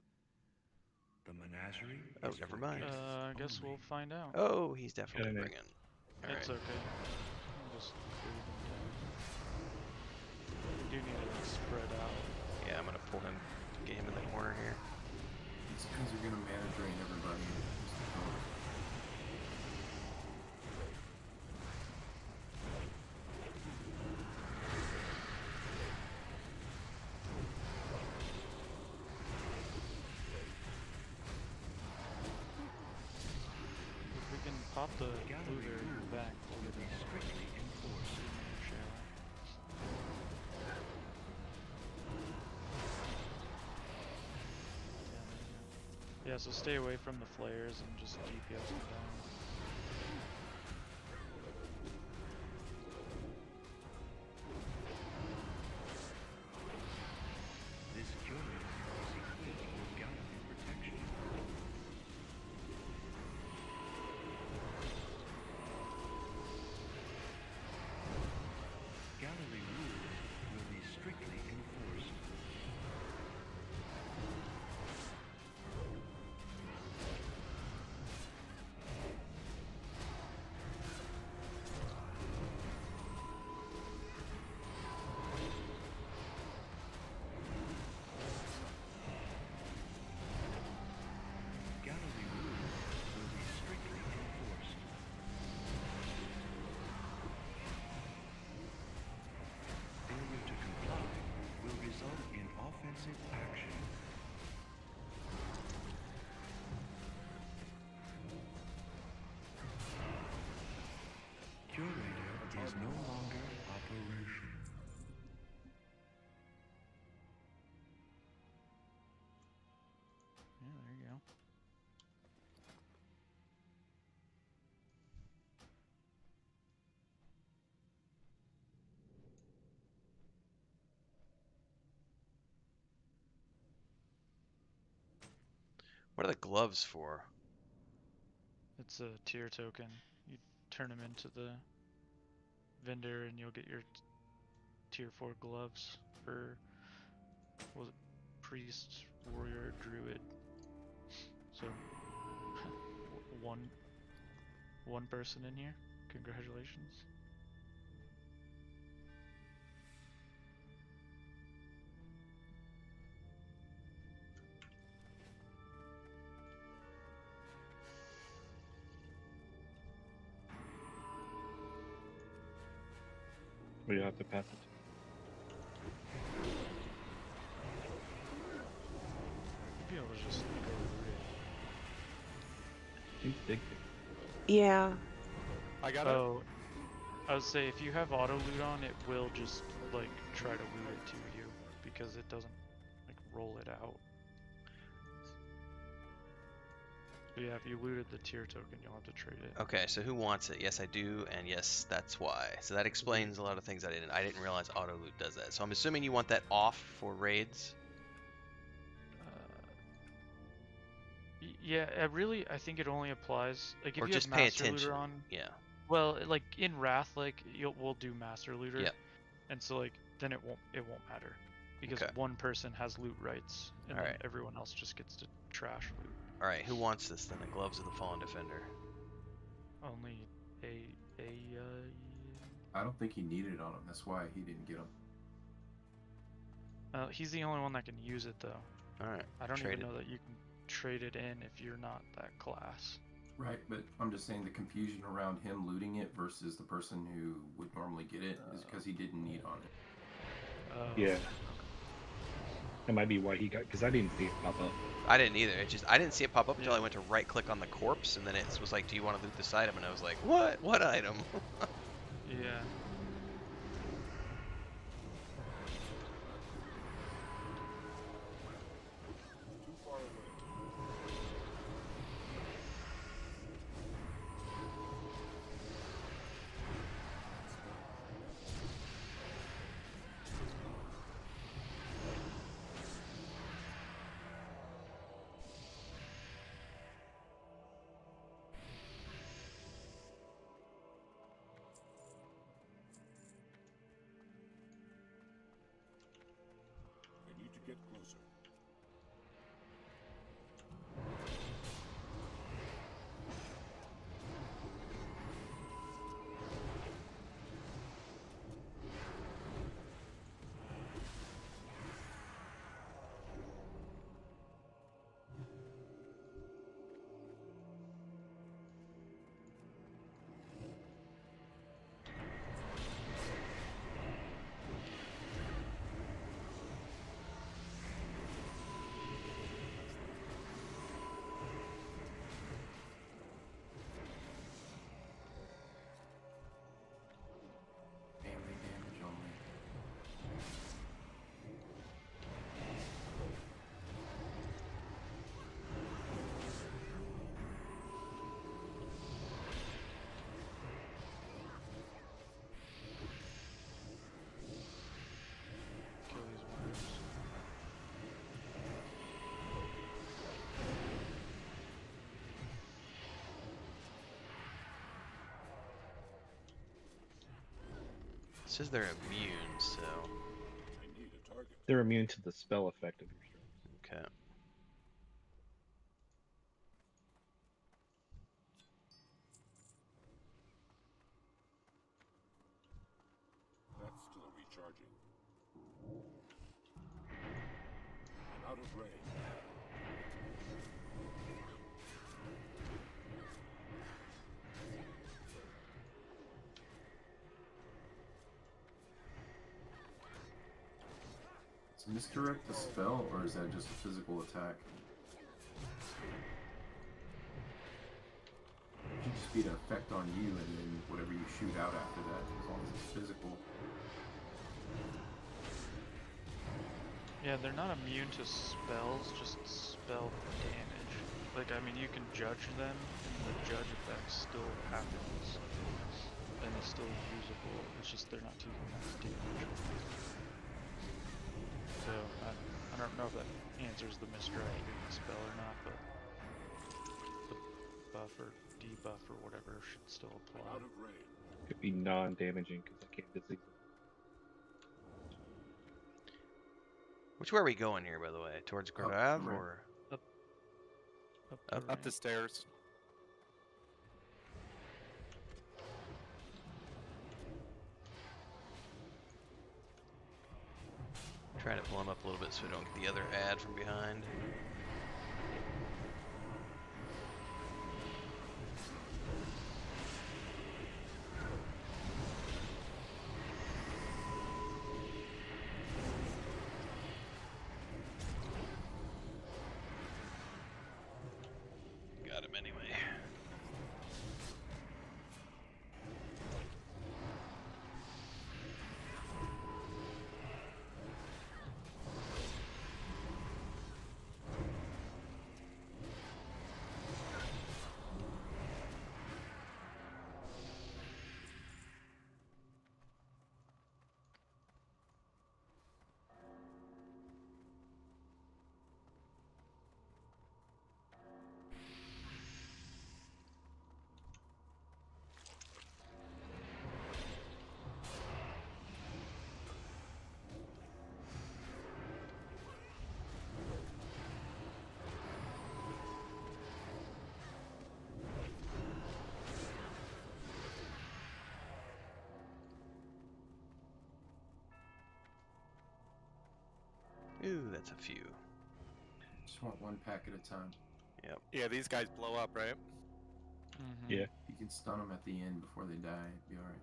The menagerie. Oh, never mind. I guess we'll find out. Oh, he's definitely bringing. It's okay. Just do need to spread out. Yeah, I'm gonna pull him, get him in the corner here. These guys are gonna mana drain everybody. If we can pop the looter back, we'll be strictly enforced. Yeah, so stay away from the flares and just DPS them down. This curator is equipped with gallery protection. Gallery rules will be strictly enforced. Gallery rules will be strictly enforced. Failure to comply will result in offensive action. Curator is no longer operational. Yeah, there you go. What are the gloves for? It's a tier token. You turn them into the vendor and you'll get your tier 4 gloves for, was it priest warrior, druid. So one person in here. Congratulations. Or you'll have to pass it You'd be able to just go root to. Too big. Yeah. I got it. it. Oh, I would say if you have auto loot on, it will just like try to loot it to you because it doesn't like roll it out. So yeah, if you looted the tier token, you'll have to trade it. Okay, so who wants it? Yes, I do, and yes, that's why. So that explains a lot of things I didn't realize auto loot does that. So I'm assuming you want that off for raids. Yeah, I think it only applies like if or you just have pay Master attention. Looter on. Yeah. Well, like in Wrath, like we'll do Master Looter. Yep. And so like then it won't matter because Okay. one person has loot rights and All then right. everyone else just gets to trash loot. All right, who wants this then? The Gloves of the Fallen Defender. Only I don't think he needed it on him. That's why he didn't get him. He's the only one that can use it though. All right. I don't even know that you can trade it in if you're not that class. Right, but I'm just saying the confusion around him looting it versus the person who would normally get it is because he didn't need on it. Yeah. That might be why he got, because I didn't see it pop up. I didn't either. I didn't see it pop up until I went to right click on the corpse, and then it was like, do you want to loot this item? And I was like, what? What item? Yeah. I need to get closer. Melee damage only. Kill these worms. It says they're immune, so. I need a target. They're immune to the spell effect of your strike. Okay. That's still recharging. I'm out of range. Is misdirect a spell or is that just a physical attack? It should just be an effect on you and then whatever you shoot out after that, as long as it's physical. Yeah, they're not immune to spells, just spell damage. Like, I mean, you can judge them, and the judge effect still happens, and it's still usable. It's just they're not taking that damage. So, I don't know if that answers the misdirecting the spell or not, but the buff or debuff or whatever should still apply. Out of range. Could be non-damaging because I can't disease it. Which way are we going here, by the way? Towards Gradav right. or Up Up the stairs. trying to pull him up a little bit so we don't get the other ad from behind? Got him anyway. Ooh, that's a few. Just want one pack at a time. Yep. Yeah, these guys blow up, right? Mm-hmm. Yeah. You can stun them at the end before they die. It'd be alright.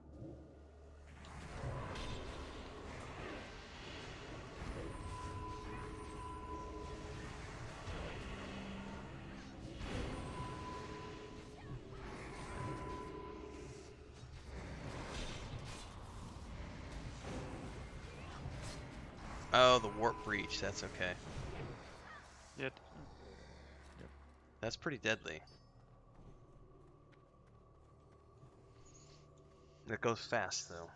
Oh, the warp breach. That's okay. Yep. That's pretty deadly. It goes fast though.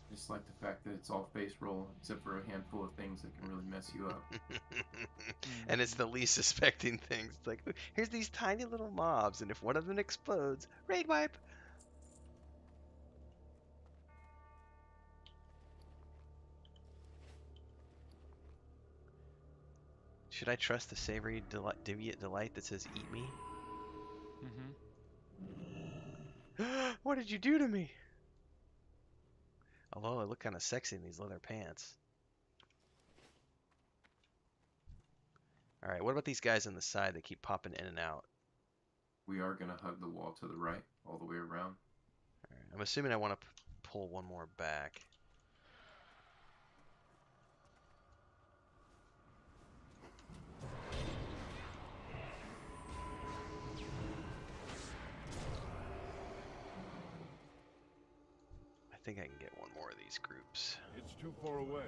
Just like the fact that it's all face roll, except for a handful of things that can really mess you up. And it's the least suspecting things. It's like, here's these tiny little mobs, and if one of them explodes, raid wipe. Should I trust the savory deviant delight that says "eat me"? Mm-hmm. What did you do to me? Although I look kind of sexy in these leather pants. All right, what about these guys on the side that keep popping in and out? We are going to hug the wall to the right, all the way around. All right, I'm assuming I want to pull one more back. I think I can get one more of these groups. It's too far away.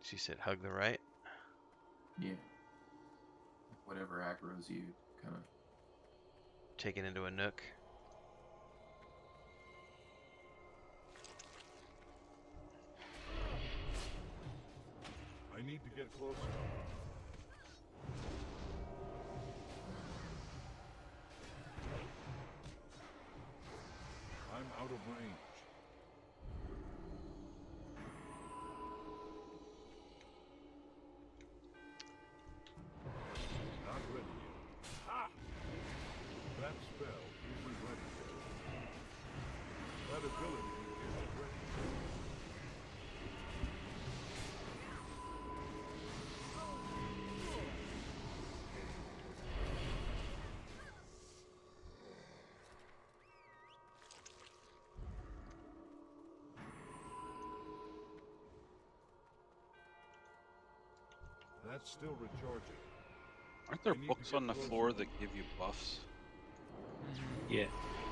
She said hug the right. Yeah. Whatever aggro's you, kind of. Take it into a nook. I need to get closer. I'm out of range. Not ready yet. Ha! That spell isn't ready yet. That ability isn't ready yet. That's still recharging. Aren't there I need to books get on the closer. floor that give you buffs? Yeah.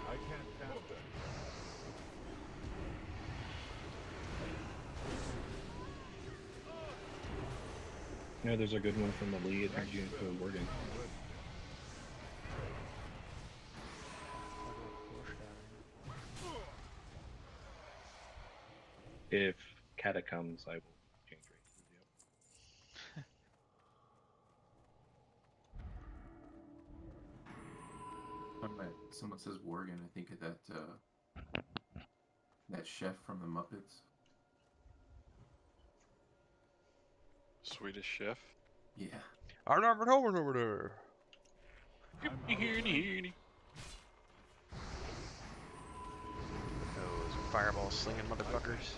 I can't cast them. No, there's a good one from the lead. June for wording. If Kata comes, I will change races. Yep. When someone says Worgen, I think of that chef from the Muppets. Swedish chef. Yeah. I'm not over there. Those fireball slinging motherfuckers.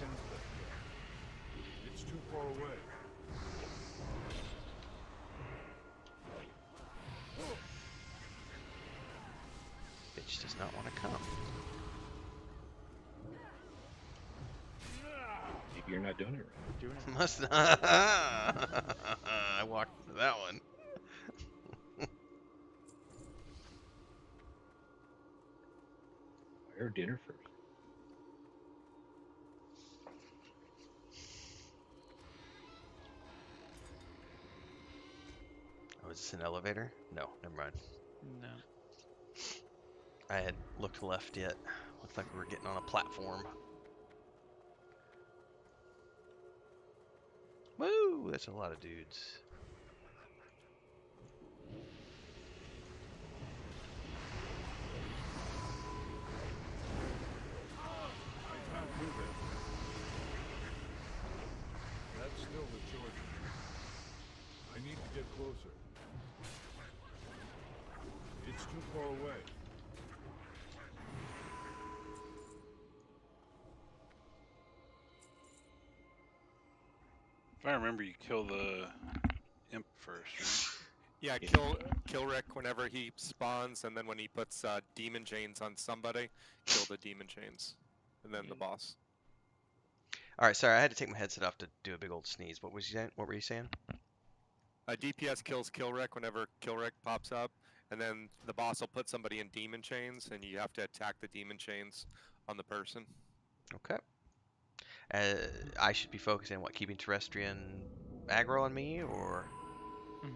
It's too far away. Bitch does not want to come. Maybe you're not doing it right. Doing it. Must not. I walked into that one. Fire dinner first. Oh, is this an elevator? No, never mind. No. I had looked left yet. Looked like we were getting on a platform. Woo! That's a lot of dudes. I can't move it. That's still the choice. I need to get closer. It's too far away. If I remember, you kill the imp first, right? Yeah, kill Rick whenever he spawns, and then when he puts demon chains on somebody, kill the demon chains, and then the boss. All right, sorry, I had to take my headset off to do a big old sneeze. What was you saying? What were you saying? DPS kills Killrick whenever Killrick pops up, and then the boss will put somebody in demon chains, and you have to attack the demon chains on the person. Okay. I should be focusing on what, keeping Terrestrian aggro on me, or?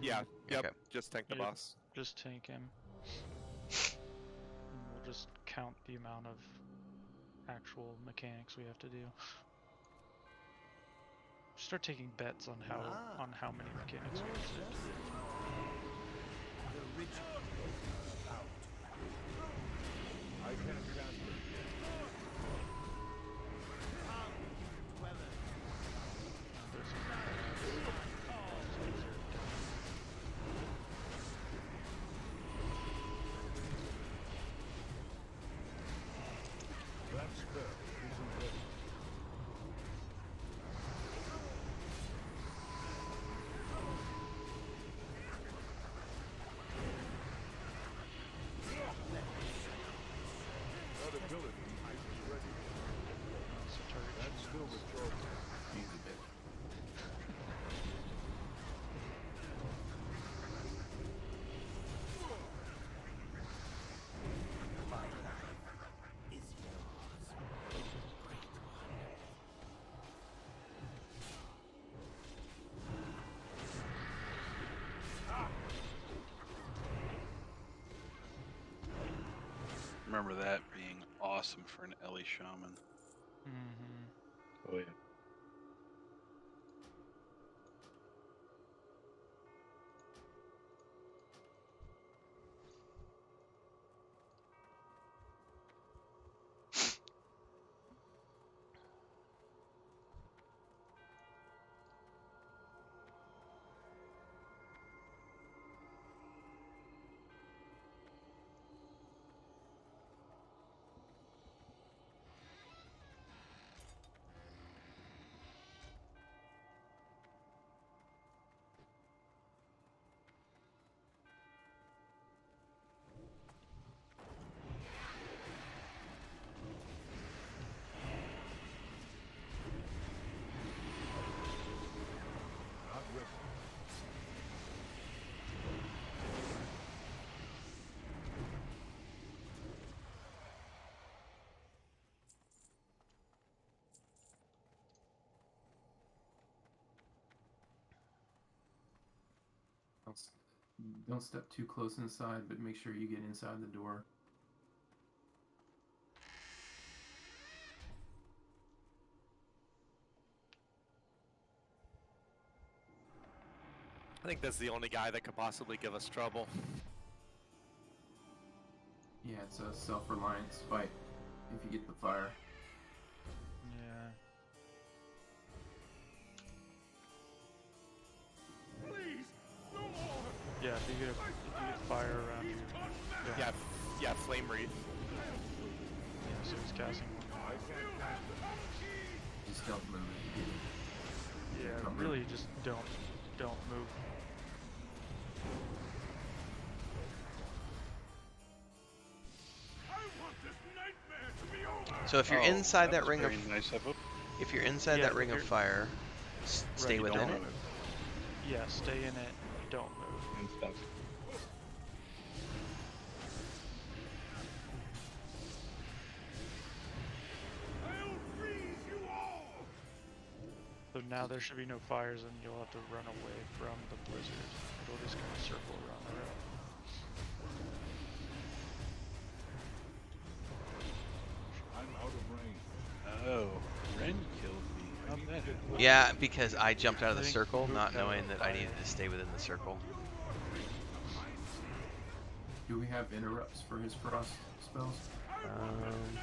Yeah, yep, Okay. just tank the Yep, boss. Just tank him. And we'll just count the amount of actual mechanics we have to do. Start taking bets on how many mechanics we have to do. The ritual is out. I can't cast it. That spell isn't ready. That ability isn't ready. That's still the choice. Easy bit. Remember that being awesome for an Ellie shaman. Mm-hmm. Oh yeah. Not ready. Don't step too close inside, but make sure you get inside the door. I think that's the only guy that could possibly give us trouble. Yeah, it's a self-reliance fight if you get the fire. Yeah. Please, no more. Yeah, if you get fire around you. Yeah, flame wreath. Yeah, so he's casting one. Just don't move it. Yeah, really just don't move. I want this nightmare to be over. So if you're inside that ring of, nice of him. if you're inside Yeah, that ring of fire, stay Right, within don't it. move. Yeah, stay in it. Don't move. And stuff. I'll freeze you all. So now there should be no fires, and you'll have to run away from the blizzard. It'll just kind of circle around the room. I'm out of range. Oh, Ren killed me. How'd that happen? Yeah, because I jumped out of the I think circle, you not moved out knowing of that the I fire. needed to stay within the circle. Do we have interrupts for his frost spells? Um,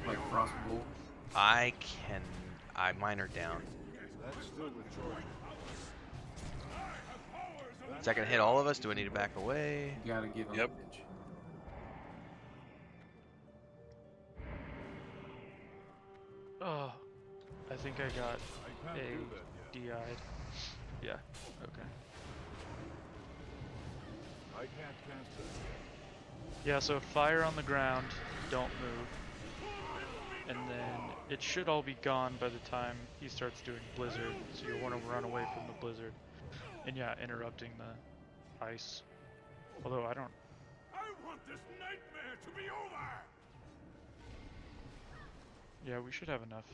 Like frost bolt? mine are down. That's still recharging. Is that gonna hit all of us? Do I need to back away? You gotta get on Yep. the edge. Oh, I think I got I can't do that yet. DI'd. Yeah, okay. I can't cast that. Yeah, so fire on the ground, don't move. And then it should all be gone by the time he starts doing blizzard, so you'll want to run away from the blizzard. And yeah, interrupting the ice. Although I don't... I want this nightmare to be over. Yeah, we should have enough.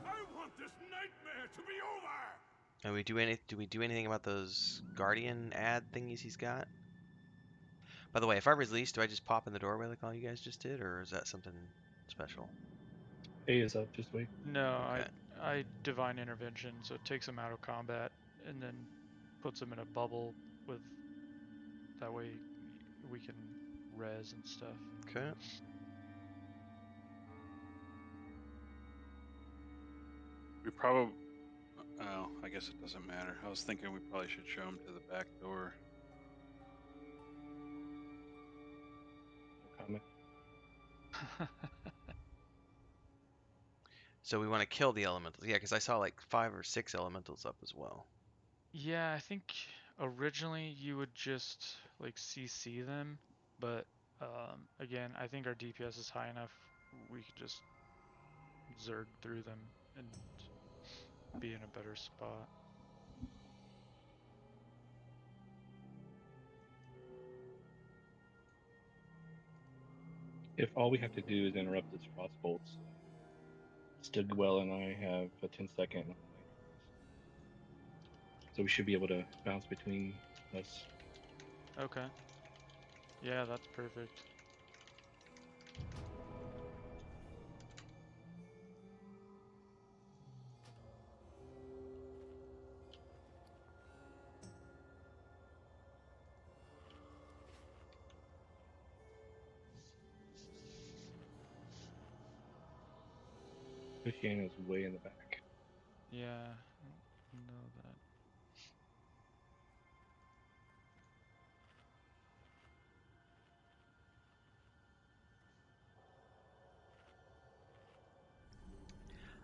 I want this nightmare to be over. And do we do anything about those guardian ad thingies he's got? By the way, if I release, do I just pop in the doorway like all you guys just did, or is that something special? A is up, just wait. No, Okay. I divine intervention, so it takes him out of combat and then puts him in a bubble with... That way we can res and stuff. Okay. We probably. Oh, I guess it doesn't matter. I was thinking we probably should show him to the back door. No comment. So we want to kill the elementals. Yeah, because I saw like 5 or 6 elementals up as well. Yeah, I think originally you would just like CC them, but again, I think our DPS is high enough. We could just Zerg through them and be in a better spot. If all we have to do is interrupt this frost bolts, Stigwell and I have a 10-second. So we should be able to bounce between us. Okay. Yeah, that's perfect. Christiana's way in the back. Yeah, I know that.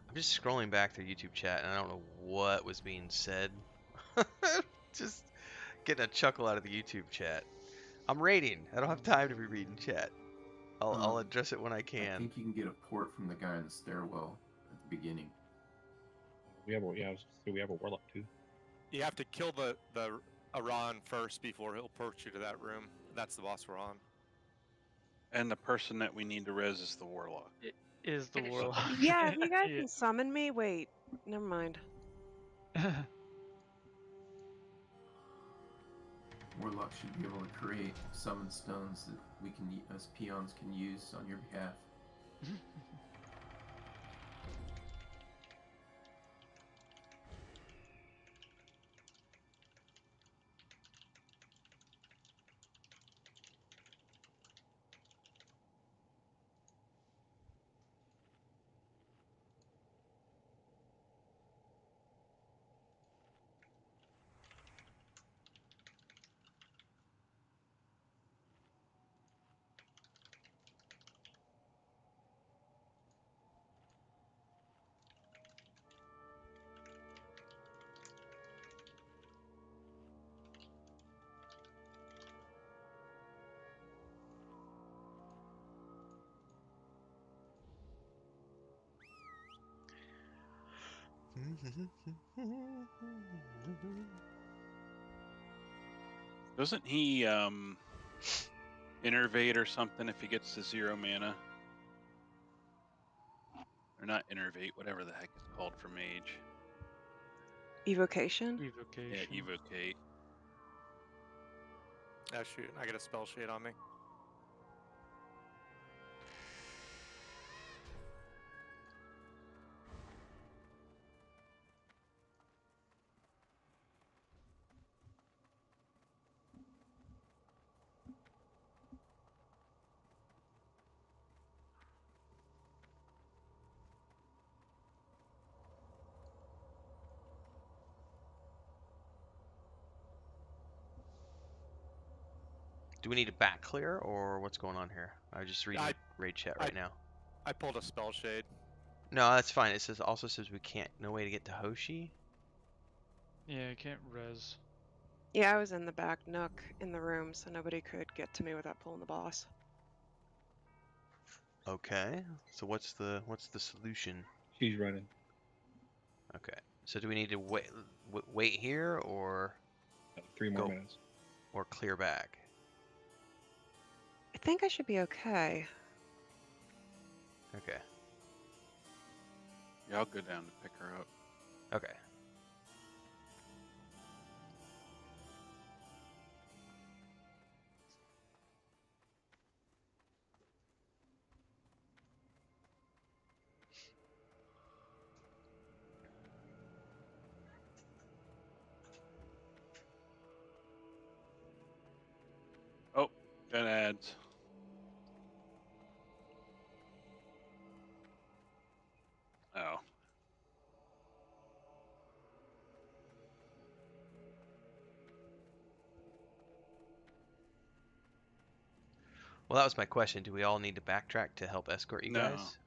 I'm just scrolling back through YouTube chat, and I don't know what was being said. Just getting a chuckle out of the YouTube chat. I'm raiding. I don't have time to be reading chat. I'll address it when I I can. think you can get a port from the guy in the stairwell at the beginning. We have a warlock too. You have to kill the Iran first before he'll port you to that room. That's the boss we're on. And the person that we need to res is the warlock. Is the warlock. Yeah, if you guys Yeah. can summon me. Wait, never mind. Warlock should be able to create summon stones that we can, as peons, can use on your behalf. Doesn't he innervate or something if he gets to 0 mana? Or not innervate, whatever the heck it's called for mage. Evocation? Yeah, evocate. Oh shoot, I got a spell shade on me. Do we need a back clear or what's going on here? I just reading raid chat right now. I pulled a spell shade. No, that's fine. It says also says we can't. No way to get to Hoshi. Yeah, I can't res. Yeah, I was in the back nook in the room, so nobody could get to me without pulling the boss. Okay. So what's the solution? She's running. Okay. So do we need to wait here or 3 more minutes or clear back? I think I should be okay. Okay. Yeah, I'll go down to pick her up. Okay. Oh, got ads. Oh. Well, that was my question. Do we all need to backtrack to help escort you guys?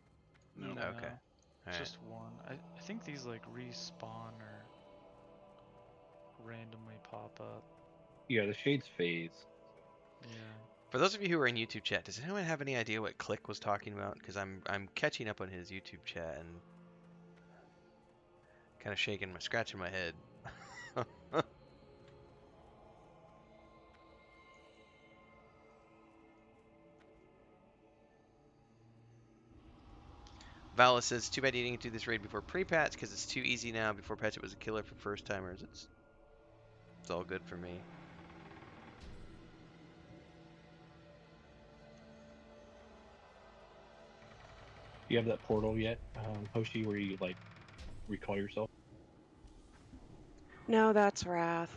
No. Okay. All right. Just one. I think these like respawn or randomly pop up. Yeah, the shades phase. Yeah. For those of you who are in YouTube chat, does anyone have any idea what Click was talking about? Because I'm catching up on his YouTube chat and kind of scratching my head. Vala says, too bad you didn't do this raid before pre-patch because it's too easy now. Before patch it was a killer for first timers. It's all good for me. Do you have that portal yet, Hoshi, where you like recall yourself? No, that's Wrath.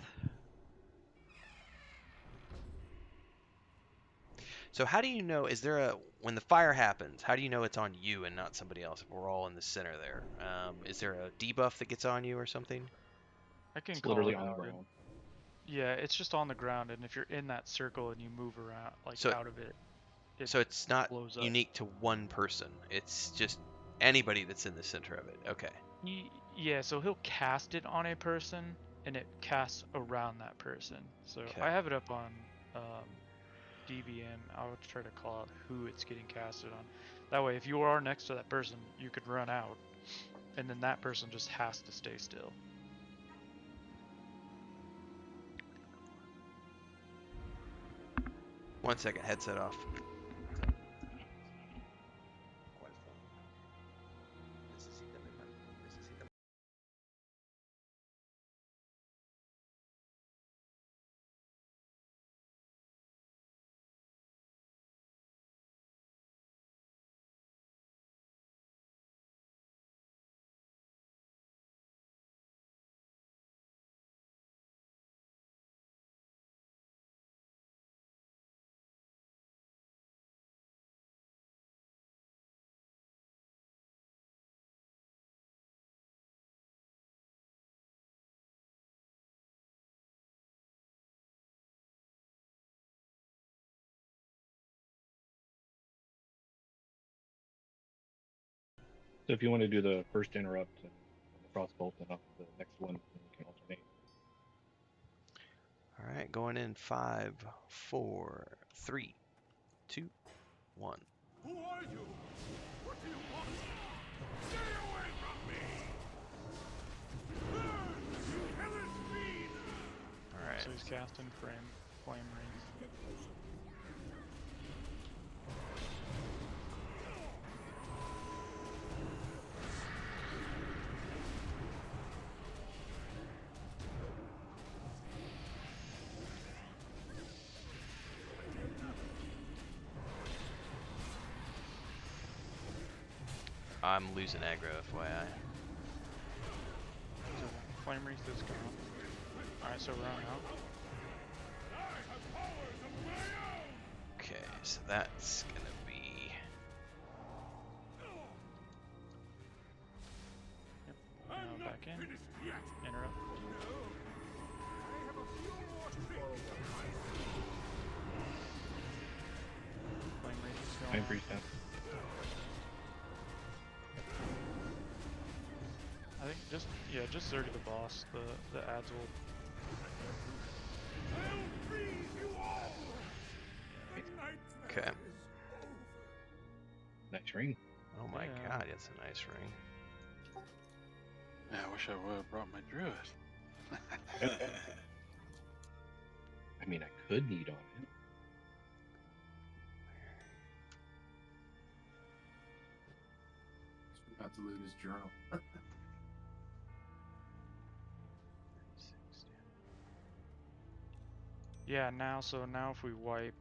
So how do you know, when the fire happens, how do you know it's on you and not somebody else if we're all in the center there? Is there a debuff that gets on you or something? I can It's call literally it on the out. ground. Yeah, it's just on the ground, and if you're in that circle and you move around, like out of it, so it's not blows up. unique to one person. It's just anybody that's in the center of it. Okay. Yeah, so he'll cast it on a person, and it casts around that person. So Okay. I have it up on DBN. I'll try to call out who it's getting casted on. That way, if you are next to that person, you could run out, and then that person just has to stay still. One second, headset off. So if you want to do the first interrupt on the crossbolt, and up the next one, then we can alternate. All right, going in 5, 4, 3, 2, 1. Who are you? What do you want? Stay away from me! Burn, you hellish fiend! All right. So he's casting flame rings. I'm losing aggro, FYI. So flame wreath is gone. Alright, so we're on out. Okay, so that's gonna be. Yep. Now back in. Interrupt. Flame wreath is going. Flame freeze down. I think just Zerg the boss. The ads will. Okay. Nice ring. Oh my Yeah. god, it's a nice ring. Yeah, I wish I would have brought my druid. I mean, I could need on it. Forgot to loot his journal. Yeah, now if we wipe,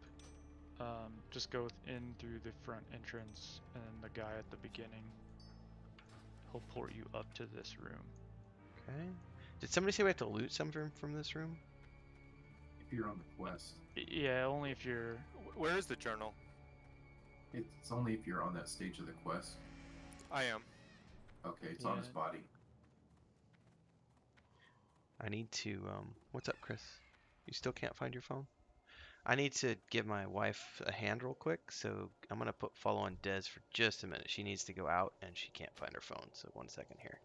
just go in through the front entrance, and then the guy at the beginning, he'll port you up to this room. Okay. Did somebody say we have to loot something from this room? If you're on the quest, Yeah, only if you're. Where is the journal? it's only if you're on that stage of the quest. I am. Okay, it's on his Yeah. body. I need to, what's up, Chris? You still can't find your phone? I need to give my wife a hand real quick, so I'm gonna follow on Des for just a minute. She needs to go out and she can't find her phone, so 1 second here.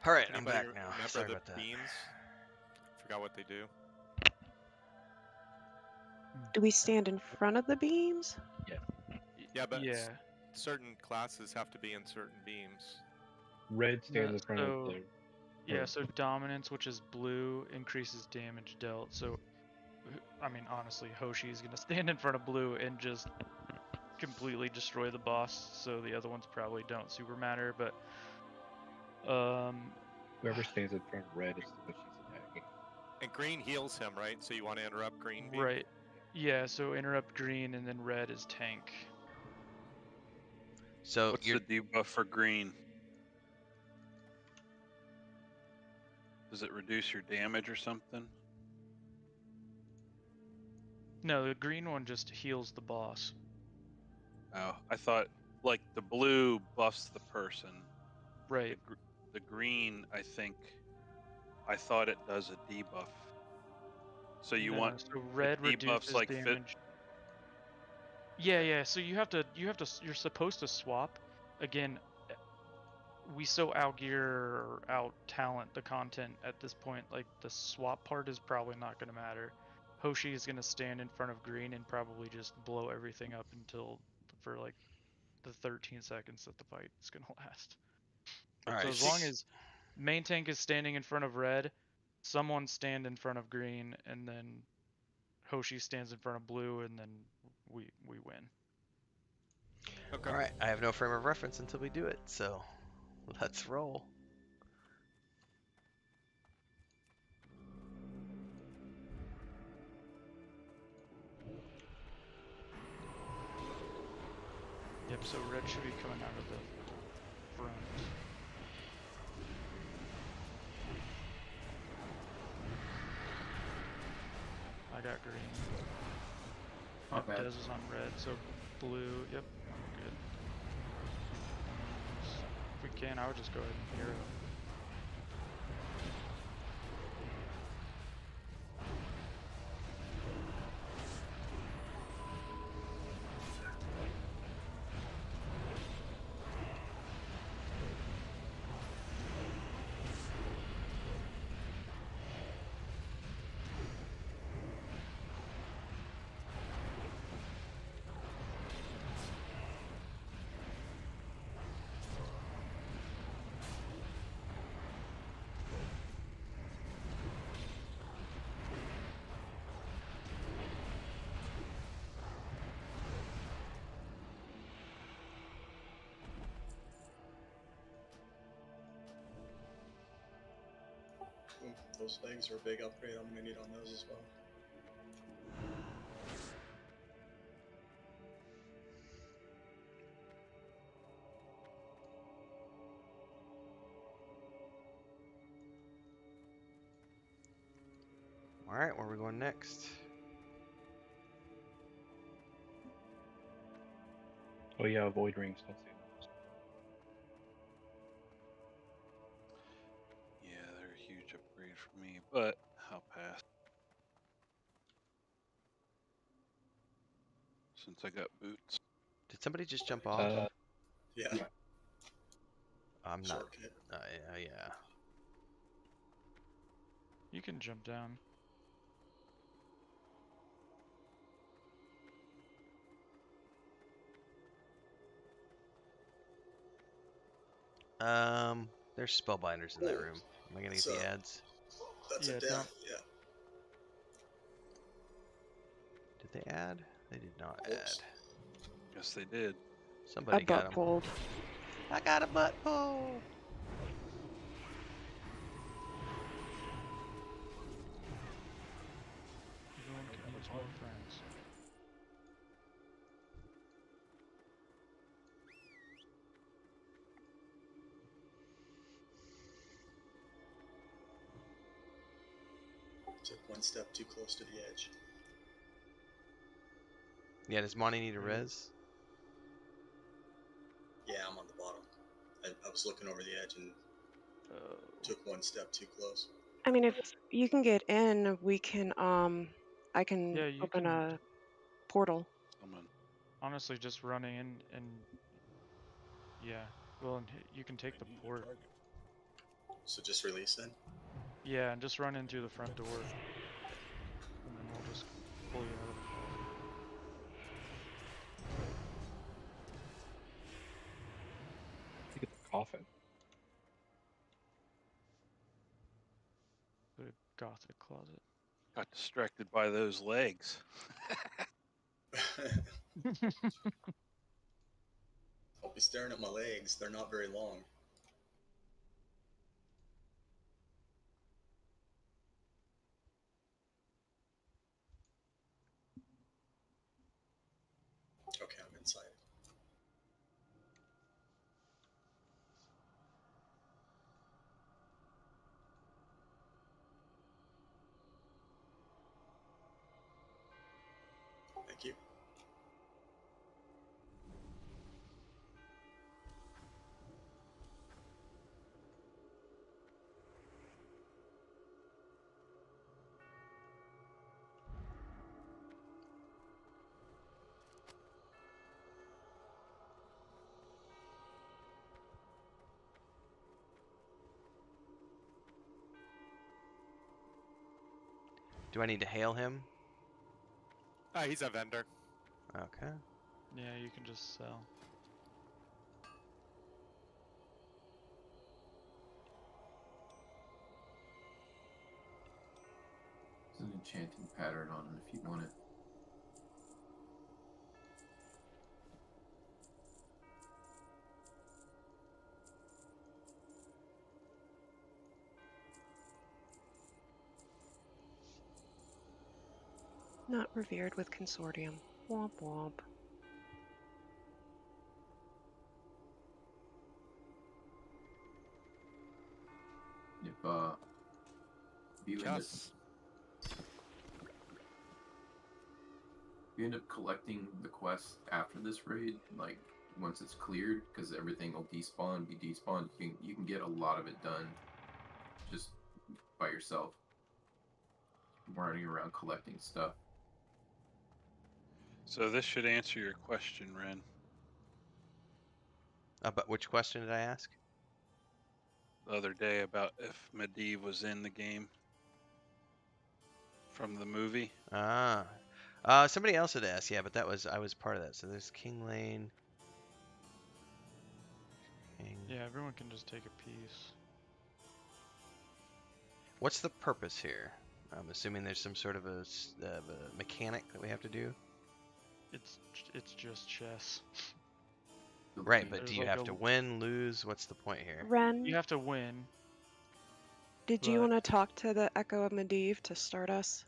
All right, I'm Anybody back now. remember Sorry the about that. beams? Forgot what they do. Do we stand in front of the beams? Yeah, but Yeah. certain classes have to be in certain beams. Red stands in front of So the. yeah, so dominance, which is blue, increases damage dealt. So, I mean, honestly, Hoshi is gonna stand in front of blue and just completely destroy the boss. So the other ones probably don't super matter, but Whoever stands in front of red is what she's attacking. And green heals him, right? So you want to interrupt green beam? right. Yeah, so interrupt green and then red is tank. So What's the debuff for green? Does it reduce your damage or something? No, the green one just heals the boss. Oh, I thought like the blue buffs the person. Right. The green, I thought it does a debuff. So you No, want so red the debuffs reduces like damage. Yeah. So you're supposed to swap. Again, we so outgear or out talent the content at this point. Like the swap part is probably not going to matter. Hoshi is going to stand in front of green and probably just blow everything up until for like the 13 seconds that the fight is going to last. All So right. as long as main tank is standing in front of red, someone stand in front of green, and then Hoshi stands in front of blue, and then we win. Okay. All right, I have no frame of reference until we do it, so let's roll. Yep, so red should be coming out of the front. I got green. Not bad. Dez is on red, so blue, yep, good. If we can, I would just go ahead and hero. Those legs are a big upgrade I'm going to need on those as well. All right, where are we going next? Oh yeah, void rings. Don't say those. Yeah, they're a huge upgrade for me, but I'll pass. Since I got boots. Did somebody just jump off? Yeah. I'm not. Shortcut. Yeah. You can jump down. There's spellbinders in that room. Am I gonna get So, the ads? That's Yeah, a death, don't- yeah. Did they add? They did not Whoops. add. Yes, they did. Somebody A got butt them. pulled. I got a butt pull. Everyone can use more friends. Took one step too close to the edge. Yeah, does Monty need a res? Yeah, I'm on the bottom. I was looking over the edge and took one step too close. I mean, if you can get in, we can, I can Yeah, you open can- a portal. Someone. Honestly, just running in and yeah, well, and you can take the port. So just release then? Yeah, and just run in through the front door. And then we'll just pull you out of the Look at the coffin. The gothic closet. Got distracted by those legs. I'll be staring at my legs. They're not very long. Okay, I'm inside. Thank you. Do I need to hail him? He's a vendor. Okay. Yeah, you can just sell. There's an enchanting pattern on it if you want it. Not revered with consortium. Womp womp. If you end up collecting the quest after this raid, like once it's cleared, because everything will be despawned, you can get a lot of it done just by yourself, running around collecting stuff. So this should answer your question, Ren. But which question did I ask? The other day about if Medivh was in the game from the movie. Somebody else had asked, yeah, but I was part of that. So there's King Lane. Yeah, everyone can just take a piece. What's the purpose here? I'm assuming there's some sort of a mechanic that we have to do. It's just chess. Right, but There's do you like have to win, lose? What's the point here? Ren, You have to win. did you want to talk to the Echo of Medivh to start us?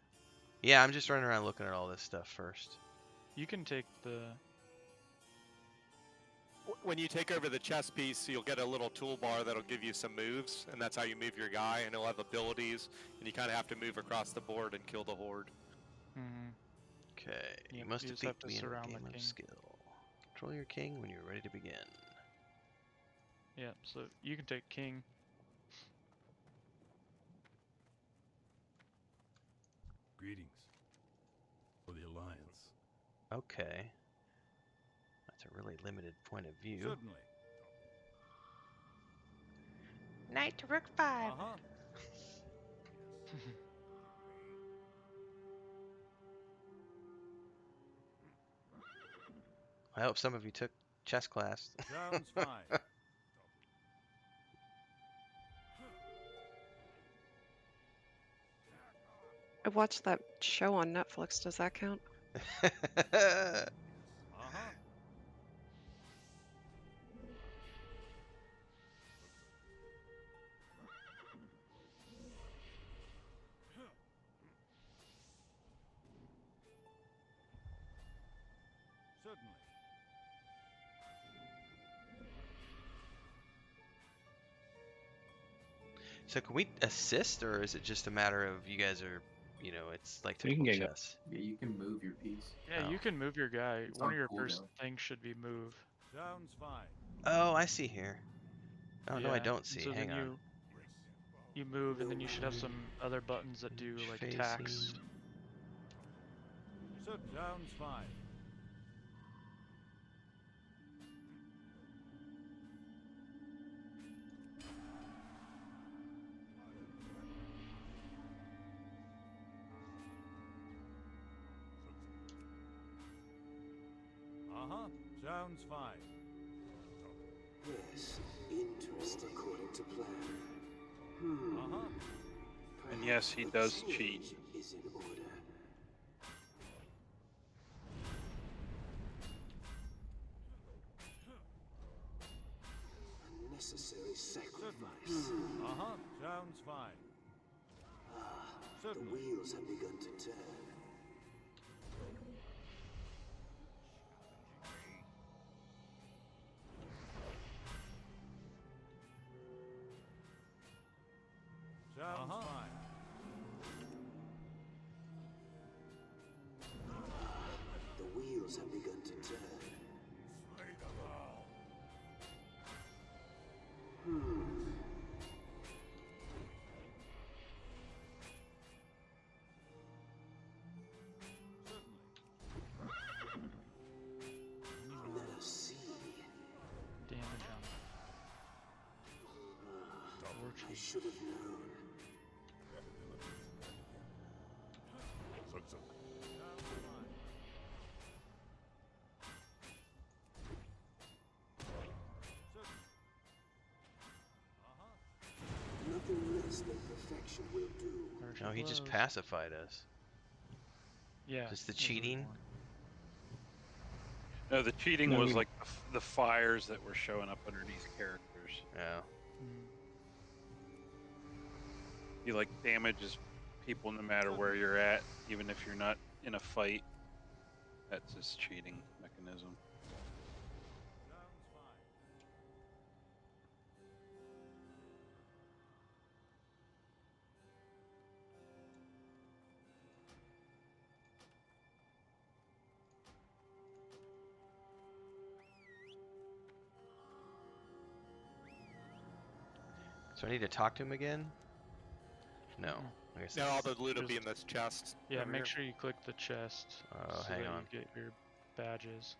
Yeah, I'm just running around looking at all this stuff first. You can take the... When you take over the chess piece, you'll get a little toolbar that'll give you some moves, and that's how you move your guy, and he'll have abilities, and you kind of have to move across the board and kill the horde. Okay, Yep, you must you just defeat have to me in a surround the game of king. skill. Control your king when you're ready to begin. Yeah, so you can take king. Greetings. For the Alliance. Okay. That's a really limited point of view. Certainly. Knight to Rook 5. I hope some of you took chess class. Sounds fine. I watched that show on Netflix. Does that count? Certainly. So can we assist, or is it just a matter of you guys are, you know, it's like You can typical get chess? Yeah, you can move your piece. Yeah, you can move your guy. It's One on of your cooldown. first things should be move. Sounds fine. Oh, I see here. Oh, no, I Yeah, don't and see. so Hang then on. you move, and then you should have some other buttons that do like Facing. attacks. Sounds fine. Uh-huh. Sounds fine. Yes, interest according to plan. Uh-huh. And yes, he does cheat. Is in order. Unnecessary sacrifice. Uh-huh. Sounds fine. The wheels have begun to turn. Sounds fine. The wheels have begun to turn. Slay them all. Let us see. Damage on I should have known. Suck. Nothing less than perfection will do. No, he just pacified us. Yeah. Just the cheating. No, the cheating No, was we- like the fires that were showing up underneath characters. Yeah. He like damages people no matter where you're at, even if you're not in a fight. That's his cheating mechanism. Sounds fine. So I need to talk to him again? No. I guess No, all that's- the loot will be in Just- this chest. Yeah, over make here. sure you click the chest Oh, so hang that on. you get your badges.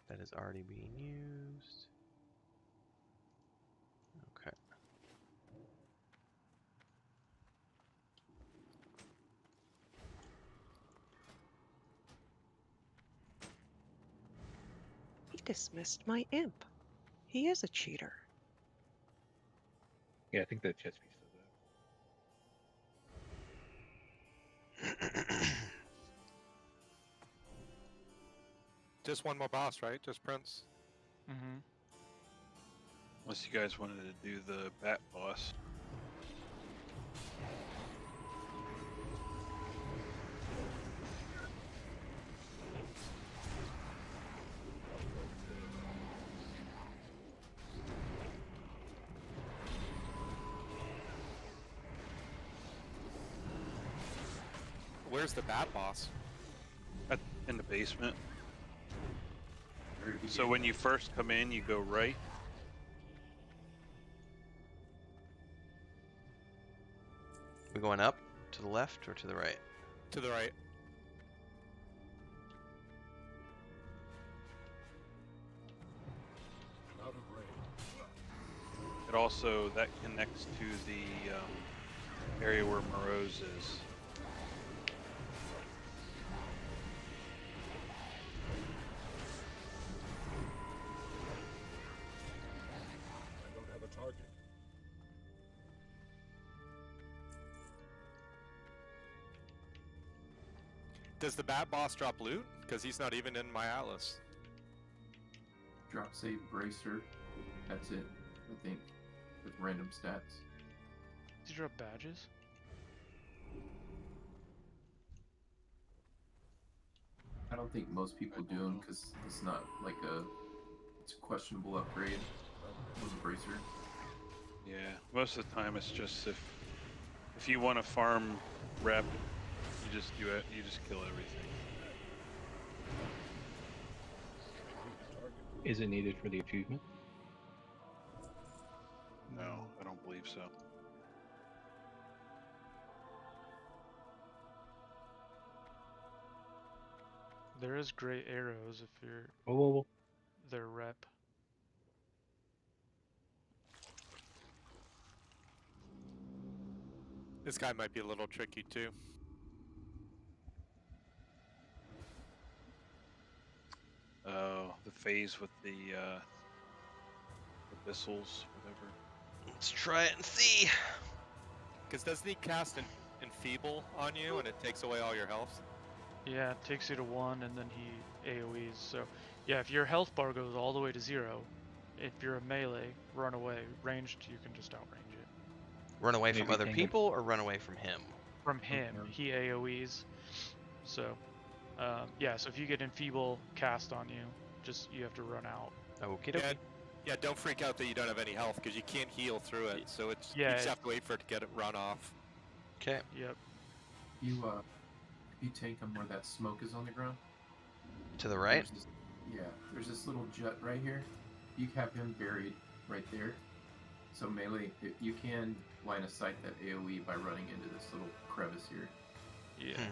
That is already being used. Okay. He dismissed my imp. He is a cheater. Yeah, I think the chess piece does that. Just one more boss, right? Just Prince. Mm-hmm. Unless you guys wanted to do the bat boss. Where's the bat boss? In the basement. Very So beginning. when you first come in, you go right. We going up, to the left, or to the right? To the right. Out of range. It also that connects to the area where Morose is. I don't have a target. Does the bat boss drop loot? Because he's not even in my atlas. Drop save bracer. That's it, I think, with random stats. Did you drop badges? I don't think most people do them because it's not like it's a questionable upgrade with a bracer. Yeah, most of the time it's just if you want to farm rep, you just do it. You just kill everything. Is it needed for the achievement? No, I don't believe so. There is gray arrows if you're Whoa. their rep. This guy might be a little tricky too. phase with the abyssals, whatever. Let's try it and see. Because doesn't he cast an Enfeeble on you and it takes away all your health? Yeah, it takes you to 1 and then he AoEs. So, yeah, if your health bar goes all the way to 0, if you're a melee, run away. Ranged, you can just outrange it. Run away from Maybe other tank people or run away from him? From him, he AoEs. So, yeah, so if you get Enfeeble cast on you, you have to run out. Okay, Yeah, don't freak out that you don't have any health because you can't heal through it. So you just have to wait for it to get it run off. Okay. Yep. You tank him where that smoke is on the ground. To the right? There's this little jut right here. You have him buried right there. So melee, you can line of sight that AoE by running into this little crevice here. Yeah.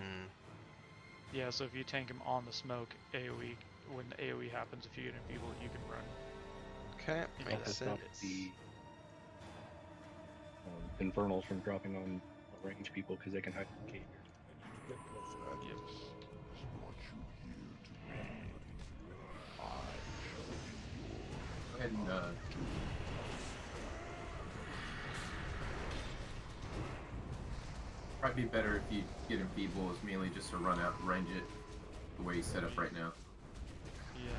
Yeah, so if you tank him on the smoke, AoE, when the AoE happens, if you get Enfeebled, you can run. Okay, makes sense. The Infernals from dropping on range people because they can hide in cave. Yep. Go ahead and probably be better if you get Enfeeble is mainly just to run out and range it the way he's set up right now. Yeah.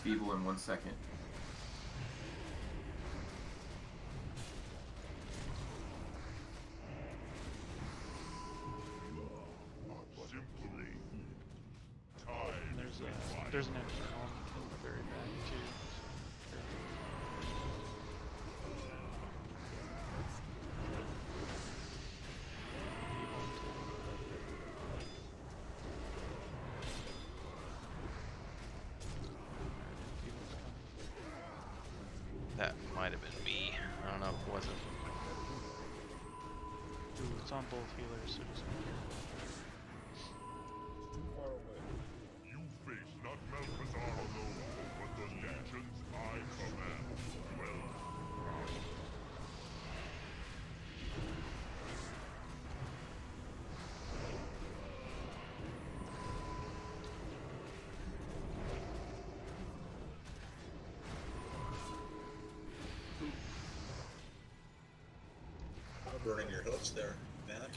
Enfeeble in 1 second. There's an Infernal in the very back too. That might have been me. I don't know if it wasn't. Ooh, it's on both healers, so just be careful. Too far away. You face not Malcazar alone, but the legions I command. Well. Burning your hooves there, Matt.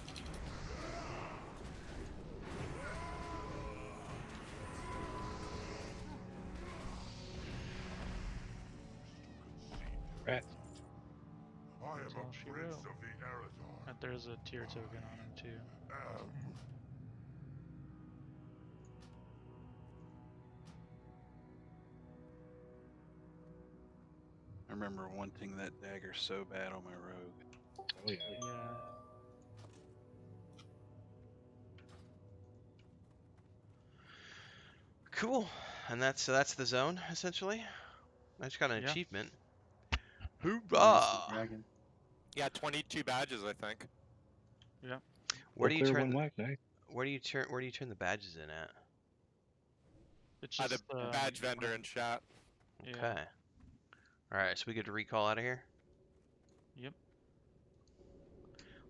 Rats. I am That's all she a prince wrote. of the Idhradlor. And there's a tier token on him too. I remember wanting that dagger so bad on my rogue. Oh yeah. Yeah. Cool. And that's the zone essentially. I just got an achievement. Hoorah! Dragon. Yeah, 22 badges, I think. Yeah. Where do you turn? Whack, nice. Where do you turn the badges in at? It's just the badge vendor in chat. Okay. Yeah. All right, so we get to recall out of here. Yep.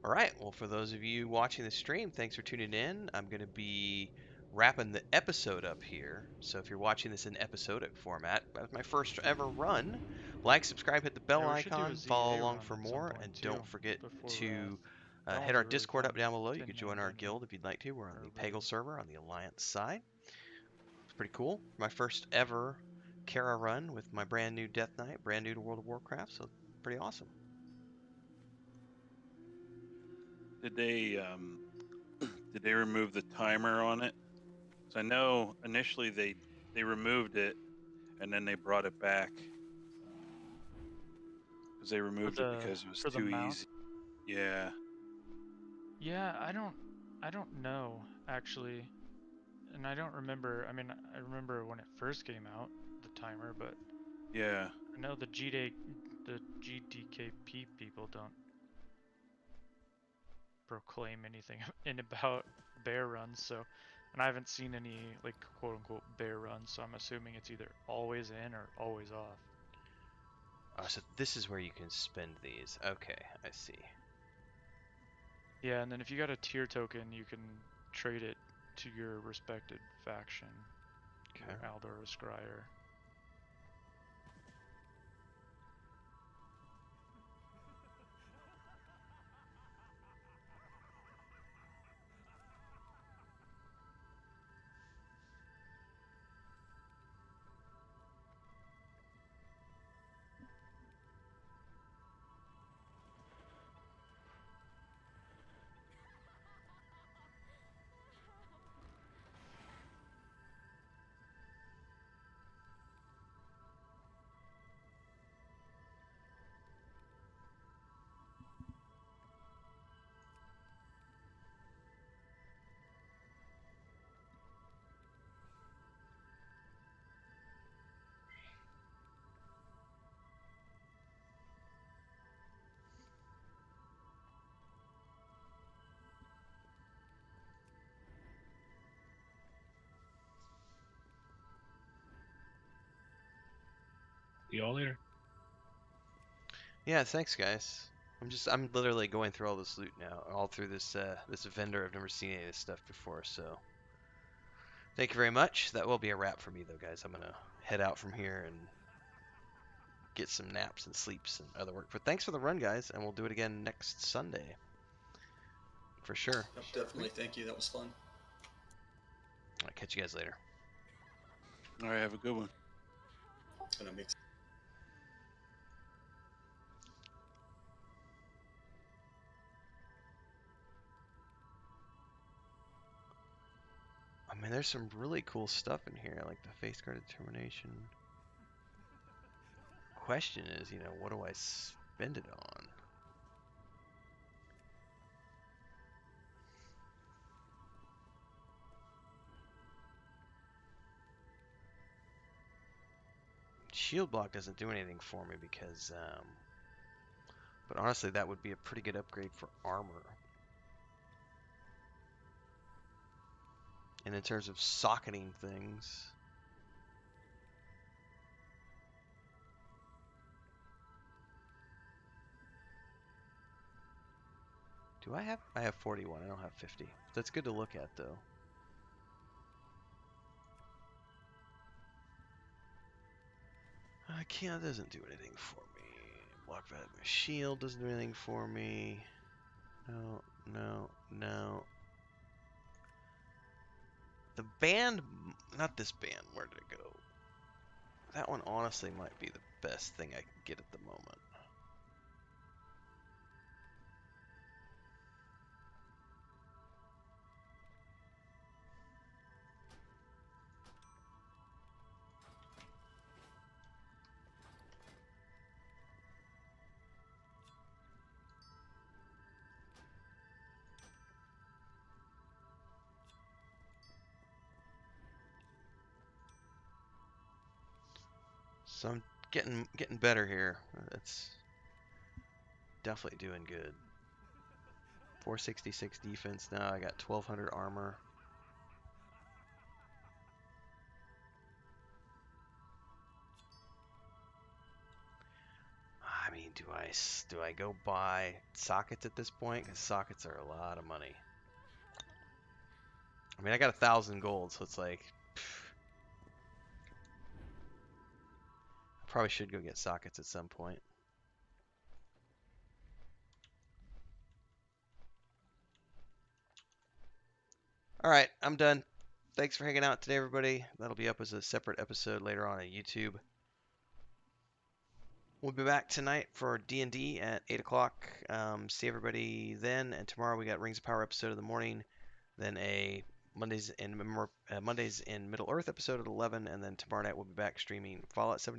All right. Well, for those of you watching the stream, thanks for tuning in. I'm going to be wrapping the episode up here. So if you're watching this in episodic format, that's my first ever run. Like, subscribe, hit the bell Yeah, we should do a icon, ZA follow along run for at some more, point, and too, don't forget before to That head one's our a really Discord up fun down below. You 10 can man join our dungeon. guild if you'd like to. We're on the Or Pagel server on the Alliance side. It's pretty cool. My first ever Kara run with my brand new Death Knight, brand new to World of Warcraft, so pretty awesome. Did they remove the timer on it? So I know initially they removed it, and then they brought it back because they removed it because it was for the too mount? easy. Yeah. Yeah, I don't know actually, and I don't remember. I mean, I remember when it first came out, the timer, but Yeah. I know the GDKP people don't proclaim anything in about bear runs, so, and I haven't seen any like quote unquote bear runs, so I'm assuming it's either always in or always off. Oh, so this is where you can spend these. Okay, I see. Yeah, and then if you got a tier token, you can trade it to your respected faction. Okay. Aldor or Scryer. See y'all later. Yeah, thanks guys. I'm literally going through all this loot now, all through this this vendor. I've never seen any of this stuff before, so thank you very much. That will be a wrap for me though, guys. I'm gonna head out from here and get some naps and sleeps and other work. But thanks for the run, guys, and we'll do it again next Sunday. For sure. Yep, definitely. Thank you. That was fun. I'll catch you guys later. All right, have a good one. Gonna mix. I mean, there's some really cool stuff in here, like the face card determination. Question is, you know, what do I spend it on? Shield block doesn't do anything for me because, but honestly, that would be a pretty good upgrade for armor. And in terms of socketing things, do I have? I have 41. I don't have 50. That's good to look at, though. I can't. Doesn't do anything for me. Block that. My shield doesn't do anything for me. No, no, no. The band, not this band. Where did it go? That one honestly might be the best thing I can get at the moment. So I'm getting better here. That's definitely doing good. 466 defense now. I got 1200 armor. I mean, do I go buy sockets at this point? Because sockets are a lot of money. I mean, I got 1,000 gold, so it's like, I probably should go get sockets at some point. All right, I'm done. Thanks for hanging out today, everybody. That'll be up as a separate episode later on YouTube. We'll be back tonight for D&D at 8 o'clock. See everybody then. And tomorrow we got Rings of Power episode of the morning. Then a Mondays in Middle Earth episode at 11. And then tomorrow night we'll be back streaming Fallout 76.